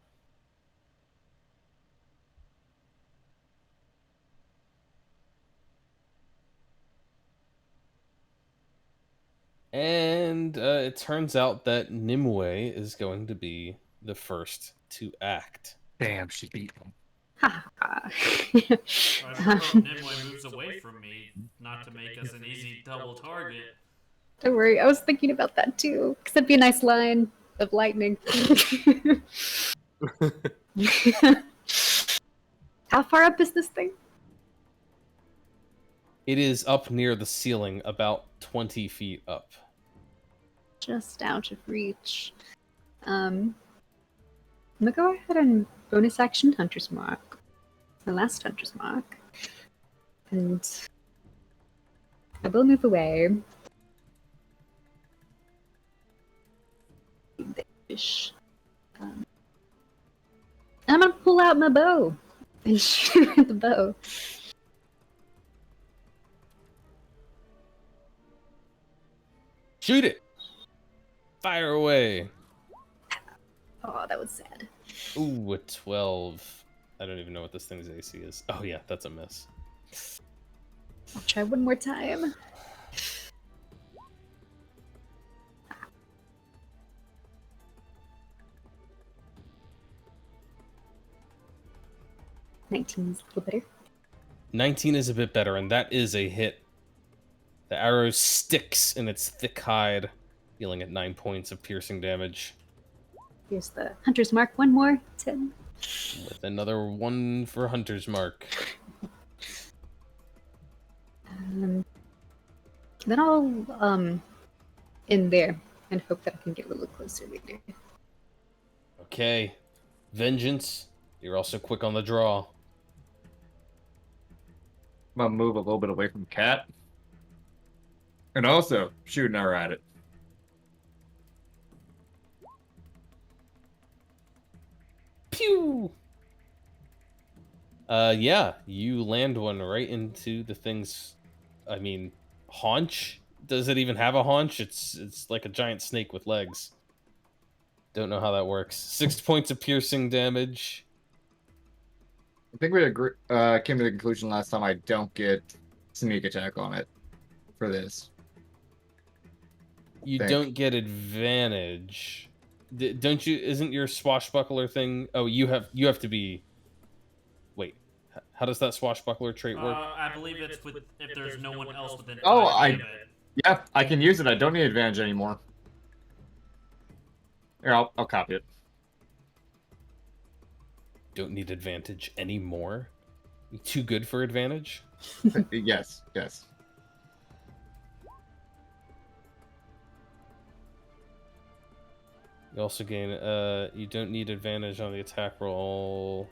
[SPEAKER 1] And it turns out that Nimue is going to be the first to act.
[SPEAKER 5] Damn, she beat me.
[SPEAKER 4] Ha ha.
[SPEAKER 3] I sure hope Nimue moves away from me, not to make us an easy double target.
[SPEAKER 4] Don't worry, I was thinking about that too, because that'd be a nice line of lightning. How far up is this thing?
[SPEAKER 1] It is up near the ceiling, about 20 feet up.
[SPEAKER 4] Just out of reach. I'm gonna go ahead and bonus action Hunter's Mark. The last Hunter's Mark. And I will move away. Ish. I'm gonna pull out my bow and shoot at the bow.
[SPEAKER 1] Shoot it! Fire away!
[SPEAKER 4] Oh, that was sad.
[SPEAKER 1] Ooh, a 12. I don't even know what this thing's AC is. Oh yeah, that's a miss.
[SPEAKER 4] I'll try one more time. $19's a little better.
[SPEAKER 1] 19 is a bit better, and that is a hit. The arrow sticks in its thick hide, dealing at 9 points of piercing damage.
[SPEAKER 4] Here's the Hunter's Mark. One more. 10.
[SPEAKER 1] With another 1 for Hunter's Mark.
[SPEAKER 4] Then I'll in there and hope that I can get a little closer later.
[SPEAKER 1] Okay. Vengeance. You're also quick on the draw.
[SPEAKER 5] I'm gonna move a little bit away from Cat. And also shoot an arrow at it.
[SPEAKER 1] Pew! Yeah, you land one right into the thing's, I mean, haunch? Does it even have a haunch? It's like a giant snake with legs. Don't know how that works. 6 points of piercing damage.
[SPEAKER 5] I think we came to the conclusion last time I don't get sneak attack on it for this.
[SPEAKER 1] You
[SPEAKER 5] Thank.
[SPEAKER 1] don't get advantage. Don't you? Isn't your swashbuckler thing? Oh, you have to be. Wait, how does that swashbuckler trait work?
[SPEAKER 3] I believe it's with if there's no one else within.
[SPEAKER 5] Oh,
[SPEAKER 3] 5 feet of it.
[SPEAKER 5] Yeah, I can use it. I don't need advantage anymore. Here, I'll copy it.
[SPEAKER 1] Don't need advantage anymore. You too good for advantage.
[SPEAKER 5] Yes.
[SPEAKER 1] You also gain. You don't need advantage on the attack roll.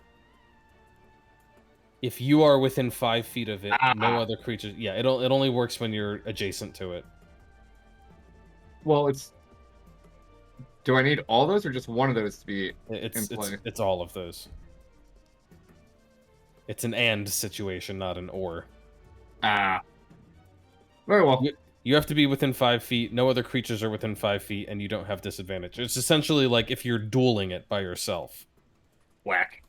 [SPEAKER 1] If you are within 5 feet of it, no other creatures. Yeah, it only works when you're adjacent to it.
[SPEAKER 5] Well, it's. Do I need all those or just one of those to be in play?
[SPEAKER 1] It's all of those. It's an and situation, not an or.
[SPEAKER 5] Ah. Very well.
[SPEAKER 1] You have to be within 5 feet. No other creatures are within 5 feet, and you don't have disadvantage. It's essentially like if you're dueling it by yourself.
[SPEAKER 5] Whack.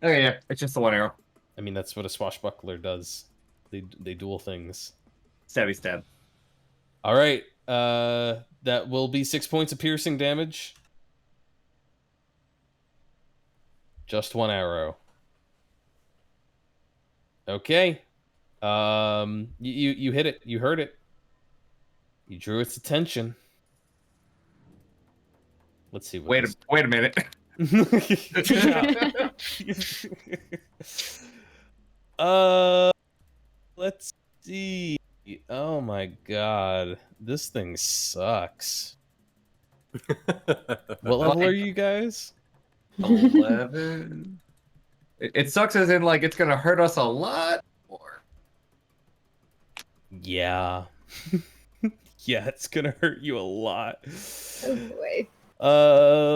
[SPEAKER 5] Okay, yeah, it's just the one arrow.
[SPEAKER 1] I mean, that's what a swashbuckler does. They duel things.
[SPEAKER 5] Stabby stab.
[SPEAKER 1] All right. That will be 6 points of piercing damage. Just one arrow. Okay. You hit it. You heard it. You drew its attention. Let's see what
[SPEAKER 5] Wait a minute.
[SPEAKER 1] Let's see. Oh my god. This thing sucks. What level are you guys?
[SPEAKER 5] 11. It sucks as in, like, it's gonna hurt us a lot more.
[SPEAKER 1] Yeah. Yeah, it's gonna hurt you a lot.
[SPEAKER 4] Oh boy.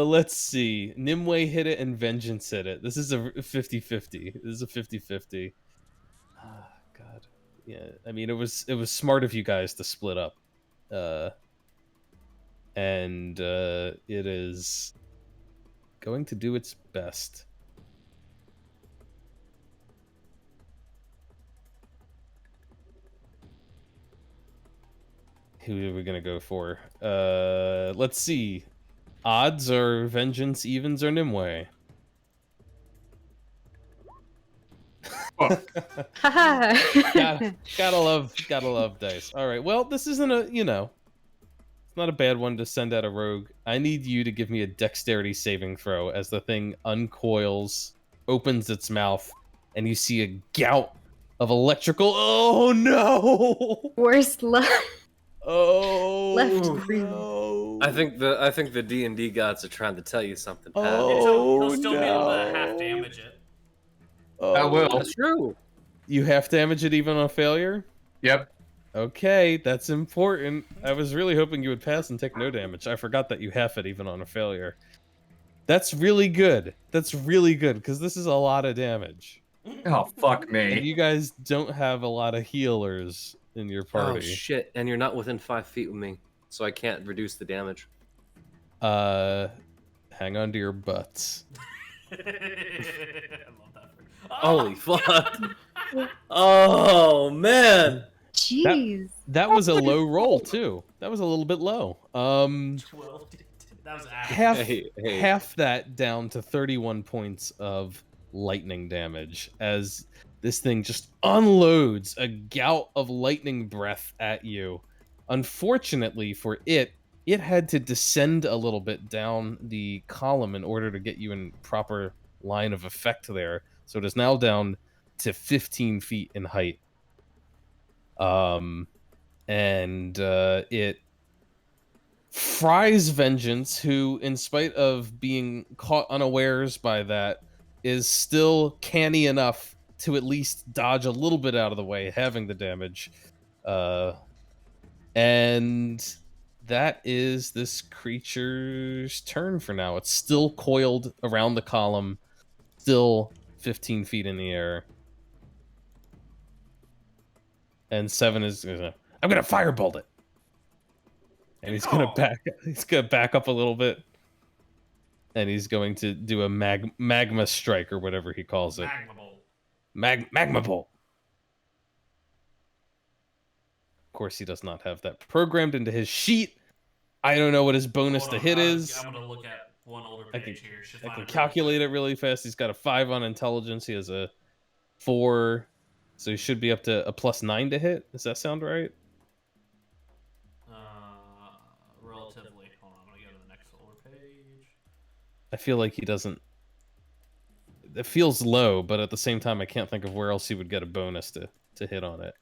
[SPEAKER 1] Let's see. Nimue hit it and Vengeance hit it. This is a 50-50. This is a 50-50. Ah, God. Yeah, I mean, it was smart of you guys to split up. And it is going to do its best. Who are we gonna go for? Let's see. Odds are Vengeance, evens are Nimue.
[SPEAKER 4] Haha.
[SPEAKER 1] Gotta love dice. All right. Well, this isn't a, it's not a bad one to send out a rogue. I need you to give me a dexterity saving throw as the thing uncoils, opens its mouth, and you see a gout of electrical. Oh no!
[SPEAKER 4] Worst luck.
[SPEAKER 1] Oh
[SPEAKER 4] Left green.
[SPEAKER 1] no!
[SPEAKER 2] I think the D&D gods are trying to tell you something, Pat.
[SPEAKER 1] Oh,
[SPEAKER 3] He'll still be able to
[SPEAKER 1] no.
[SPEAKER 3] half damage it.
[SPEAKER 1] Oh,
[SPEAKER 5] I will.
[SPEAKER 2] That's true.
[SPEAKER 1] You half damage it even on failure?
[SPEAKER 5] Yep.
[SPEAKER 1] Okay, that's important. I was really hoping you would pass and take no damage. I forgot that you half it even on a failure. That's really good. That's really good, because this is a lot of damage.
[SPEAKER 5] Oh, fuck
[SPEAKER 1] And
[SPEAKER 5] me.
[SPEAKER 1] you guys don't have a lot of healers in your party.
[SPEAKER 2] Oh shit! And you're not within 5 feet with me, so I can't reduce the damage.
[SPEAKER 1] Hang on to your butts.
[SPEAKER 3] I love that.
[SPEAKER 2] Holy fuck! Oh man!
[SPEAKER 4] Jeez.
[SPEAKER 1] That was a low roll too. That was a little bit low.
[SPEAKER 3] 12. That was
[SPEAKER 1] Half
[SPEAKER 2] Hey.
[SPEAKER 1] half that down to 31 points of lightning damage as this thing just unloads a gout of lightning breath at you. Unfortunately for it had to descend a little bit down the column in order to get you in proper line of effect there. So it is now down to 15 feet in height. And it fries Vengeance, who, in spite of being caught unawares by that, is still canny enough to at least dodge a little bit out of the way, having the damage. And that is this creature's turn for now. It's still coiled around the column, still 15 feet in the air. And 7 is I'm gonna firebolt it. And he's gonna back up a little bit. And he's going to do a magma strike or whatever he calls it. Magma bolt. Of course, he does not have that programmed into his sheet. I don't know what his bonus to hit is.
[SPEAKER 3] I'm gonna look at one older page here.
[SPEAKER 1] I can calculate it really fast. He's got a 5 on intelligence. He has a 4, so he should be up to a +9 to hit. Does that sound right?
[SPEAKER 3] Relatively. Hold on, I'm gonna go to the next older page.
[SPEAKER 1] I feel like he doesn't. It feels low, but at the same time, I can't think of where else he would get a bonus to hit on it.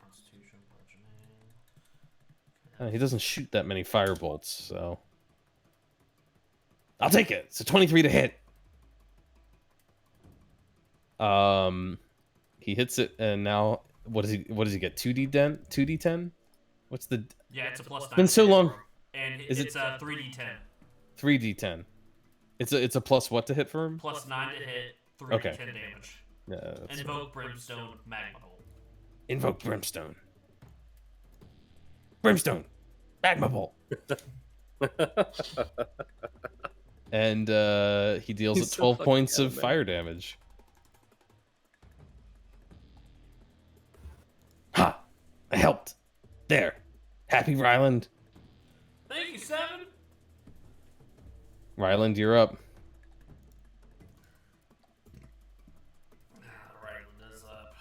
[SPEAKER 3] Constitution,
[SPEAKER 1] He doesn't shoot that many firebolts, so I'll take it. It's a 23 to hit. He hits it, and now what does he get? 2d10? 2d10? What's the?
[SPEAKER 3] Yeah, it's a +9.
[SPEAKER 1] It's been so long.
[SPEAKER 3] And
[SPEAKER 1] Is
[SPEAKER 3] it's a 3d10.
[SPEAKER 1] 3d10. It's a plus what to hit for him?
[SPEAKER 3] Plus 9 to hit, 3
[SPEAKER 1] Okay.
[SPEAKER 3] to 10 damage.
[SPEAKER 1] Yeah, that's
[SPEAKER 3] Invoke Brimstone Magma Bolt.
[SPEAKER 1] Invoke Brimstone. Brimstone. Magma Bolt. And he deals
[SPEAKER 2] He's
[SPEAKER 1] at
[SPEAKER 2] so
[SPEAKER 1] 12
[SPEAKER 2] fucking
[SPEAKER 1] points of
[SPEAKER 2] man.
[SPEAKER 1] fire damage. Ha! I helped. There. Happy Ryland.
[SPEAKER 3] Thank you, 7.
[SPEAKER 1] Ryland, you're up.
[SPEAKER 3] Ryland is up.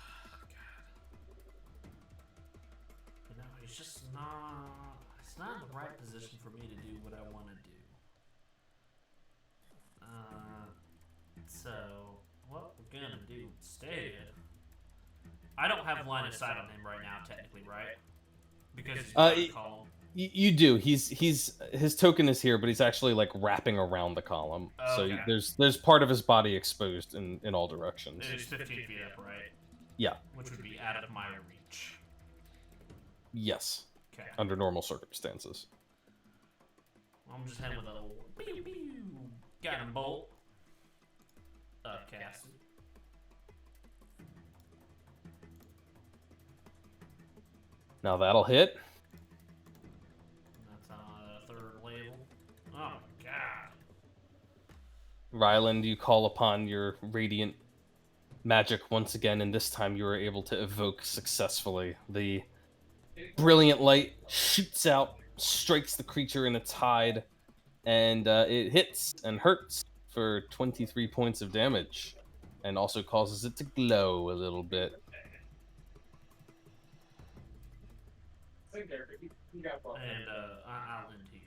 [SPEAKER 3] God. He's just not. He's not in the right position for me to do what I want to do. So what we're gonna do instead? I don't have line of sight on him right now, technically, right? Because he's behind the column.
[SPEAKER 1] You do. He's his token is here, but he's actually like wrapping around the column.
[SPEAKER 3] Okay.
[SPEAKER 1] So there's part of his body exposed in all directions.
[SPEAKER 3] And he's 15 feet up, right?
[SPEAKER 1] Yeah.
[SPEAKER 3] Which would be out of my reach.
[SPEAKER 1] Yes.
[SPEAKER 3] Okay.
[SPEAKER 1] Under normal circumstances.
[SPEAKER 3] I'm just heading with a little pew pew guiding bolt. Cast.
[SPEAKER 1] Now that'll hit.
[SPEAKER 3] That's on a 3rd level. Oh my god.
[SPEAKER 1] Ryland, you call upon your radiant magic once again, and this time you are able to evoke successfully. The brilliant light shoots out, strikes the creature in its hide, and it hits and hurts for 23 points of damage, and also causes it to glow a little bit.
[SPEAKER 3] And I'll end here.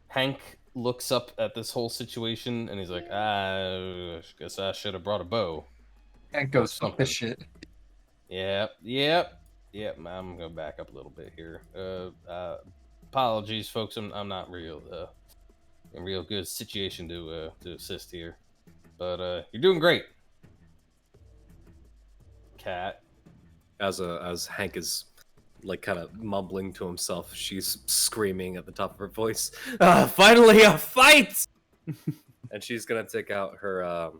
[SPEAKER 1] Hank looks up at this whole situation, and he's like, I guess I should have brought a bow.
[SPEAKER 5] Can't go fuck this shit.
[SPEAKER 1] Yep. I'm gonna back up a little bit here. Apologies, folks. I'm not real in real good situation to assist here, but you're doing great. Cat.
[SPEAKER 2] As Hank is like kind of mumbling to himself, she's screaming at the top of her voice, "Finally a fight!" And she's gonna take out her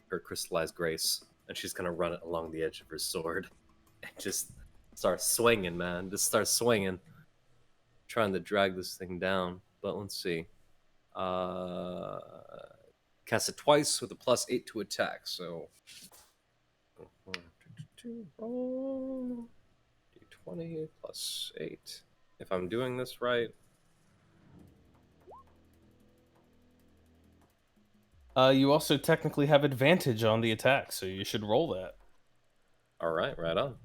[SPEAKER 2] her crystallized grace, and she's gonna run it along the edge of her sword, and just start swinging, man. Just start swinging, trying to drag this thing down. But let's see. Cast it twice with a +8 to attack. So, 20 plus 8. If I'm doing this right.
[SPEAKER 1] You also technically have advantage on the attack, so you should roll that.
[SPEAKER 2] All right, right on.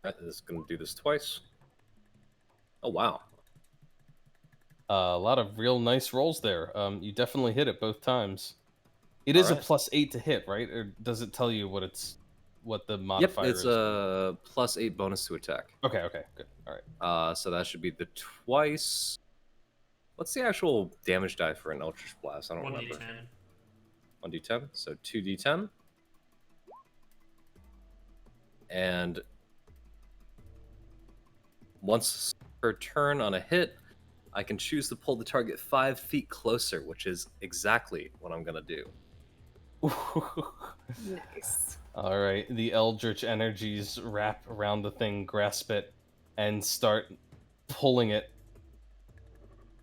[SPEAKER 2] All right, this is going to do this twice. Oh, wow.
[SPEAKER 1] A lot of real nice rolls there. You definitely hit it both times. It is a
[SPEAKER 2] Alright.
[SPEAKER 1] +8 to hit, right? Or does it tell you what the modifier
[SPEAKER 2] Yep,
[SPEAKER 1] is?
[SPEAKER 2] it's a +8 bonus to attack.
[SPEAKER 1] Okay, good. All right.
[SPEAKER 2] So that should be the twice. What's the actual damage die for an Eldritch Blast? I don't remember.
[SPEAKER 3] 1d10.
[SPEAKER 2] 1d10. So 2d10. And once per turn on a hit, I can choose to pull the target 5 feet closer, which is exactly what I'm going to do.
[SPEAKER 4] Nice.
[SPEAKER 1] All right. The Eldritch energies wrap around the thing, grasp it, and start pulling it.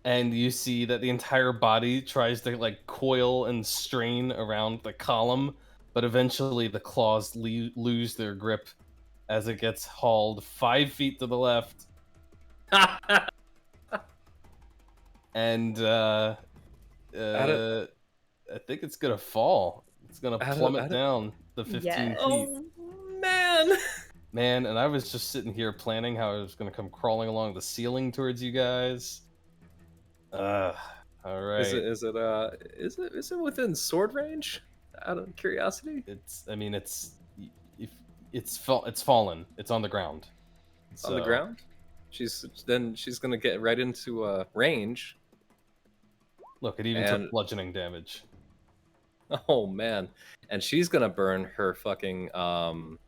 [SPEAKER 1] And you see that the entire body tries to like coil and strain around the column, but eventually the claws lose their grip as it gets hauled 5 feet to the left. And I think it's gonna fall. It's gonna plummet down the 15
[SPEAKER 4] Yes.
[SPEAKER 1] feet.
[SPEAKER 2] Oh, man!
[SPEAKER 1] Man, and I was just sitting here planning how I was gonna come crawling along the ceiling towards you guys. All right.
[SPEAKER 2] Is it within sword range? Out of curiosity,
[SPEAKER 1] It's fallen. It's on the ground.
[SPEAKER 2] it's on the ground. She's gonna get right into range.
[SPEAKER 1] Look, it even took bludgeoning damage.
[SPEAKER 2] Oh man, and she's gonna burn her fucking her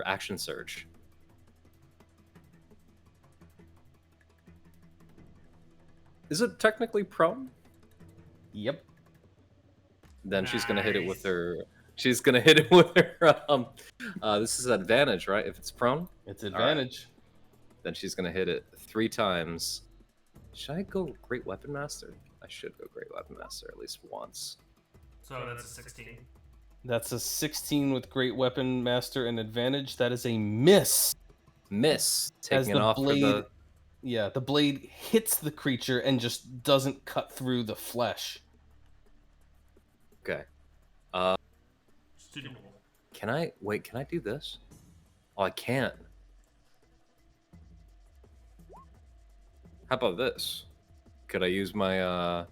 [SPEAKER 2] action surge. Is it technically prone?
[SPEAKER 1] Yep.
[SPEAKER 2] Then she's gonna hit it with
[SPEAKER 3] Nice.
[SPEAKER 2] her. She's gonna hit it with her. This is advantage, right? If it's prone,
[SPEAKER 1] It's
[SPEAKER 2] all right.
[SPEAKER 1] advantage.
[SPEAKER 2] Then she's gonna hit it 3 times. Should I go Great Weapon Master? I should go Great Weapon Master at least once.
[SPEAKER 3] So that's a 16.
[SPEAKER 1] That's a 16 with Great Weapon Master and advantage. That is a miss.
[SPEAKER 2] Miss,
[SPEAKER 1] As
[SPEAKER 2] taking
[SPEAKER 1] the
[SPEAKER 2] it off
[SPEAKER 1] blade,
[SPEAKER 2] for the.
[SPEAKER 1] yeah, the blade hits the creature and just doesn't cut through the flesh.
[SPEAKER 2] Okay.
[SPEAKER 3] Student roll.
[SPEAKER 2] Can I wait? Can I do this? Oh, I can't. How about this? Could I use my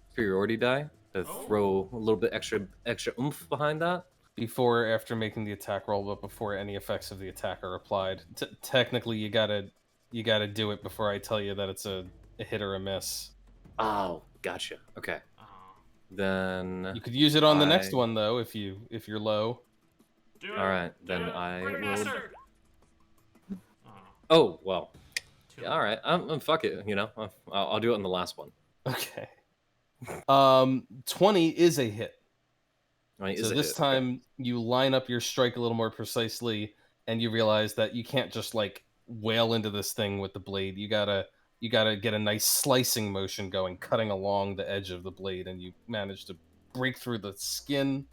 [SPEAKER 2] superiority die to throw a little bit extra oomph behind that?
[SPEAKER 1] Before or after making the attack roll, but before any effects of the attack are applied. Technically, you gotta do it before I tell you that it's a hit or a miss.
[SPEAKER 2] Oh, gotcha. Okay.
[SPEAKER 3] Oh.
[SPEAKER 2] Then
[SPEAKER 1] You could use it on the next one though, if you're low.
[SPEAKER 3] Do it.
[SPEAKER 2] all right.
[SPEAKER 3] Do
[SPEAKER 2] Then
[SPEAKER 3] it.
[SPEAKER 2] I
[SPEAKER 3] Great
[SPEAKER 2] will.
[SPEAKER 3] Master. Oh,
[SPEAKER 2] Oh well.
[SPEAKER 3] too
[SPEAKER 2] Yeah, all right. Fuck it. You know, I'll do it in the last one.
[SPEAKER 1] Okay. 20 is a hit.
[SPEAKER 2] I mean,
[SPEAKER 1] So
[SPEAKER 2] is it
[SPEAKER 1] this
[SPEAKER 2] hit?
[SPEAKER 1] time you line up your strike a little more precisely, and you realize that you can't just like wail into this thing with the blade. You gotta get a nice slicing motion going, cutting along the edge of the blade, and you manage to break through the skin.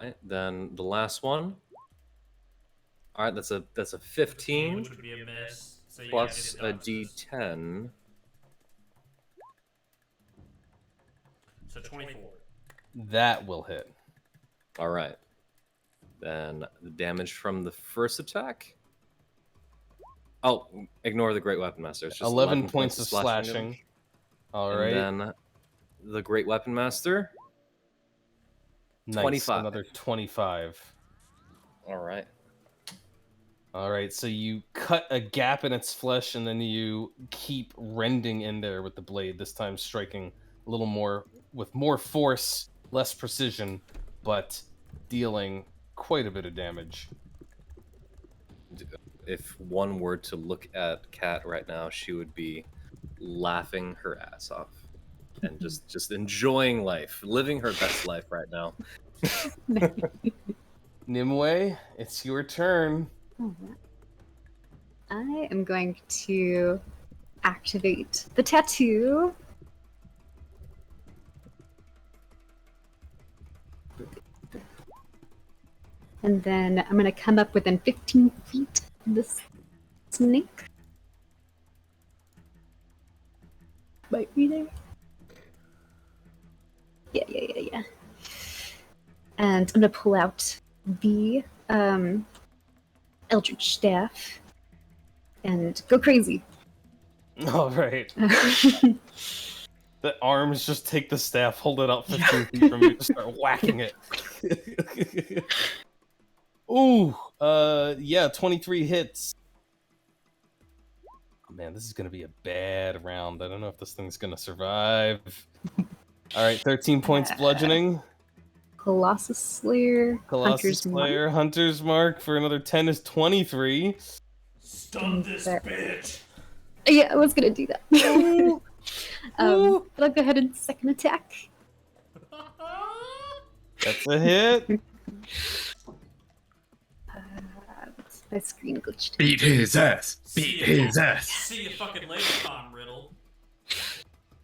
[SPEAKER 2] Right, then the last one. All right, that's a
[SPEAKER 3] 15,
[SPEAKER 2] 15
[SPEAKER 3] which would be a miss. So you
[SPEAKER 2] plus
[SPEAKER 3] gotta
[SPEAKER 2] a
[SPEAKER 3] do the dodges.
[SPEAKER 2] D10.
[SPEAKER 3] So 24.
[SPEAKER 1] That will hit.
[SPEAKER 2] All right. Then the damage from the first attack. Oh, ignore the Great Weapon Master. It's just
[SPEAKER 1] 11 points of
[SPEAKER 2] slashing
[SPEAKER 1] slashing.
[SPEAKER 2] damage.
[SPEAKER 1] All
[SPEAKER 2] And
[SPEAKER 1] right.
[SPEAKER 2] then the Great Weapon Master.
[SPEAKER 1] Nice.
[SPEAKER 2] 25.
[SPEAKER 1] Another 25.
[SPEAKER 2] All right.
[SPEAKER 1] All right, so you cut a gap in its flesh, and then you keep rending in there with the blade. This time, striking a little more with more force, less precision, but dealing quite a bit of damage.
[SPEAKER 2] If one were to look at Kat right now, she would be laughing her ass off and just enjoying life, living her best life right now.
[SPEAKER 1] Nimue, it's your turn.
[SPEAKER 4] Alright. I am going to activate the tattoo. And then I'm going to come up within 15 feet of this snake. Might be there. Yeah. And I'm going to pull out the Eldritch Staff and go crazy.
[SPEAKER 1] All right. The arms just take the staff, hold it out 15 feet from you, and start whacking it. Ooh, yeah, 23 hits. Oh, man, this is gonna be a bad round. I don't know if this thing's gonna survive. All right, 13 points bludgeoning.
[SPEAKER 4] Colossus Slayer,
[SPEAKER 1] Colossus
[SPEAKER 4] Hunter's
[SPEAKER 1] Slayer, Hunter's Mark for another 10 is 23.
[SPEAKER 3] Stun this
[SPEAKER 4] There.
[SPEAKER 3] bitch.
[SPEAKER 4] Yeah, I was gonna do that. But I'll go ahead and second attack.
[SPEAKER 1] That's a hit.
[SPEAKER 4] My screen glitched.
[SPEAKER 5] Beat his ass.
[SPEAKER 3] See
[SPEAKER 5] Beat
[SPEAKER 3] ya.
[SPEAKER 5] his ass.
[SPEAKER 3] See you fucking later, Tom Riddle.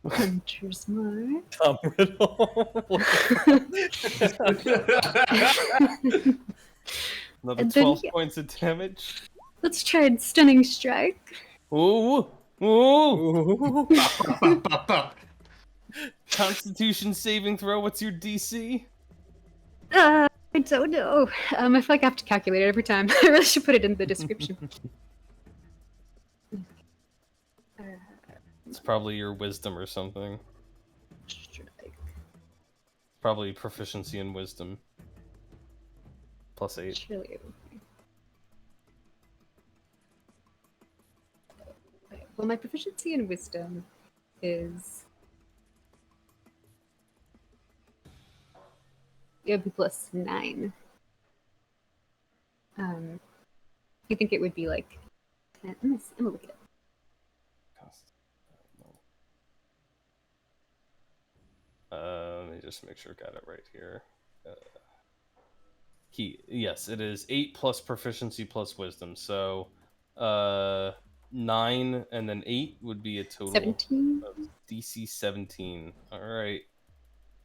[SPEAKER 4] Hunter's Mark.
[SPEAKER 2] Tom Riddle.
[SPEAKER 1] Another
[SPEAKER 4] And then
[SPEAKER 1] 12
[SPEAKER 4] he-
[SPEAKER 1] points of damage.
[SPEAKER 4] Let's try and Stunning Strike.
[SPEAKER 1] Ooh, ooh.
[SPEAKER 5] Bop, bop, bop.
[SPEAKER 1] Constitution saving throw. What's your DC?
[SPEAKER 4] I don't know. I feel like I have to calculate it every time. I really should put it in the description.
[SPEAKER 1] It's probably your wisdom or something.
[SPEAKER 4] Strike.
[SPEAKER 1] Probably proficiency in wisdom. +8.
[SPEAKER 4] Surely it would be. Okay, well, my proficiency in wisdom is. It would be +9. You think it would be like 10? I'm gonna look it up.
[SPEAKER 1] Let me just make sure I got it right here. Yes, it is 8 plus proficiency plus wisdom. So 9 and then 8 would be a total
[SPEAKER 4] 17.
[SPEAKER 1] of DC 17. All right.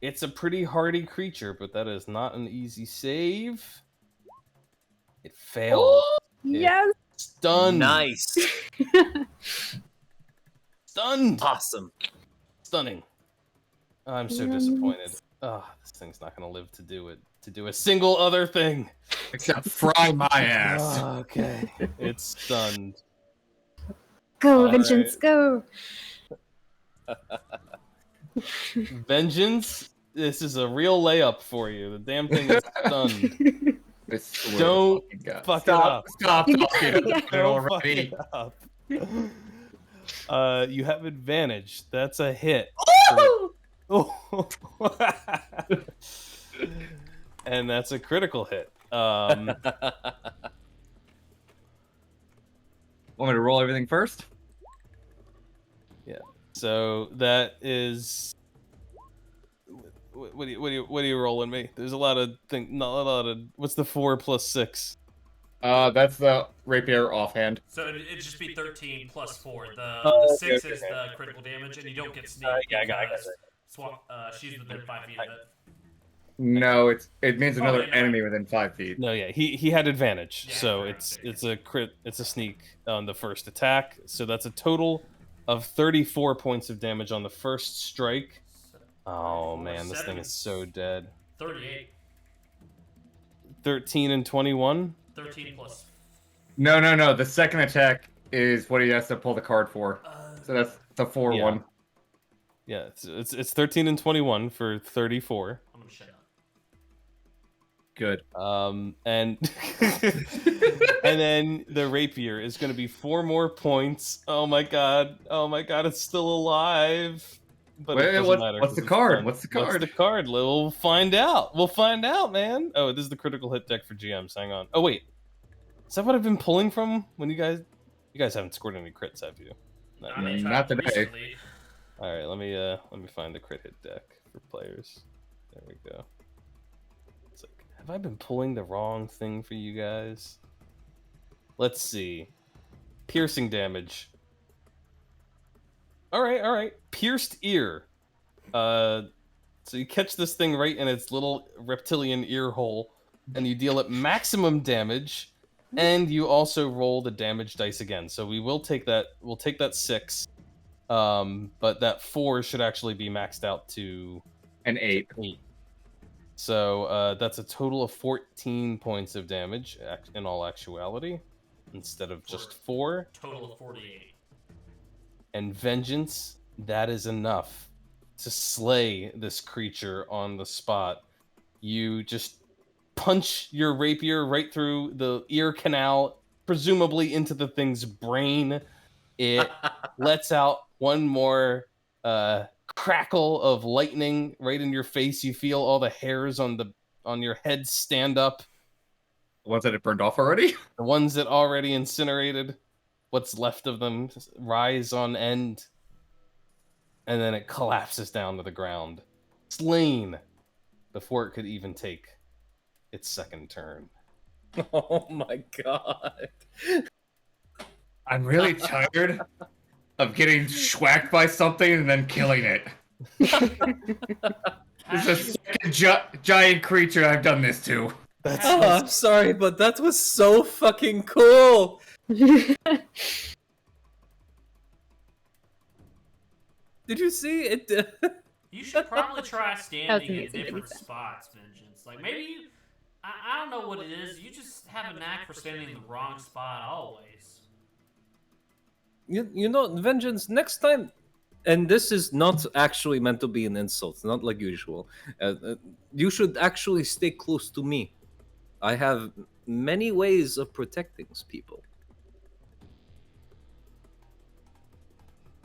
[SPEAKER 1] It's a pretty hardy creature, but that is not an easy save. It failed.
[SPEAKER 4] Yes.
[SPEAKER 1] Stunned.
[SPEAKER 2] Nice.
[SPEAKER 1] Stunned.
[SPEAKER 2] Awesome.
[SPEAKER 1] Stunning. I'm so disappointed. This thing's not going to live to do it. To do a single other thing.
[SPEAKER 5] Except fry my ass.
[SPEAKER 1] Okay. It's stunned.
[SPEAKER 4] Go,
[SPEAKER 1] All
[SPEAKER 4] Vengeance, go.
[SPEAKER 1] Vengeance, this is a real layup for you. The damn thing is stunned. Don't fuck it up.
[SPEAKER 5] Stop talking about it
[SPEAKER 1] Don't fuck
[SPEAKER 5] already.
[SPEAKER 1] it up. You have advantage. That's a hit. Oh! And that's a critical hit.
[SPEAKER 5] Want me to roll everything first?
[SPEAKER 1] Yeah. So that is. What are you rolling me? There's a lot of not a lot of. What's the 4 plus 6?
[SPEAKER 5] That's the rapier offhand.
[SPEAKER 3] So it'd just be 13 plus 4. The
[SPEAKER 1] Oh,
[SPEAKER 3] 6
[SPEAKER 1] okay,
[SPEAKER 3] is
[SPEAKER 1] okay.
[SPEAKER 3] the critical damage, and you don't get sneak
[SPEAKER 1] Yeah, I got it.
[SPEAKER 3] she's within 5 feet of it.
[SPEAKER 5] No, it means another
[SPEAKER 3] yeah,
[SPEAKER 5] enemy within 5 feet.
[SPEAKER 1] No, yeah, he had advantage,
[SPEAKER 3] Yeah,
[SPEAKER 1] so
[SPEAKER 3] correct.
[SPEAKER 1] it's a crit, it's a sneak on the first attack. So that's a total of 34 points of damage on the first strike. Oh
[SPEAKER 3] 34,
[SPEAKER 1] man, this thing
[SPEAKER 3] 7,
[SPEAKER 1] is so dead.
[SPEAKER 3] 38.
[SPEAKER 1] 13 and 21.
[SPEAKER 3] 13 plus.
[SPEAKER 5] No. The second attack is what he has to pull the card for. So that's the 4
[SPEAKER 1] Yeah.
[SPEAKER 5] one.
[SPEAKER 1] Yeah, it's 13 and 21 for 34.
[SPEAKER 3] I'm gonna shut up.
[SPEAKER 5] Good.
[SPEAKER 1] And and then the rapier is going to be 4 more points. Oh my god, it's still alive. But
[SPEAKER 5] Wait,
[SPEAKER 1] it doesn't matter
[SPEAKER 5] what's
[SPEAKER 1] 'cause
[SPEAKER 5] the
[SPEAKER 1] it's
[SPEAKER 5] card?
[SPEAKER 1] done.
[SPEAKER 5] What's the card?
[SPEAKER 1] What's the card? We'll find out. We'll find out, man. Oh, this is the critical hit deck for GMs. Hang on. Oh wait, is that what I've been pulling from? When you guys haven't scored any crits, have you?
[SPEAKER 3] I mean,
[SPEAKER 5] Not today.
[SPEAKER 3] recently.
[SPEAKER 1] All right, let me find the crit hit deck for players. There we go. It's like, have I been pulling the wrong thing for you guys? Let's see. Piercing damage. All right. Pierced ear. So you catch this thing right in its little reptilian ear hole, and you deal it maximum damage, and you also roll the damage dice again. So we will take that. We'll take that 6. But that 4 should actually be maxed out to
[SPEAKER 5] An 8.
[SPEAKER 1] 8. So that's a total of 14 points of damage in all actuality, instead of just 4.
[SPEAKER 3] Total of 48.
[SPEAKER 1] And vengeance, that is enough to slay this creature on the spot. You just punch your rapier right through the ear canal, presumably into the thing's brain. It lets out one more crackle of lightning right in your face. You feel all the hairs on your head stand up.
[SPEAKER 5] The ones that it burned off already?
[SPEAKER 1] The ones that already incinerated, what's left of them, rise on end. And then it collapses down to the ground, slain before it could even take its second turn.
[SPEAKER 2] Oh my god.
[SPEAKER 5] I'm really tired of getting schwacked by something and then killing it. This is a second giant creature I've done this to.
[SPEAKER 2] Oh, I'm sorry, but that was so fucking cool. Did you see it?
[SPEAKER 3] You should probably try standing in
[SPEAKER 4] amazing.
[SPEAKER 3] different spots, Vengeance. Like, maybe you... I don't know what it is. You just have a knack for standing in the wrong spot always.
[SPEAKER 2] You know, Vengeance, next time, and this is not actually meant to be an insult, not like usual, you should actually stay close to me. I have many ways of protecting people.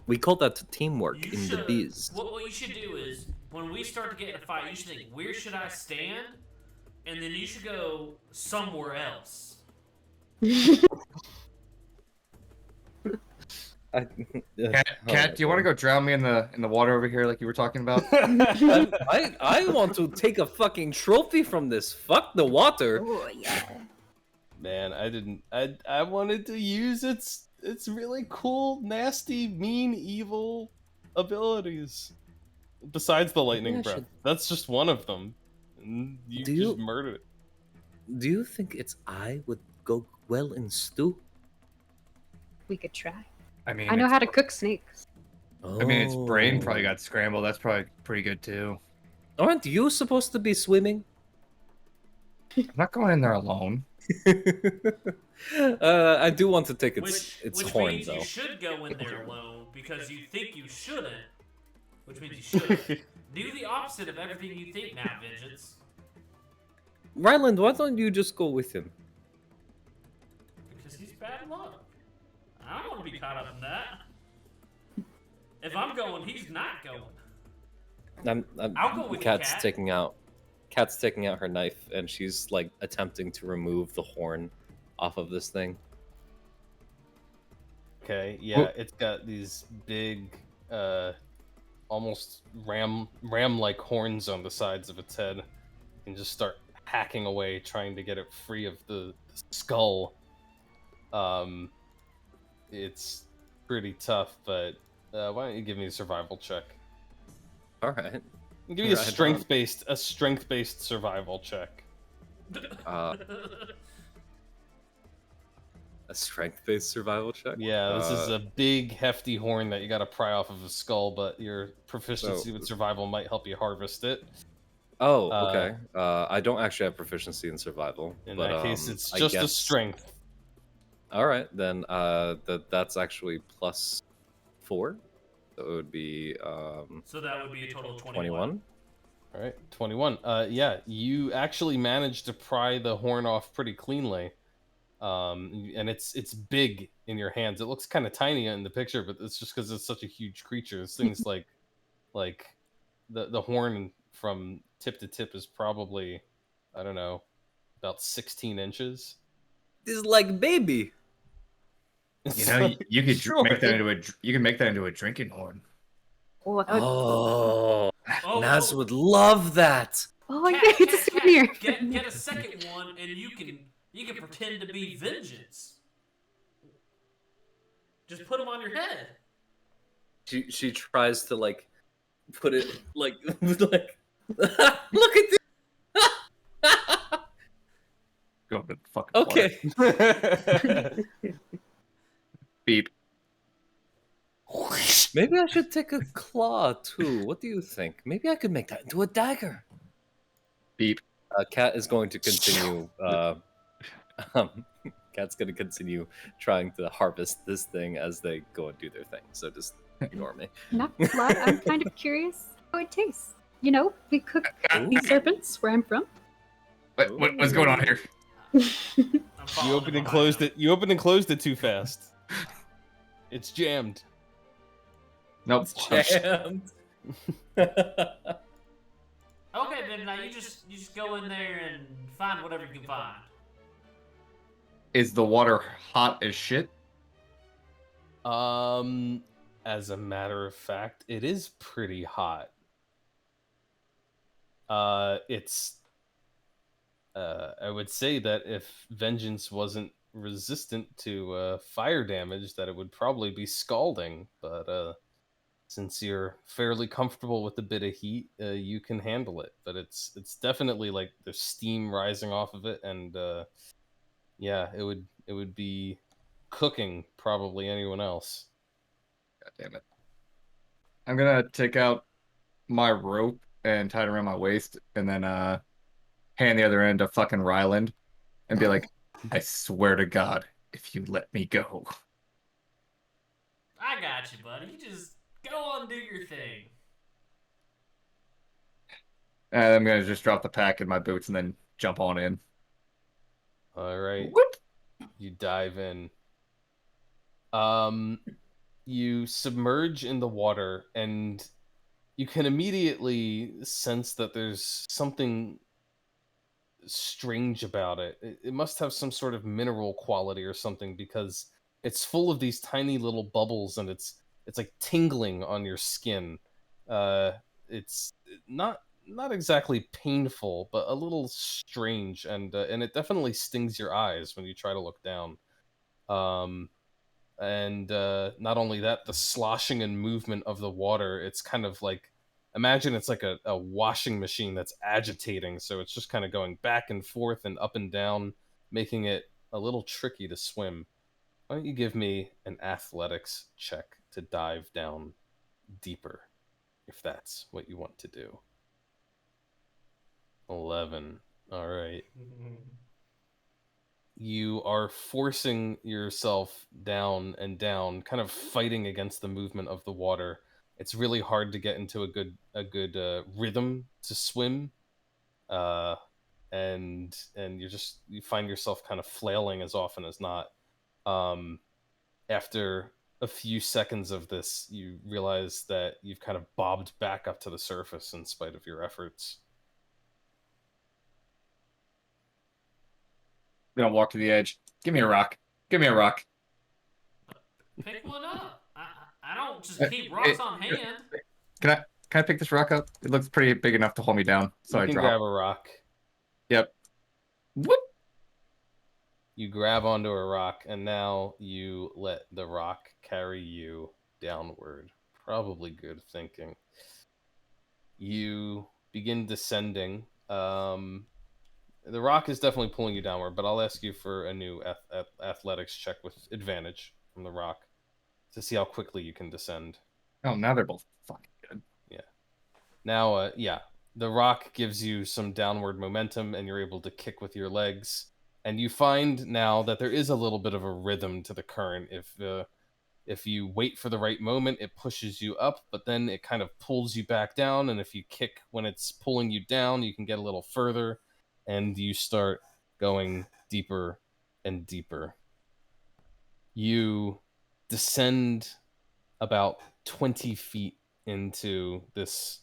[SPEAKER 2] We call that teamwork in the biz.
[SPEAKER 3] What you should do is, when we start to get in a fight, you should think, where should I stand? And then you should go somewhere else.
[SPEAKER 5] Cat, do you want to go drown me in the water over here like you were talking about?
[SPEAKER 2] I want to take a fucking trophy from this. Fuck the water.
[SPEAKER 4] Oh yeah.
[SPEAKER 1] Man, I didn't. I wanted to use its really cool, nasty, mean, evil abilities. Besides the lightning
[SPEAKER 2] I
[SPEAKER 1] breath,
[SPEAKER 2] should-
[SPEAKER 1] that's just one of them. And you
[SPEAKER 2] Do
[SPEAKER 1] just
[SPEAKER 2] you-
[SPEAKER 1] murdered it.
[SPEAKER 2] Do you think its eye would go well in stew?
[SPEAKER 4] We could try.
[SPEAKER 5] I mean,
[SPEAKER 4] I know how to cook snakes.
[SPEAKER 5] I mean, its brain probably
[SPEAKER 2] Oh.
[SPEAKER 5] got scrambled. That's probably pretty good too.
[SPEAKER 2] Aren't you supposed to be swimming?
[SPEAKER 5] I'm not going in there alone.
[SPEAKER 2] I do want to take its
[SPEAKER 3] Which
[SPEAKER 2] horn
[SPEAKER 3] means
[SPEAKER 2] though.
[SPEAKER 3] you should go in there alone because you think you shouldn't. Which means you should. Do the opposite of everything you think now, Vengeance.
[SPEAKER 2] Ryland, why don't you just go with him?
[SPEAKER 3] Because he's bad luck. I don't want to be caught up in that. If I'm going, he's not going. I'll go with
[SPEAKER 2] Cat's
[SPEAKER 3] Cat.
[SPEAKER 2] taking out her knife and she's like attempting to remove the horn off of this thing.
[SPEAKER 1] Okay, yeah, it's got these big, almost ram-like horns on the sides of its head, and just start hacking away, trying to get it free of the skull. It's pretty tough, but why don't you give me a survival check?
[SPEAKER 2] All right.
[SPEAKER 1] Give me a
[SPEAKER 2] Right
[SPEAKER 1] strength-based survival check.
[SPEAKER 2] Uh, a strength-based survival check.
[SPEAKER 1] Yeah, this is a big, hefty horn that you got to pry off of a skull, but your proficiency with survival might help you harvest it.
[SPEAKER 2] Oh, okay. I don't actually have proficiency in survival.
[SPEAKER 1] In
[SPEAKER 2] but,
[SPEAKER 1] that case, it's
[SPEAKER 2] I
[SPEAKER 1] just a
[SPEAKER 2] guess-
[SPEAKER 1] strength.
[SPEAKER 2] All right, then that's actually +4. So it would be
[SPEAKER 3] So that would be a total of
[SPEAKER 2] 21.
[SPEAKER 1] All right, 21. Yeah, you actually managed to pry the horn off pretty cleanly. And it's big in your hands. It looks kind of tiny in the picture, but it's just because it's such a huge creature. This thing's like the horn from tip to tip is probably, I don't know, about 16 inches.
[SPEAKER 2] This is like baby.
[SPEAKER 5] You know, you could
[SPEAKER 1] Sure.
[SPEAKER 5] make that into a drinking horn.
[SPEAKER 4] Oh, that would...
[SPEAKER 2] Oh,
[SPEAKER 3] Oh,
[SPEAKER 2] Naz
[SPEAKER 3] oh.
[SPEAKER 2] would love that.
[SPEAKER 4] oh yeah,
[SPEAKER 3] Cat,
[SPEAKER 4] it's a
[SPEAKER 3] Cat,
[SPEAKER 4] souvenir.
[SPEAKER 3] Get a second one, and you can pretend to be Vengeance. Just put him on your head.
[SPEAKER 2] She tries to like put it like like look at this.
[SPEAKER 5] Go to the fucking water.
[SPEAKER 2] Okay.
[SPEAKER 5] Beep.
[SPEAKER 2] Maybe I should take a claw too. What do you think? Maybe I could make that into a dagger.
[SPEAKER 5] Beep.
[SPEAKER 2] Cat is going to continue. Cat's going to continue trying to harvest this thing as they go and do their thing. So just ignore me.
[SPEAKER 4] Not blood. I'm kind of curious how it tastes. You know, we cook sea serpents where I'm from.
[SPEAKER 5] What's going on here?
[SPEAKER 3] I'm
[SPEAKER 1] You
[SPEAKER 3] following
[SPEAKER 1] opened
[SPEAKER 3] him
[SPEAKER 1] and closed
[SPEAKER 3] behind
[SPEAKER 1] it. You opened and closed it too fast. It's jammed.
[SPEAKER 5] Nope.
[SPEAKER 2] Jammed.
[SPEAKER 3] him. Okay, then now you just go in there and find whatever you can find.
[SPEAKER 5] Is the water hot as shit?
[SPEAKER 1] As a matter of fact, it is pretty hot. It's I would say that if Vengeance wasn't resistant to fire damage, that it would probably be scalding, but since you're fairly comfortable with a bit of heat, you can handle it. But it's definitely like there's steam rising off of it, and yeah, it would be cooking probably anyone else.
[SPEAKER 5] God damn it. I'm gonna take out my rope and tie it around my waist, and then hand the other end to fucking Ryland, and be like, I swear to God, if you let me go.
[SPEAKER 3] I got you, buddy. You just go on, do your thing.
[SPEAKER 5] And I'm gonna just drop the pack in my boots and then jump on in.
[SPEAKER 1] All right.
[SPEAKER 5] Whoop.
[SPEAKER 1] You dive in. You submerge in the water, and you can immediately sense that there's something strange about it. It must have some sort of mineral quality or something, because it's full of these tiny little bubbles, and it's like tingling on your skin. It's not exactly painful, but a little strange, and it definitely stings your eyes when you try to look down. Um, and not only that, the sloshing and movement of the water, it's kind of like, imagine it's like a washing machine that's agitating, so it's just kind of going back and forth and up and down, making it a little tricky to swim. Why don't you give me an athletics check to dive down deeper, if that's what you want to do? 11. All right. You are forcing yourself down and down, kind of fighting against the movement of the water. It's really hard to get into a good rhythm to swim, uh, and you find yourself kind of flailing as often as not. Um, After a few seconds of this, you realize that you've kind of bobbed back up to the surface in spite of your efforts.
[SPEAKER 5] I'm gonna walk to the edge. Give me a rock. Give me a rock.
[SPEAKER 3] Pick one up. I don't just
[SPEAKER 5] Uh,
[SPEAKER 3] keep
[SPEAKER 5] it-
[SPEAKER 3] rocks on hand.
[SPEAKER 5] Can I pick this rock up? It looks pretty big enough to hold me down, so
[SPEAKER 1] You
[SPEAKER 5] I
[SPEAKER 1] can
[SPEAKER 5] drop.
[SPEAKER 1] grab a rock.
[SPEAKER 5] Yep. Whoop.
[SPEAKER 1] You grab onto a rock, and now you let the rock carry you downward. Probably good thinking. You begin descending. The rock is definitely pulling you downward, but I'll ask you for a new athletics check with advantage from the rock to see how quickly you can descend.
[SPEAKER 5] Oh, now they're both fucking good.
[SPEAKER 1] Yeah. Now, yeah, the rock gives you some downward momentum, and you're able to kick with your legs. And you find now that there is a little bit of a rhythm to the current. If you wait for the right moment, it pushes you up, but then it kind of pulls you back down. And if you kick when it's pulling you down, you can get a little further, and you start going deeper and deeper. You descend about 20 feet into this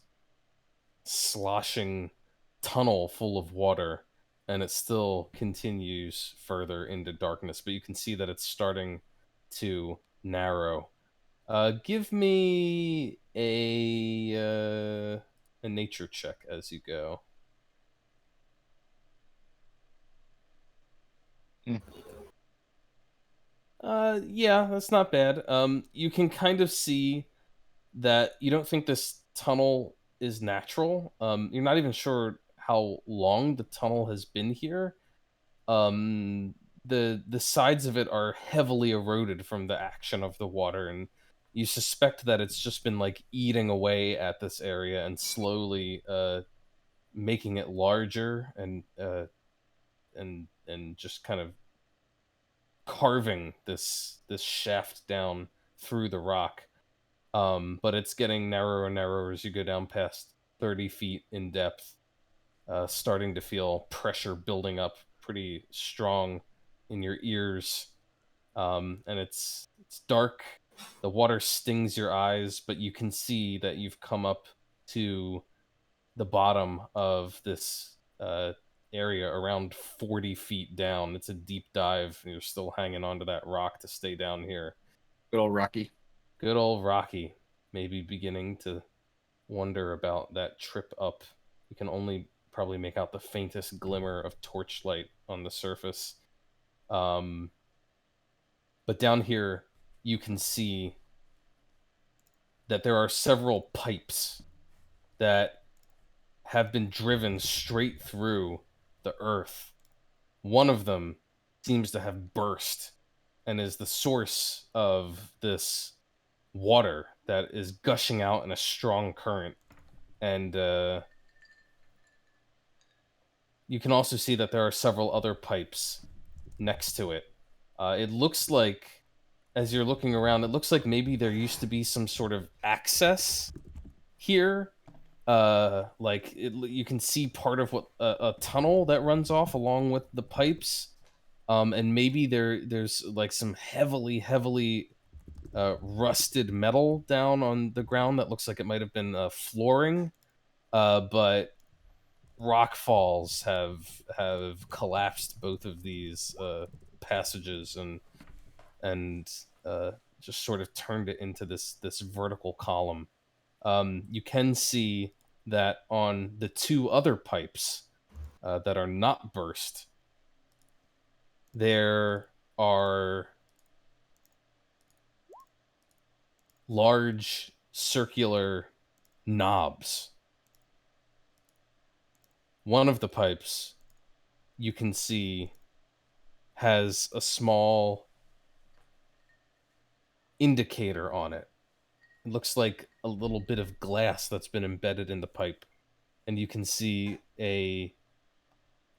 [SPEAKER 1] sloshing tunnel full of water, and it still continues further into darkness, but you can see that it's starting to narrow. Give me a nature check as you go.
[SPEAKER 5] Mm.
[SPEAKER 1] Yeah, that's not bad. You can kind of see that you don't think this tunnel is natural. You're not even sure how long the tunnel has been here. Um, the sides of it are heavily eroded from the action of the water, and you suspect that it's just been like eating away at this area and slowly making it larger and just kind of carving this shaft down through the rock. But it's getting narrower and narrower as you go down past 30 feet in depth, starting to feel pressure building up pretty strong in your ears. And it's dark. The water stings your eyes, but you can see that you've come up to the bottom of this area around 40 feet down. It's a deep dive, and you're still hanging onto that rock to stay down here.
[SPEAKER 5] Good old Rocky.
[SPEAKER 1] Good old Rocky, maybe beginning to wonder about that trip up. You can only probably make out the faintest glimmer of torchlight on the surface. But down here, you can see that there are several pipes that have been driven straight through the earth. One of them seems to have burst and is the source of this water that is gushing out in a strong current. And you can also see that there are several other pipes next to it. It looks like, as you're looking around, it looks like maybe there used to be some sort of access here. You can see part of what a tunnel that runs off along with the pipes. And maybe there's like some heavily rusted metal down on the ground that looks like it might have been flooring. But rock falls have collapsed both of these passages, and just sort of turned it into this vertical column. You can see that on the two other pipes that are not burst, there are large circular knobs. One of the pipes you can see has a small indicator on it. It looks like a little bit of glass that's been embedded in the pipe, and you can see a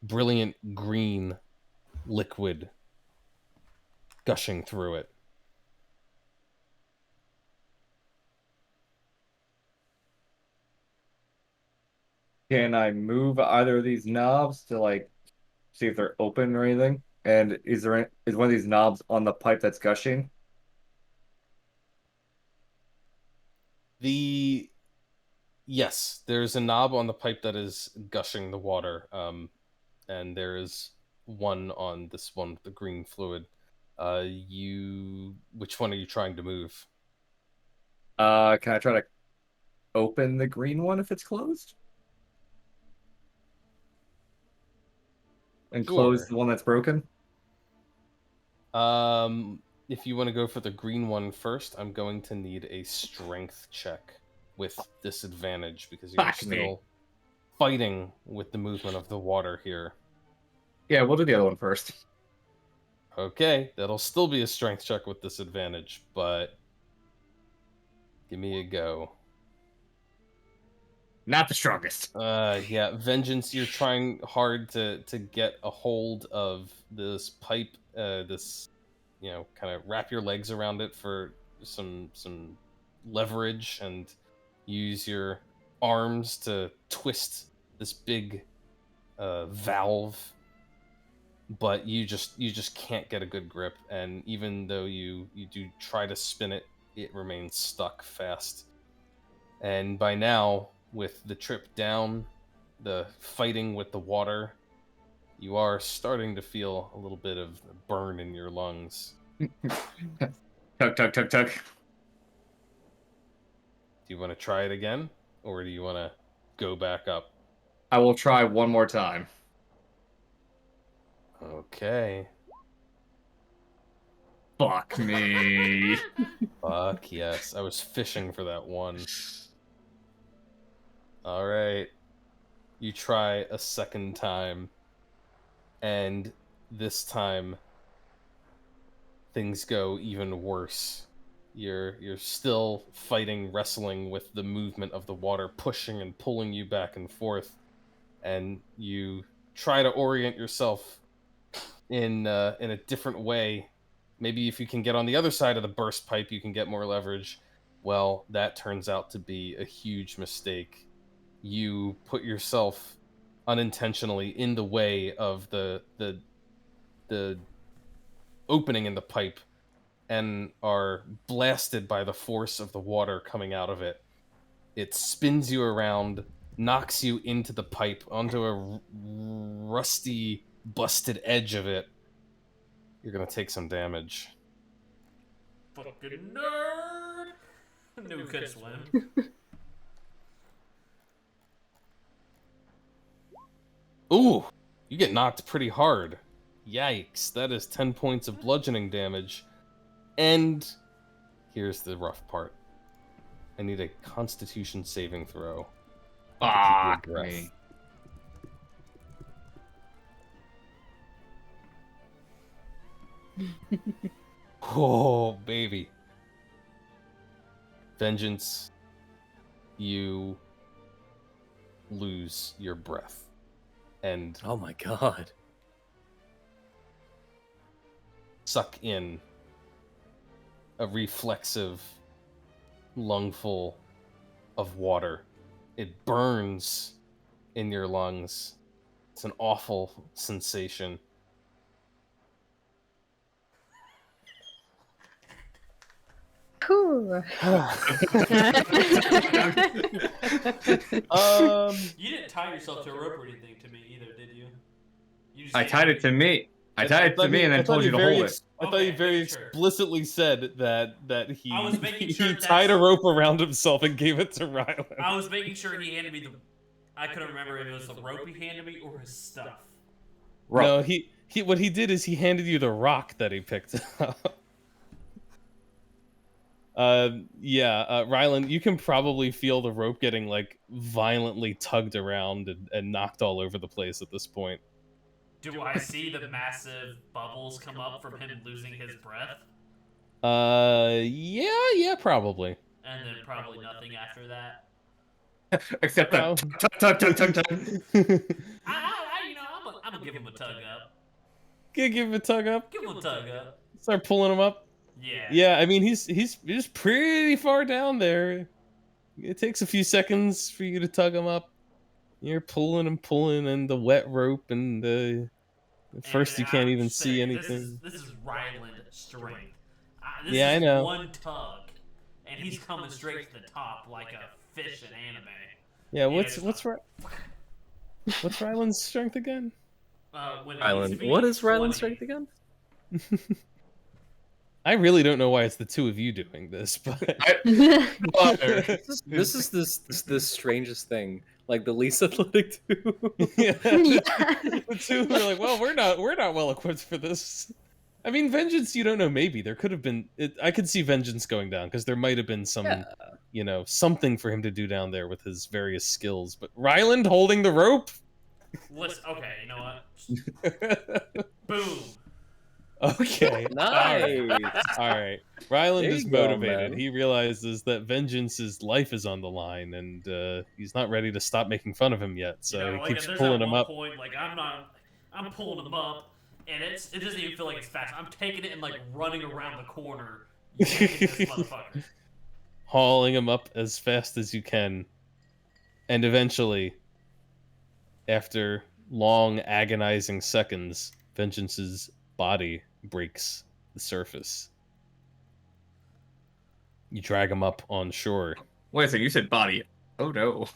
[SPEAKER 1] brilliant green liquid gushing through it.
[SPEAKER 5] Can I move either of these knobs to like see if they're open or anything? And is one of these knobs on the pipe that's gushing?
[SPEAKER 1] Yes, there's a knob on the pipe that is gushing the water, and there is one on this one with the green fluid. Which one are you trying to move?
[SPEAKER 5] Can I try to open the green one if it's closed? And close
[SPEAKER 1] Sure.
[SPEAKER 5] the one that's broken?
[SPEAKER 1] If you want to go for the green one first, I'm going to need a strength check with disadvantage because you're
[SPEAKER 5] Fuck me.
[SPEAKER 1] still fighting with the movement of the water here.
[SPEAKER 5] Yeah, we'll do the other one first.
[SPEAKER 1] Okay, that'll still be a strength check with disadvantage, but give me a go.
[SPEAKER 5] Not the strongest.
[SPEAKER 1] Yeah, Vengeance, you're trying hard to get a hold of this pipe, this, kind of wrap your legs around it for some leverage and use your arms to twist this big valve, but you just can't get a good grip, and even though you do try to spin it, it remains stuck fast. And by now, with the trip down, the fighting with the water, you are starting to feel a little bit of burn in your lungs.
[SPEAKER 5] Tug, tug, tug, tug.
[SPEAKER 1] Do you want to try it again, or do you want to go back up?
[SPEAKER 5] I will try one more time.
[SPEAKER 1] Okay.
[SPEAKER 5] Fuck me.
[SPEAKER 1] Fuck yes. I was fishing for that one. Alright. You try a second time. And this time things go even worse. You're still fighting, wrestling with the movement of the water, pushing and pulling you back and forth. And you try to orient yourself in a different way. Maybe if you can get on the other side of the burst pipe, you can get more leverage. Well, that turns out to be a huge mistake. You put yourself unintentionally in the way of the opening in the pipe and are blasted by the force of the water coming out of it. It spins you around, knocks you into the pipe onto a rusty, busted edge of it. You're gonna take some damage.
[SPEAKER 3] Fucking nerd! Knew we could swim.
[SPEAKER 1] Ooh, you get knocked pretty hard. Yikes, that is 10 points of bludgeoning damage. And here's the rough part. I need a Constitution saving throw.
[SPEAKER 5] Fuck me.
[SPEAKER 1] Oh, baby. Vengeance, you lose your breath. And
[SPEAKER 2] Oh my god.
[SPEAKER 1] suck in a reflexive lungful of water. It burns in your lungs. It's an awful sensation.
[SPEAKER 4] Cool.
[SPEAKER 3] You didn't tie yourself to a rope or anything to me either, did you? You just
[SPEAKER 5] I tied it to me. I tied it to me and then told you to hold it.
[SPEAKER 1] I thought you very
[SPEAKER 3] making sure.
[SPEAKER 1] explicitly said that he
[SPEAKER 3] I was making sure
[SPEAKER 1] he
[SPEAKER 3] that's-
[SPEAKER 1] tied a rope around himself and gave it to Ryland.
[SPEAKER 3] I was making sure he handed me the. I couldn't remember if it was the rope he handed me or his stuff.
[SPEAKER 1] No, he what he did is he handed you the rock that he picked up. Ryland, you can probably feel the rope getting like violently tugged around and knocked all over the place at this point.
[SPEAKER 3] Do I see the massive bubbles come up from him losing his breath?
[SPEAKER 1] Yeah, probably.
[SPEAKER 3] And then probably nothing after that.
[SPEAKER 5] Except
[SPEAKER 1] Well.
[SPEAKER 5] the tug.
[SPEAKER 3] I'm gonna give him a tug up.
[SPEAKER 1] Give him a tug up.
[SPEAKER 3] Give him a tug up.
[SPEAKER 1] Start pulling him up.
[SPEAKER 3] Yeah.
[SPEAKER 1] Yeah, I mean he's pretty far down there. It takes a few seconds for you to tug him up. You're pulling and the wet rope and first you can't even see anything.
[SPEAKER 3] This is Ryland strength.
[SPEAKER 1] I know.
[SPEAKER 3] One tug, and he's coming straight to the top like a fish in anime.
[SPEAKER 1] Yeah, what's Ryland's strength again?
[SPEAKER 2] Ryland, what is Ryland's strength again?
[SPEAKER 1] I really don't know why it's the two of you doing this, but
[SPEAKER 2] This is the strangest thing. Like the least athletic two.
[SPEAKER 1] yeah. The two who are like, well, we're not well equipped for this. I mean, Vengeance, you don't know. Maybe there could have been. I could see Vengeance going down because there might have been some, something for him to do down there with his various skills. But Ryland holding the rope.
[SPEAKER 3] Listen, okay, you know what? Boom.
[SPEAKER 1] Okay.
[SPEAKER 2] Nice.
[SPEAKER 1] All right. Ryland
[SPEAKER 2] There
[SPEAKER 1] is
[SPEAKER 2] you go,
[SPEAKER 1] motivated.
[SPEAKER 2] man.
[SPEAKER 1] He realizes that Vengeance's life is on the line, and he's not ready to stop making fun of him yet. So he keeps
[SPEAKER 3] there's
[SPEAKER 1] pulling
[SPEAKER 3] that
[SPEAKER 1] him
[SPEAKER 3] one
[SPEAKER 1] up.
[SPEAKER 3] Point, like I'm pulling him up, and it doesn't even feel like it's fast. I'm taking it and like running around the corner, yanking this motherfucker.
[SPEAKER 1] Hauling him up as fast as you can. And eventually, after long, agonizing seconds, Vengeance's body breaks the surface. You drag him up on shore.
[SPEAKER 5] Wait a second, you said body. Oh no.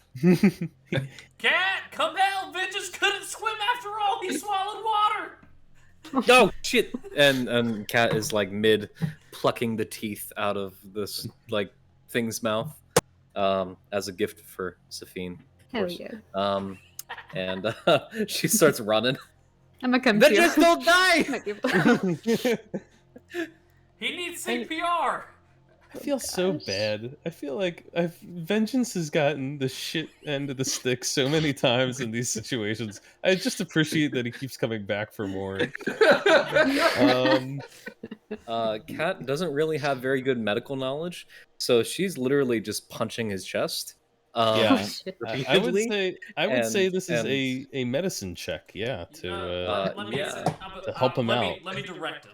[SPEAKER 3] Cat, come help! Vengeance couldn't swim after all. He swallowed water.
[SPEAKER 2] Oh shit! And Cat is like mid plucking the teeth out of this like thing's mouth, as a gift for Safine.
[SPEAKER 4] Hell yeah.
[SPEAKER 2] And she starts running.
[SPEAKER 4] I'm gonna come
[SPEAKER 2] Vengeance,
[SPEAKER 4] too.
[SPEAKER 2] don't die!
[SPEAKER 4] Might be able to-
[SPEAKER 3] He needs CPR.
[SPEAKER 1] I feel so bad. I feel like Vengeance has gotten the shit end of the stick so many times in these situations. I just appreciate that he keeps coming back for more.
[SPEAKER 2] Kat doesn't really have very good medical knowledge, so she's literally just punching his chest.
[SPEAKER 1] Yeah.
[SPEAKER 4] Shit.
[SPEAKER 1] I would
[SPEAKER 2] repeatedly,
[SPEAKER 1] say this is
[SPEAKER 2] and-
[SPEAKER 1] a medicine check, yeah, to help him out.
[SPEAKER 3] Let me direct him.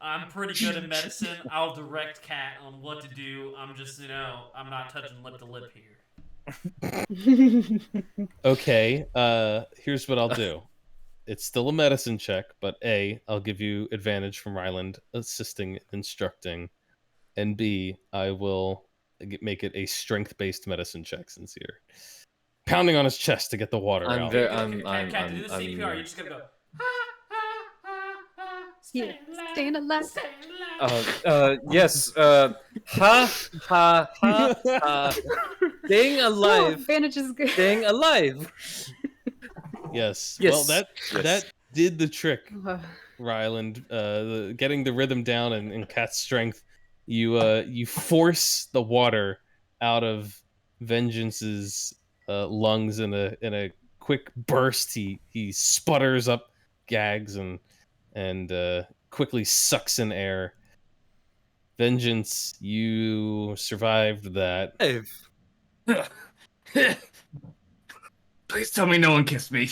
[SPEAKER 3] I'm pretty good at medicine. I'll direct Kat on what to do. I'm just, I'm not touching lip to lip here.
[SPEAKER 1] Okay, here's what I'll do. It's still a medicine check, but A, I'll give you advantage from Ryland assisting, instructing, and B, I will make it a strength-based medicine check since you're pounding on his chest to get the water out.
[SPEAKER 3] Kat, to do the CPR, you just gotta go.
[SPEAKER 4] Yeah, staying alive.
[SPEAKER 2] Yes, ha, ha, ha. Staying
[SPEAKER 4] No,
[SPEAKER 2] alive.
[SPEAKER 4] bandage is good.
[SPEAKER 2] Staying alive.
[SPEAKER 1] Yes.
[SPEAKER 2] Yes.
[SPEAKER 1] Well, that did the trick,
[SPEAKER 4] Ugh.
[SPEAKER 1] Ryland. Getting the rhythm down and Cat's strength, you force the water out of Vengeance's lungs in a quick burst. He sputters up, gags, and quickly sucks in air. Vengeance, you survived that.
[SPEAKER 5] Please tell me no one kissed me.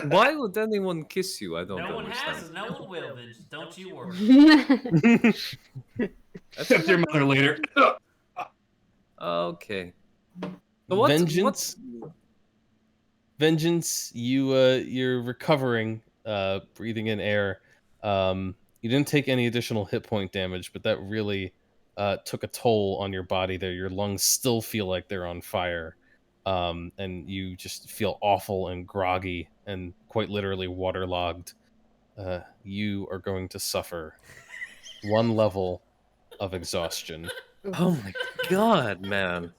[SPEAKER 2] Why would anyone kiss you? I don't
[SPEAKER 3] No one
[SPEAKER 2] understand.
[SPEAKER 3] has, and no one will, Vince. Don't you worry.
[SPEAKER 5] Except your mother later.
[SPEAKER 2] Okay. So what's,
[SPEAKER 1] Vengeance, you're recovering, breathing in air. You didn't take any additional hit point damage, but that really took a toll on your body there. Your lungs still feel like they're on fire. And you just feel awful and groggy and quite literally waterlogged. you are going to suffer 1 level of exhaustion.
[SPEAKER 2] Oh my god, man.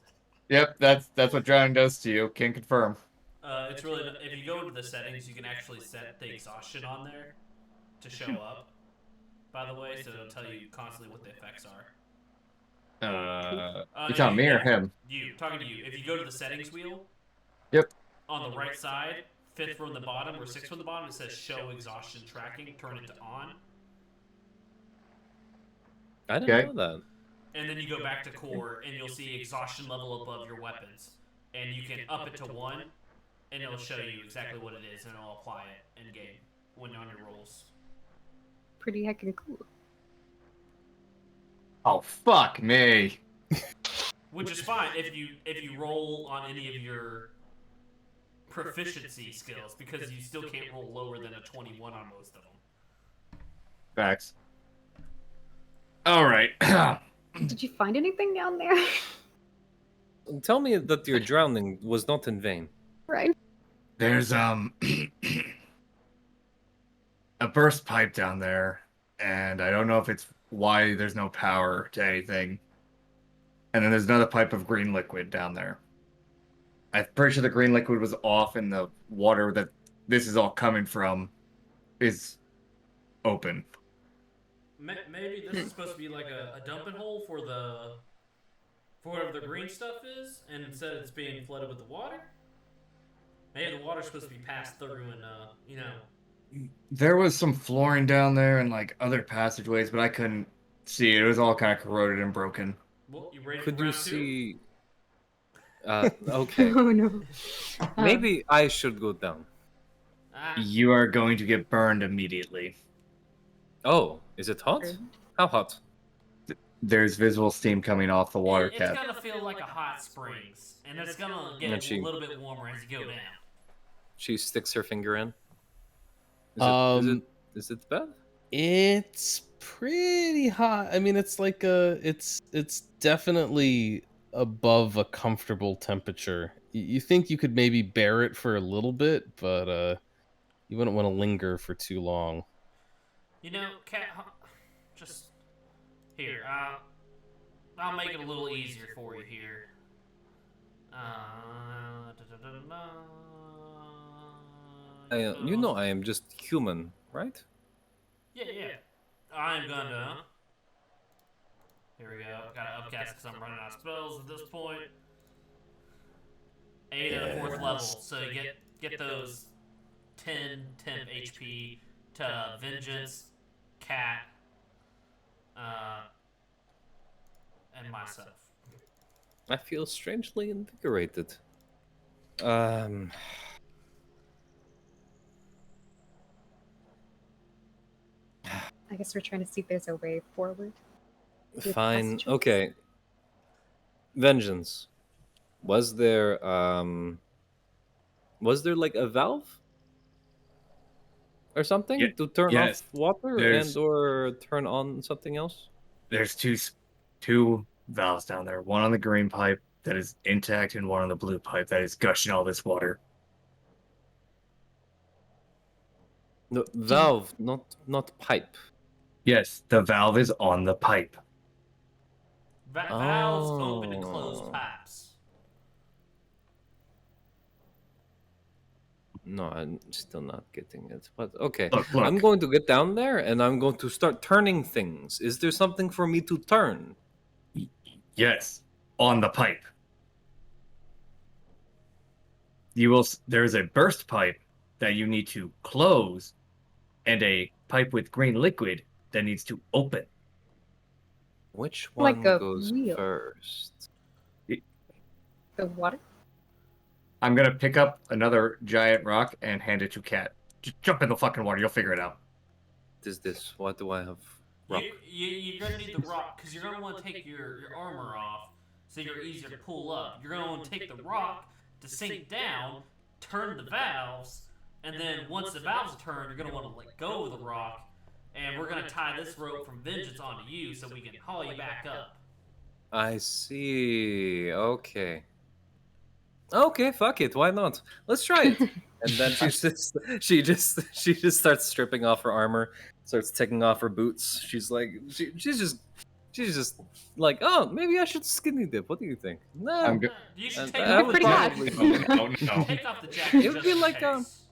[SPEAKER 5] Yep, that's what drowning does to you. Can confirm.
[SPEAKER 3] It's really if you go to the settings, you can actually set the exhaustion on there to show up. By the way, so it'll tell you constantly what the effects are.
[SPEAKER 5] You telling me or him?
[SPEAKER 3] You talking to you. If you go to the settings wheel,
[SPEAKER 5] Yep.
[SPEAKER 3] on the right side, 5th from the bottom or 6th from the bottom, it says show exhaustion tracking. Turn it to on,
[SPEAKER 2] I didn't know that.
[SPEAKER 3] and then you go back to core, and you'll see exhaustion level above your weapons, and you can up it to 1, and it'll show you exactly what it is, and it'll apply it in game when on your rolls.
[SPEAKER 4] Pretty heckin' cool.
[SPEAKER 5] Oh fuck me.
[SPEAKER 3] Which is fine if you roll on any of your proficiency skills, because you still can't roll lower than a 21 on most of them.
[SPEAKER 5] Facts. All right.
[SPEAKER 4] Did you find anything down there?
[SPEAKER 2] Tell me that your drowning was not in vain.
[SPEAKER 4] Right.
[SPEAKER 5] There's a burst pipe down there, and I don't know if it's why there's no power to anything. And then there's another pipe of green liquid down there. I'm pretty sure the green liquid was off, and the water that this is all coming from is open.
[SPEAKER 3] Maybe this is supposed to be like a dumping hole for whatever the green stuff is, and instead it's being flooded with the water. Maybe the water's supposed to be passed through and
[SPEAKER 5] There was some flooring down there and like other passageways, but I couldn't see it. It was all kind of corroded and broken.
[SPEAKER 3] Well, you ready
[SPEAKER 2] Could
[SPEAKER 3] for
[SPEAKER 2] you
[SPEAKER 3] round 2?
[SPEAKER 2] see? Okay.
[SPEAKER 4] Oh no.
[SPEAKER 2] Maybe I should go down.
[SPEAKER 5] You are going to get burned immediately.
[SPEAKER 2] Oh, is it hot? How hot?
[SPEAKER 5] There's visible steam coming off the water
[SPEAKER 3] It's
[SPEAKER 5] cap.
[SPEAKER 3] gonna feel like a hot springs, and it's gonna get
[SPEAKER 2] And she-
[SPEAKER 3] a little bit warmer as you go down.
[SPEAKER 2] She sticks her finger in. Is it bad?
[SPEAKER 1] It's pretty hot. I mean, it's like it's definitely above a comfortable temperature. You think you could maybe bear it for a little bit, but you wouldn't want to linger for too long.
[SPEAKER 3] Cat, just here. I'll make it a little easier for you here.
[SPEAKER 2] I am just human, right?
[SPEAKER 3] Yeah. I'm gonna. Here we go. Gotta upcast because I'm running out of spells at this point. 8 at a 4th level, so you get those 10 temp HP to Vengeance, Cat, and myself.
[SPEAKER 2] I feel strangely invigorated.
[SPEAKER 4] I guess we're trying to see if there's a way forward. With
[SPEAKER 2] Fine.
[SPEAKER 4] passageways?
[SPEAKER 2] Okay. Vengeance. Was there like a valve or something to turn
[SPEAKER 5] yes.
[SPEAKER 2] off water
[SPEAKER 5] There's-
[SPEAKER 2] and or turn on something else?
[SPEAKER 5] There's two valves down there. One on the green pipe that is intact, and one on the blue pipe that is gushing all this water.
[SPEAKER 2] No, valve, not pipe.
[SPEAKER 5] Yes, the valve is on the pipe.
[SPEAKER 3] Valves open and close
[SPEAKER 2] Oh.
[SPEAKER 3] pipes.
[SPEAKER 2] No, I'm still not getting it. But okay.
[SPEAKER 5] Look.
[SPEAKER 2] I'm going to get down there and I'm going to start turning things. Is there something for me to turn?
[SPEAKER 5] Yes, on the pipe. There's a burst pipe that you need to close, and a pipe with green liquid that needs to open.
[SPEAKER 2] Which
[SPEAKER 4] Like
[SPEAKER 2] one
[SPEAKER 4] a
[SPEAKER 2] goes
[SPEAKER 4] wheel.
[SPEAKER 2] first?
[SPEAKER 4] The water?
[SPEAKER 5] I'm gonna pick up another giant rock and hand it to Kat. Just jump in the fucking water. You'll figure it out.
[SPEAKER 2] What is this? Why do I have rock?
[SPEAKER 3] You're gonna need the rock because you're gonna want to take your armor off, so you're easier to pull up. You're gonna want to take the rock to sink down, turn the valves, and then once the valves are turned, you're gonna want to let go of the rock, and we're gonna tie this rope from Vengeance onto you so we can haul you back up.
[SPEAKER 2] I see. Okay. Okay, fuck it. Why not? Let's try it. And then she just starts stripping off her armor, starts taking off her boots. She's like, she's just like, oh, maybe I should skinny dip. What do you think? No,
[SPEAKER 5] I'm good.
[SPEAKER 3] You should
[SPEAKER 2] And
[SPEAKER 3] take
[SPEAKER 2] I
[SPEAKER 3] off
[SPEAKER 2] would
[SPEAKER 3] the
[SPEAKER 4] pretty hot.
[SPEAKER 3] jacket.
[SPEAKER 5] No, no.
[SPEAKER 3] Take off the jacket.
[SPEAKER 2] It would
[SPEAKER 3] just
[SPEAKER 2] be
[SPEAKER 3] in
[SPEAKER 2] like,
[SPEAKER 3] case.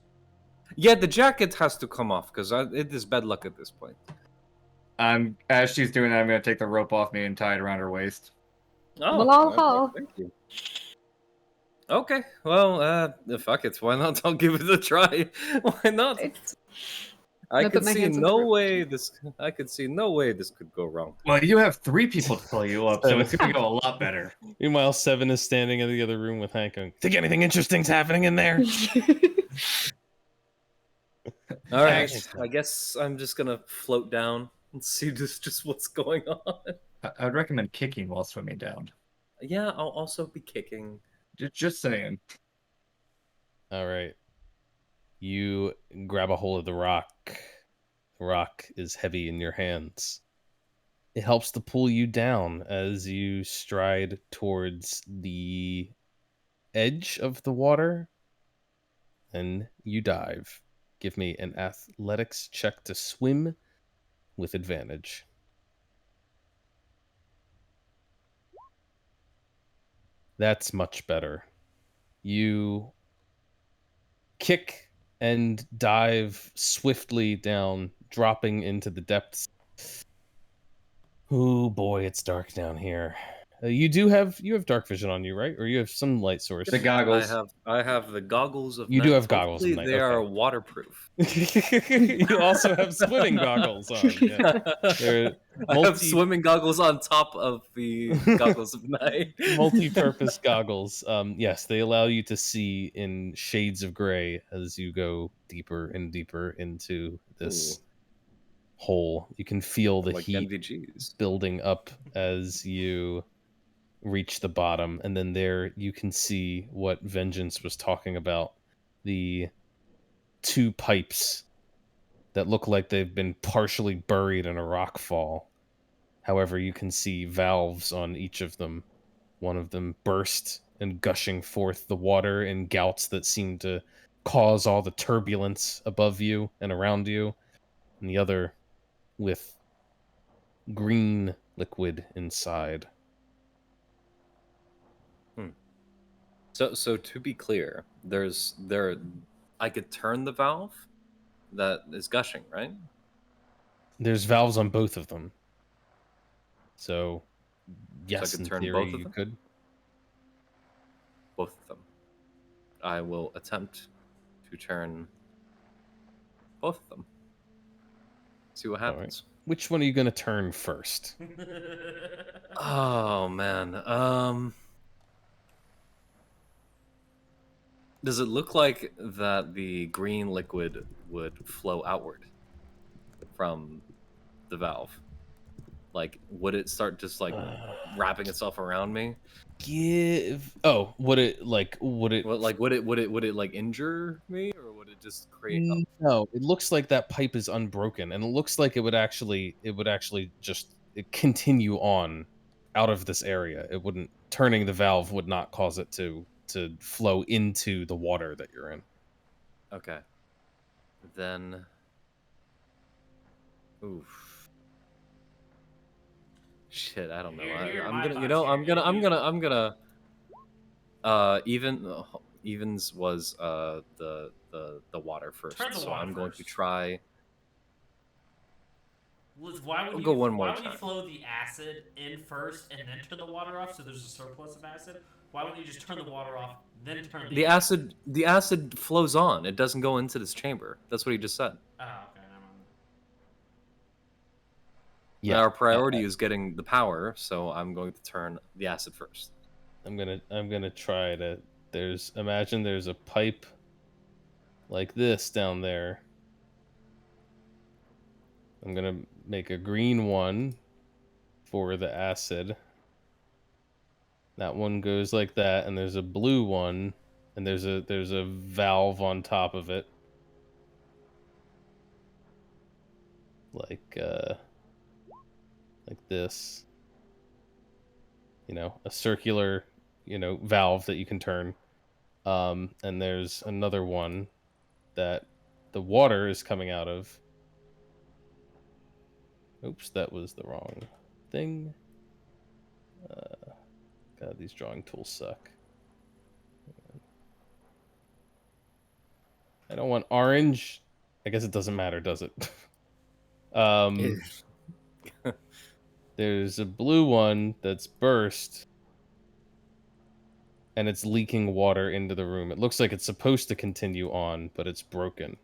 [SPEAKER 2] yeah, the jacket has to come off because it is bad luck at this point.
[SPEAKER 5] As she's doing that, I'm gonna take the rope off me and tie it around her waist.
[SPEAKER 2] Oh,
[SPEAKER 4] Well, I'll
[SPEAKER 2] okay,
[SPEAKER 4] haul.
[SPEAKER 2] thank you. Okay, well, fuck it. Why not? I'll give it a try. Why not? I
[SPEAKER 4] put
[SPEAKER 2] could
[SPEAKER 4] my
[SPEAKER 2] see
[SPEAKER 4] hands on the
[SPEAKER 2] no
[SPEAKER 4] rope.
[SPEAKER 2] way this. I could see no way this could go wrong.
[SPEAKER 5] Well, you have 3 people to pull you up, so it's gonna go a lot better.
[SPEAKER 1] Meanwhile, Seven is standing in the other room with Hank going, think anything interesting's happening in there?
[SPEAKER 2] All right,
[SPEAKER 1] Thanks.
[SPEAKER 2] I guess I'm just gonna float down and see just what's going on.
[SPEAKER 5] I'd recommend kicking while swimming down.
[SPEAKER 2] Yeah, I'll also be kicking.
[SPEAKER 5] Just saying.
[SPEAKER 1] All right. You grab a hold of the rock. The rock is heavy in your hands. It helps to pull you down as you stride towards the edge of the water, and you dive. Give me an athletics check to swim with advantage. That's much better. You kick and dive swiftly down, dropping into the depths. Oh boy, it's dark down here. You have dark vision on you, right? Or you have some light source.
[SPEAKER 5] The goggles.
[SPEAKER 2] I have the goggles of
[SPEAKER 1] You
[SPEAKER 2] night.
[SPEAKER 1] do have goggles of
[SPEAKER 2] Hopefully
[SPEAKER 1] night,
[SPEAKER 2] they are
[SPEAKER 1] okay.
[SPEAKER 2] waterproof.
[SPEAKER 1] You also have swimming goggles on. Yeah. They're
[SPEAKER 2] I have swimming goggles on top of the goggles of night.
[SPEAKER 1] multi-purpose goggles. Yes, they allow you to see in shades of gray as you go deeper and deeper into this hole. You can feel the
[SPEAKER 2] Like
[SPEAKER 1] heat
[SPEAKER 2] NVGs.
[SPEAKER 1] building up as you reach the bottom, and then there you can see what Vengeance was talking about, the 2 pipes that look like they've been partially buried in a rock fall. However, you can see valves on each of them. One of them burst and gushing forth the water in gouts that seem to cause all the turbulence above you and around you, and the other with green liquid inside.
[SPEAKER 2] So to be clear, I could turn the valve that is gushing, right?
[SPEAKER 1] There's valves on both of them. So, yes,
[SPEAKER 2] could
[SPEAKER 1] in
[SPEAKER 2] turn
[SPEAKER 1] theory,
[SPEAKER 2] both of
[SPEAKER 1] you
[SPEAKER 2] them?
[SPEAKER 1] could.
[SPEAKER 2] Both of them. I will attempt to turn both of them. See what
[SPEAKER 1] All right.
[SPEAKER 2] happens.
[SPEAKER 1] Which one are you going to turn first?
[SPEAKER 2] Oh man. Does it look like that the green liquid would flow outward from the valve? Like, would it start just like wrapping itself around me?
[SPEAKER 1] Would it
[SPEAKER 2] Would it like injure me, or would it just create?
[SPEAKER 1] No, it looks like that pipe is unbroken, and it looks like it would actually just continue on out of this area. It wouldn't turning the valve would not cause it to flow into the water that you're in.
[SPEAKER 2] Okay. Then. Oof. Shit, I don't know. I'm gonna. Evens was the water first,
[SPEAKER 3] Turn the
[SPEAKER 2] so
[SPEAKER 3] water
[SPEAKER 2] I'm going to
[SPEAKER 3] first.
[SPEAKER 2] try.
[SPEAKER 3] Why would
[SPEAKER 2] I'll
[SPEAKER 3] you
[SPEAKER 2] go one more
[SPEAKER 3] Why would you
[SPEAKER 2] time.
[SPEAKER 3] flow the acid in first and then turn the water off so there's a surplus of acid? Why wouldn't you just turn the water off, then turn
[SPEAKER 2] The acid flows on. It doesn't go into this chamber. That's what he just said.
[SPEAKER 3] Oh, okay, never mind.
[SPEAKER 1] Yeah,
[SPEAKER 2] Our priority is getting the power, so I'm going to turn the acid first.
[SPEAKER 1] I'm gonna try to. Imagine there's a pipe like this down there. I'm gonna make a green one for the acid. That one goes like that, and there's a blue one, and there's a valve on top of it, like this. You know, a circular, valve that you can turn. And there's another one that the water is coming out of. Oops, that was the wrong thing. God, these drawing tools suck. I don't want orange. I guess it doesn't matter, does it? um, there's a blue one that's burst, and it's leaking water into the room. It looks like it's supposed to continue on, but it's broken.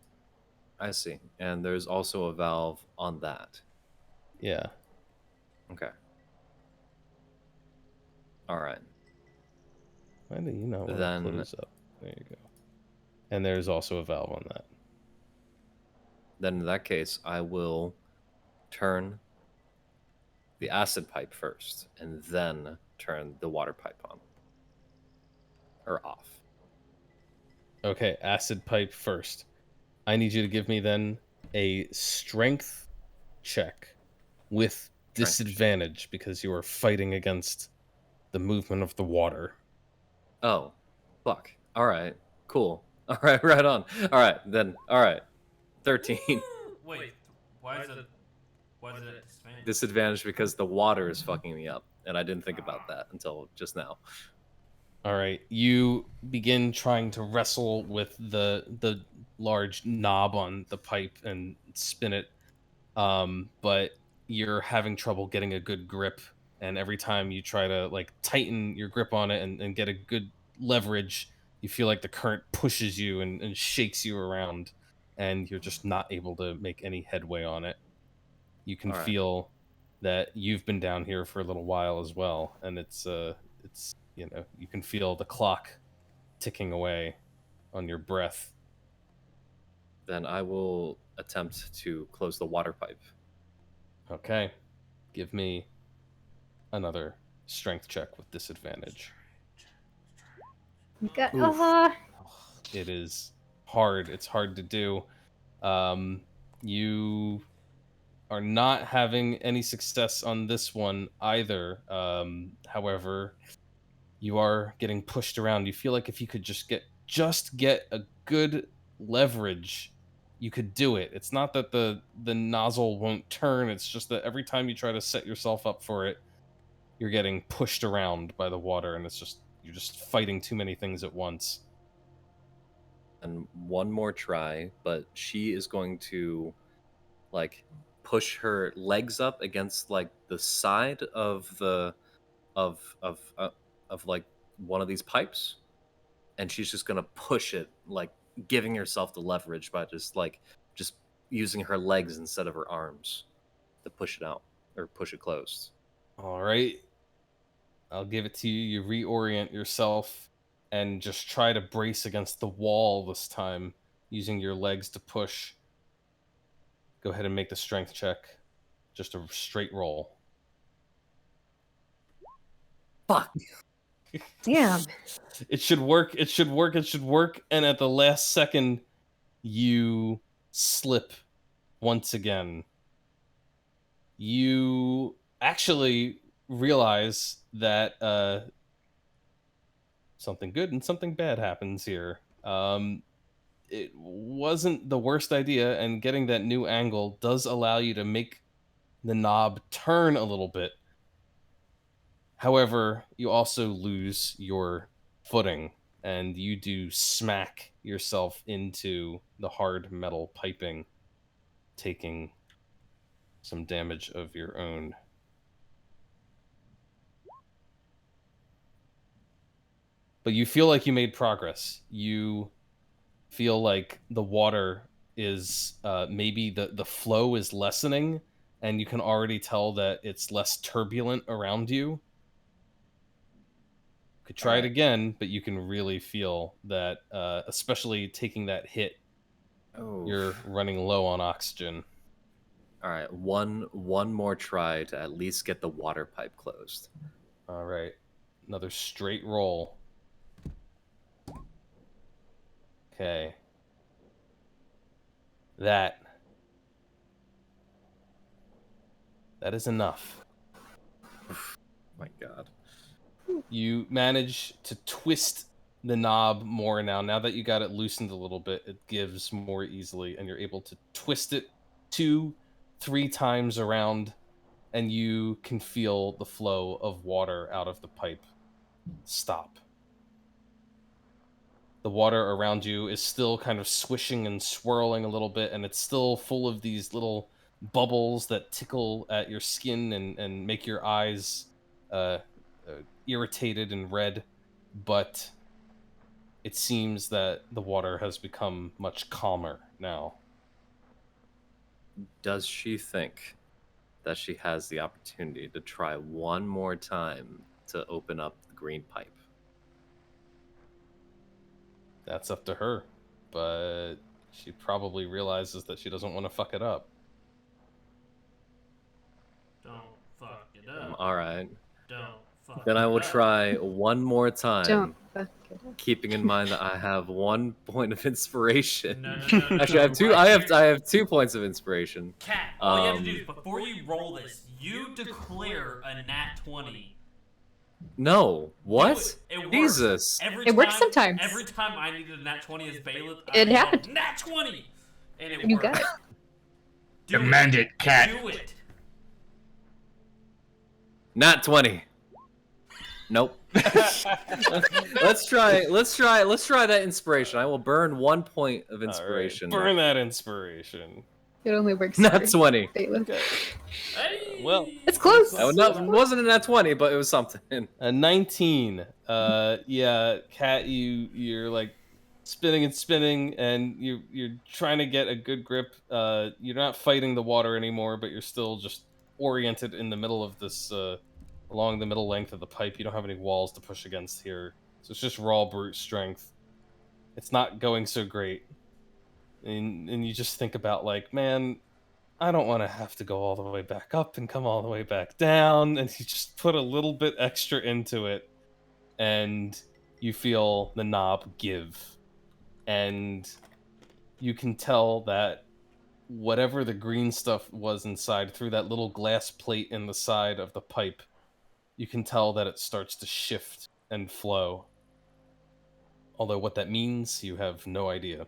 [SPEAKER 2] I see. And there's also a valve on that.
[SPEAKER 1] Yeah.
[SPEAKER 2] Okay. All right.
[SPEAKER 1] Why do you not want to
[SPEAKER 2] Then
[SPEAKER 1] close up? There you go. And there's also a valve on that.
[SPEAKER 2] in that case, I will turn the acid pipe first and then turn the water pipe on or off.
[SPEAKER 1] Okay, acid pipe first. I need you to give me then a strength check with
[SPEAKER 2] Strength check.
[SPEAKER 1] disadvantage because you are fighting against the movement of the water.
[SPEAKER 2] Oh, fuck. All right. Cool. All right, right on. All right, then. All right. 13.
[SPEAKER 3] Wait, why is it at disadvantage?
[SPEAKER 2] Disadvantage because the water is fucking me up, and I didn't think about that until just now.
[SPEAKER 1] All right, you begin trying to wrestle with the large knob on the pipe and spin it, but you're having trouble getting a good grip. And every time you try to like tighten your grip on it and get a good leverage, you feel like the current pushes you and shakes you around, and you're just not able to make any headway on it. You can
[SPEAKER 2] All right.
[SPEAKER 1] feel that you've been down here for a little while as well, and it's you can feel the clock ticking away on your breath.
[SPEAKER 2] Then I will attempt to close the water pipe.
[SPEAKER 1] Okay, give me another strength check with disadvantage.
[SPEAKER 4] You got,
[SPEAKER 1] Oof. It is hard. It's hard to do. You are not having any success on this one either. However, you are getting pushed around. You feel like if you could just get a good leverage, you could do it. It's not that the nozzle won't turn. It's just that every time you try to set yourself up for it, you're getting pushed around by the water, and you're just fighting too many things at once.
[SPEAKER 2] And one more try, but she is going to like push her legs up against like the side of the of like one of these pipes, and she's just gonna push it, like giving herself the leverage by just using her legs instead of her arms to push it out or push it closed.
[SPEAKER 1] All right. I'll give it to you. You reorient yourself and just try to brace against the wall this time, using your legs to push. Go ahead and make the strength check. Just a straight roll.
[SPEAKER 2] Fuck.
[SPEAKER 4] damn.
[SPEAKER 1] It should work. It should work. It should work. And at the last second, you slip once again. You actually realize that something good and something bad happens here. It wasn't the worst idea, and getting that new angle does allow you to make the knob turn a little bit. However, you also lose your footing, and you do smack yourself into the hard metal piping, taking some damage of your own. But you feel like you made progress. You feel like the water is maybe the flow is lessening, and you can already tell that it's less turbulent around you. Could try it
[SPEAKER 2] Alright.
[SPEAKER 1] again, but you can really feel that, especially taking that hit,
[SPEAKER 2] Oh,
[SPEAKER 1] you're running low on oxygen.
[SPEAKER 2] all right. One more try to at least get the water pipe closed.
[SPEAKER 1] All right, another straight roll. Okay, that is enough.
[SPEAKER 2] My God.
[SPEAKER 1] You manage to twist the knob more now. Now that you got it loosened a little bit, it gives more easily, and you're able to twist it 2-3 times around, and you can feel the flow of water out of the pipe stop. The water around you is still kind of swishing and swirling a little bit, and it's still full of these little bubbles that tickle at your skin and make your eyes uh, irritated and red. But it seems that the water has become much calmer now.
[SPEAKER 2] Does she think that she has the opportunity to try one more time to open up the green pipe?
[SPEAKER 1] That's up to her. But she probably realizes that she doesn't want to fuck it up.
[SPEAKER 3] Don't fuck it up.
[SPEAKER 2] All right.
[SPEAKER 3] Don't fuck
[SPEAKER 2] Then
[SPEAKER 3] it
[SPEAKER 2] I will
[SPEAKER 3] up.
[SPEAKER 2] try one more time.
[SPEAKER 4] Don't fuck it up.
[SPEAKER 2] Keeping in mind that I have 1 point of inspiration.
[SPEAKER 3] No.
[SPEAKER 2] Actually, I have two. I have 2 points of inspiration.
[SPEAKER 3] Cat, all you have to do is before you roll this, you declare a nat 20.
[SPEAKER 2] No, what?
[SPEAKER 3] It works.
[SPEAKER 2] Jesus.
[SPEAKER 3] Every
[SPEAKER 4] It works
[SPEAKER 3] time-
[SPEAKER 4] sometimes.
[SPEAKER 3] Every time I needed a nat 20 as bailiff,
[SPEAKER 4] It
[SPEAKER 3] I yelled,
[SPEAKER 4] happened.
[SPEAKER 3] Nat 20! And it
[SPEAKER 4] You
[SPEAKER 3] worked.
[SPEAKER 4] got it.
[SPEAKER 3] Do
[SPEAKER 5] Demand it, cat.
[SPEAKER 3] Do it.
[SPEAKER 2] Not 20. Nope. let's try that inspiration. I will burn 1 point of inspiration.
[SPEAKER 1] All right, burn that inspiration.
[SPEAKER 4] It only works
[SPEAKER 2] Not
[SPEAKER 4] for
[SPEAKER 2] 20.
[SPEAKER 4] bailiff.
[SPEAKER 3] Hey!
[SPEAKER 1] Well,
[SPEAKER 4] It's close.
[SPEAKER 2] Wasn't a nat 20, but it was something.
[SPEAKER 1] A 19. Yeah, Cat, you're like spinning and spinning, and you're trying to get a good grip. You're not fighting the water anymore, but you're still just oriented in the middle of this, along the middle length of the pipe. You don't have any walls to push against here, so it's just raw brute strength. It's not going so great, and you just think about like, man, I don't want to have to go all the way back up and come all the way back down. And you just put a little bit extra into it, and you feel the knob give. And you can tell that whatever the green stuff was inside, through that little glass plate in the side of the pipe, you can tell that it starts to shift and flow. Although what that means, you have no idea.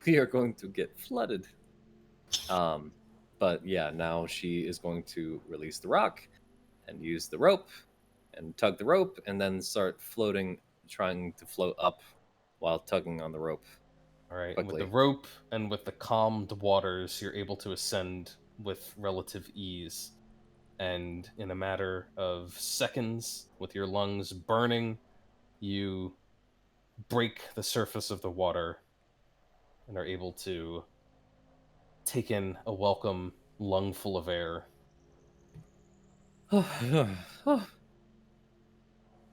[SPEAKER 2] We are going to get flooded. But yeah, now she is going to release the rock and use the rope and tug the rope and then start floating, trying to float up while tugging on the rope.
[SPEAKER 1] All right,
[SPEAKER 2] Quickly.
[SPEAKER 1] with the rope and with the calmed waters, you're able to ascend with relative ease. And in a matter of seconds, with your lungs burning, you break the surface of the water and are able to take in a welcome lungful of air.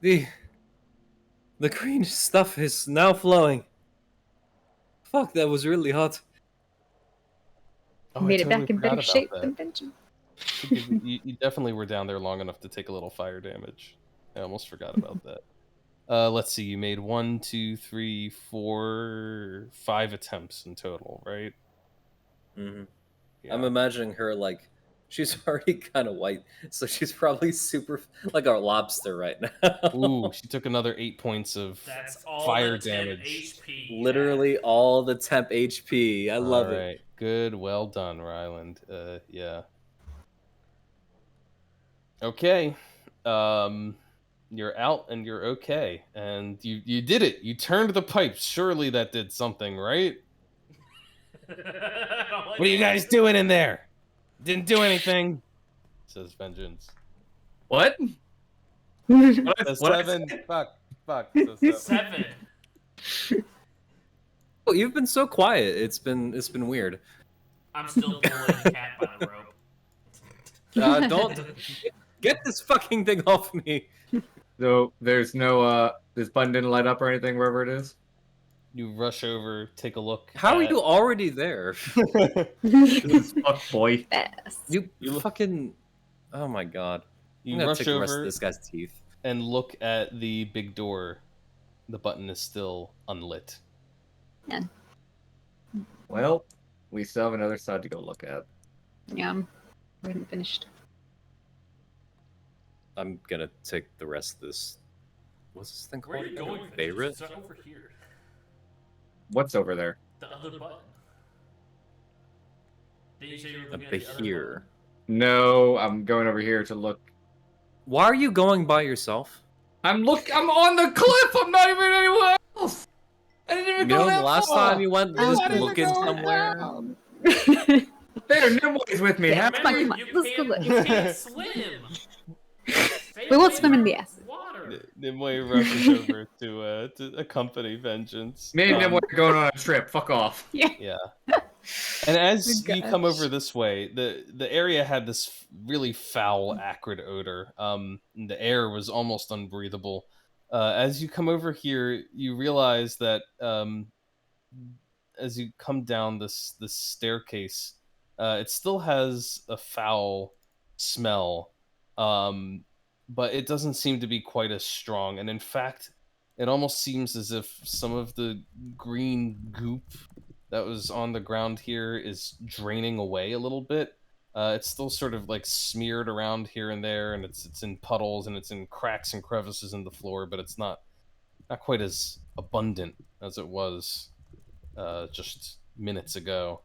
[SPEAKER 2] The green stuff is now flowing. Fuck, that was really hot.
[SPEAKER 1] Oh, I
[SPEAKER 4] Made it
[SPEAKER 1] totally
[SPEAKER 4] back in
[SPEAKER 1] forgot
[SPEAKER 4] better
[SPEAKER 1] about
[SPEAKER 4] shape
[SPEAKER 1] that.
[SPEAKER 4] than Benjamin.
[SPEAKER 1] You definitely were down there long enough to take a little fire damage. I almost forgot about that. Let's see, you made 1, 2, 3, 4, 5 attempts in total, right?
[SPEAKER 2] Mm-hmm.
[SPEAKER 1] Yeah.
[SPEAKER 2] I'm imagining her like she's already kind of white, so she's probably super like a lobster right now.
[SPEAKER 1] Ooh, she took another 8 points of
[SPEAKER 3] That's all
[SPEAKER 1] fire
[SPEAKER 3] the temp
[SPEAKER 1] damage.
[SPEAKER 3] HP.
[SPEAKER 2] Literally all the temp HP. I love
[SPEAKER 1] All
[SPEAKER 2] it.
[SPEAKER 1] right, good, well done, Ryland. Yeah. Okay, you're out and you're okay, and you did it. You turned the pipe. Surely that did something, right? What are you guys doing in there? Didn't do anything, says Vengeance.
[SPEAKER 5] What?
[SPEAKER 1] Says
[SPEAKER 5] What?
[SPEAKER 1] 7. Fuck. Says 7.
[SPEAKER 3] 7.
[SPEAKER 2] Oh, you've been so quiet. It's been weird.
[SPEAKER 3] I'm still pulling the cat by the rope.
[SPEAKER 2] Don't get this fucking thing off me.
[SPEAKER 5] So there's no this button didn't light up or anything wherever it is.
[SPEAKER 1] You rush over, take a look.
[SPEAKER 2] How are
[SPEAKER 1] at-
[SPEAKER 2] you already there?
[SPEAKER 5] Fuck boy.
[SPEAKER 4] Fast.
[SPEAKER 2] You fucking. Oh my god.
[SPEAKER 1] You
[SPEAKER 2] I'm gonna
[SPEAKER 1] rush
[SPEAKER 2] take the rest of
[SPEAKER 1] over
[SPEAKER 2] this guy's teeth.
[SPEAKER 1] and look at the big door. The button is still unlit.
[SPEAKER 5] Well, we still have another side to go look at.
[SPEAKER 4] Yeah, we haven't finished.
[SPEAKER 2] I'm gonna take the rest of this What's this thing
[SPEAKER 3] Where are
[SPEAKER 2] called?
[SPEAKER 3] you going?
[SPEAKER 2] Beirut?
[SPEAKER 3] It's over here.
[SPEAKER 5] What's over there?
[SPEAKER 3] The other button. Didn't you say you were
[SPEAKER 2] A
[SPEAKER 3] looking at the other
[SPEAKER 2] Bahir.
[SPEAKER 3] button?
[SPEAKER 5] No, I'm going over here to look.
[SPEAKER 2] Why are you going by yourself?
[SPEAKER 5] I'm on the cliff. I'm not even anywhere else. I didn't even
[SPEAKER 2] You
[SPEAKER 5] go
[SPEAKER 2] know, the
[SPEAKER 5] that
[SPEAKER 2] last
[SPEAKER 5] far.
[SPEAKER 2] time you went
[SPEAKER 5] I
[SPEAKER 2] just
[SPEAKER 5] wanted to
[SPEAKER 2] looking
[SPEAKER 5] go
[SPEAKER 2] somewhere.
[SPEAKER 5] down. There are Nimways with me.
[SPEAKER 4] Yeah.
[SPEAKER 5] Have
[SPEAKER 3] Remember,
[SPEAKER 4] Come on, let's go look.
[SPEAKER 3] you can't swim. Stay
[SPEAKER 4] We won't
[SPEAKER 3] away
[SPEAKER 4] swim in
[SPEAKER 3] from
[SPEAKER 4] the acid.
[SPEAKER 3] Water.
[SPEAKER 1] Nimue rushes over to accompany Vengeance.
[SPEAKER 5] me and Nimway are going on a trip. Fuck off.
[SPEAKER 4] Yeah.
[SPEAKER 1] Yeah. And as
[SPEAKER 4] Oh,
[SPEAKER 1] you come over
[SPEAKER 4] gosh.
[SPEAKER 1] this way, the area had this really foul, acrid odor. And the air was almost unbreathable. As you come over here, you realize that as you come down this staircase, it still has a foul smell, um, but it doesn't seem to be quite as strong. And in fact, it almost seems as if some of the green goop that was on the ground here is draining away a little bit. It's still sort of like smeared around here and there, and it's in puddles and it's in cracks and crevices in the floor, but it's not quite as abundant as it was just minutes ago.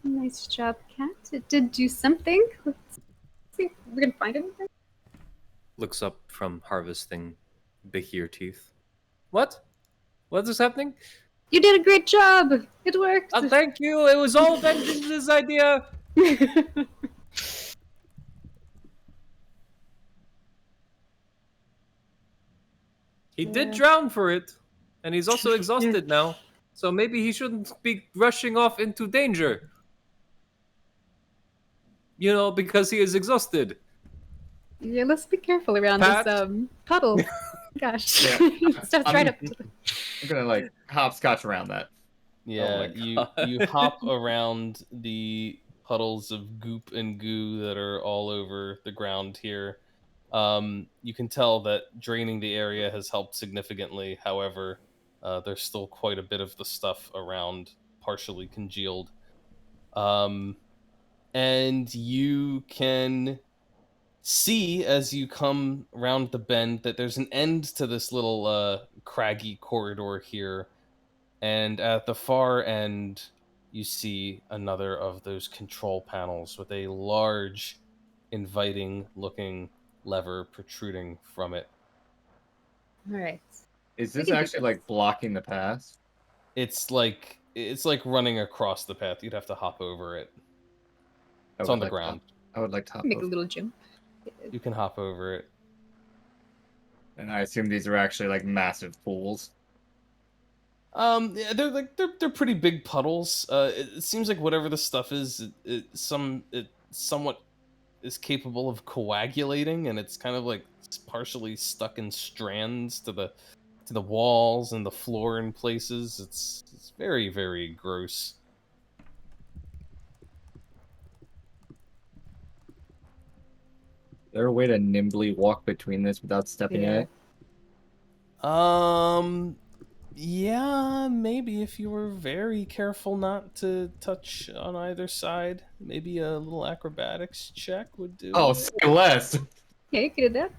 [SPEAKER 4] Nice job, Cat. It did do something. Let's see if we're gonna find anything.
[SPEAKER 2] Looks up from harvesting Bahir teeth. What? What is happening?
[SPEAKER 4] You did a great job. It worked.
[SPEAKER 2] Thank you. It was all Vengeance's idea. He did
[SPEAKER 4] Yeah.
[SPEAKER 2] drown for it, and he's also exhausted now. So maybe he shouldn't be rushing off into danger. You know, because he is exhausted.
[SPEAKER 4] Yeah, let's be careful around
[SPEAKER 2] Pat?
[SPEAKER 4] this puddle. Gosh.
[SPEAKER 5] Yeah.
[SPEAKER 4] Stuff's right up to the...
[SPEAKER 5] I'm gonna like hopscotch around that.
[SPEAKER 1] Yeah,
[SPEAKER 2] my
[SPEAKER 1] you
[SPEAKER 2] God.
[SPEAKER 1] you hop around the puddles of goop and goo that are all over the ground here. You can tell that draining the area has helped significantly. However, there's still quite a bit of the stuff around, partially congealed. And you can see as you come round the bend that there's an end to this little craggy corridor here, and at the far end you see another of those control panels with a large inviting looking lever protruding from it.
[SPEAKER 4] Alright.
[SPEAKER 5] Is
[SPEAKER 4] We
[SPEAKER 5] this
[SPEAKER 4] can do
[SPEAKER 5] actually
[SPEAKER 4] this.
[SPEAKER 5] like blocking the path?
[SPEAKER 1] It's like running across the path. You'd have to hop over it. It's on the ground.
[SPEAKER 5] I would like to hop
[SPEAKER 4] Make a
[SPEAKER 5] over.
[SPEAKER 4] little jump.
[SPEAKER 1] You can hop over it.
[SPEAKER 5] And I assume these are actually like massive pools.
[SPEAKER 1] Yeah, they're pretty big puddles. It seems like whatever the stuff is, it somewhat is capable of coagulating, and it's kind of like partially stuck in strands to the walls and the floor in places. It's very, very gross.
[SPEAKER 5] Is there a way to nimbly walk between this without stepping in
[SPEAKER 4] Yeah.
[SPEAKER 5] it?
[SPEAKER 1] Yeah, maybe if you were very careful not to touch on either side, maybe a little acrobatics check would do.
[SPEAKER 5] Oh,
[SPEAKER 1] it.
[SPEAKER 5] say less.
[SPEAKER 4] Yeah, you could do that.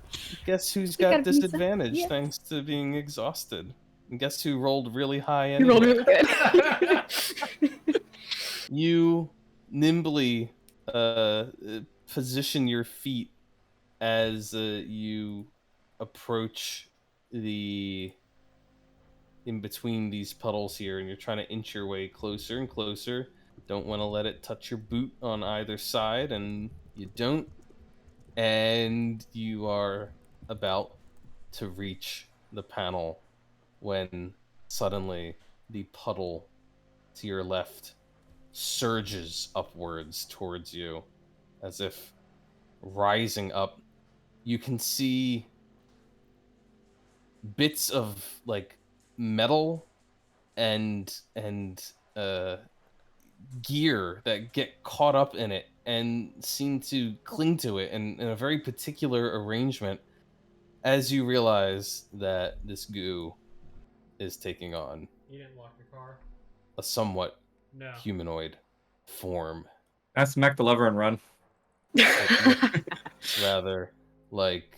[SPEAKER 1] Guess who's
[SPEAKER 4] You
[SPEAKER 1] got
[SPEAKER 4] gotta be some-
[SPEAKER 1] disadvantage
[SPEAKER 4] yeah.
[SPEAKER 1] thanks to being exhausted? And guess who rolled really high
[SPEAKER 4] You rolled
[SPEAKER 1] anyway?
[SPEAKER 4] really good.
[SPEAKER 1] You nimbly position your feet as you approach the in between these puddles here, and you're trying to inch your way closer and closer. Don't want to let it touch your boot on either side, and you don't. And you are about to reach the panel when suddenly the puddle to your left surges upwards towards you, as if rising up. You can see bits of like metal and gear that get caught up in it and seem to cling to it in a very particular arrangement, as you realize that this goo is taking on
[SPEAKER 3] You didn't lock your car?
[SPEAKER 1] a somewhat
[SPEAKER 3] No.
[SPEAKER 1] humanoid form.
[SPEAKER 5] I smack the lever and run.
[SPEAKER 1] Rather like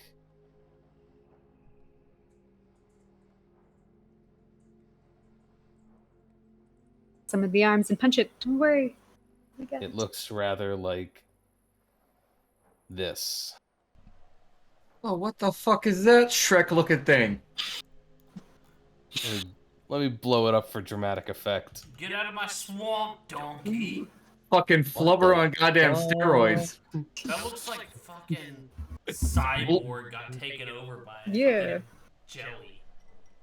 [SPEAKER 4] some of the arms and punch it. Don't worry. I got
[SPEAKER 1] It looks rather like this.
[SPEAKER 5] Oh, what the fuck is that Shrek-looking thing?
[SPEAKER 1] Let me blow it up for dramatic effect.
[SPEAKER 3] Get out of my swamp, donkey.
[SPEAKER 5] Fucking flubber
[SPEAKER 1] the
[SPEAKER 5] on goddamn steroids.
[SPEAKER 3] That looks like fucking Cyborg got taken over by
[SPEAKER 4] Yeah.
[SPEAKER 3] fucking jelly.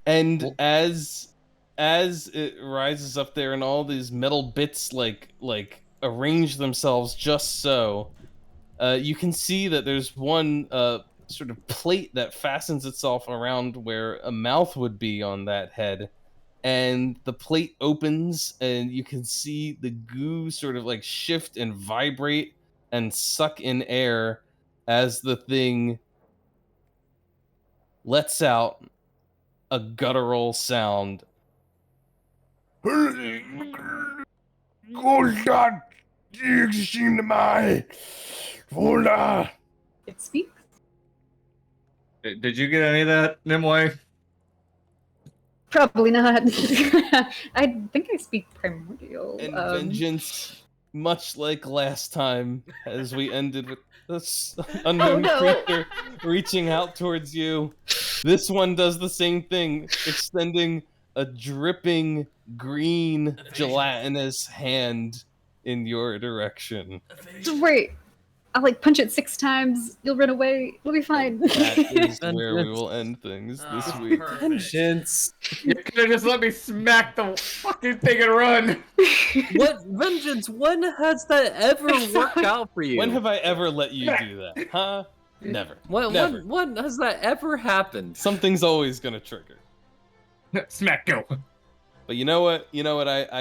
[SPEAKER 1] And as it rises up there and all these metal bits like arrange themselves just so, you can see that there's one sort of plate that fastens itself around where a mouth would be on that head, and the plate opens and you can see the goo sort of like shift and vibrate and suck in air as the thing lets out a guttural sound.
[SPEAKER 4] It speaks.
[SPEAKER 5] Did you get any of that, Nimue?
[SPEAKER 4] Probably not. I think I speak primordial.
[SPEAKER 1] And vengeance, much like last time, as we ended with this unknown
[SPEAKER 4] no.
[SPEAKER 1] creature reaching out towards you, this one does the same thing, extending a dripping green gelatinous hand in your direction.
[SPEAKER 4] Don't worry. I'll like punch it 6 times. You'll run away. We'll be fine.
[SPEAKER 1] That is where we will end things this week.
[SPEAKER 3] Perfect.
[SPEAKER 6] Vengeance.
[SPEAKER 5] You could have just let me smack the fucking thing and run.
[SPEAKER 6] What vengeance? When has that ever worked out for you?
[SPEAKER 1] When have I ever let you do that? Huh? Never. Never.
[SPEAKER 6] When has that ever happened?
[SPEAKER 1] Something's always gonna trigger.
[SPEAKER 5] Smack go.
[SPEAKER 1] But you know what? I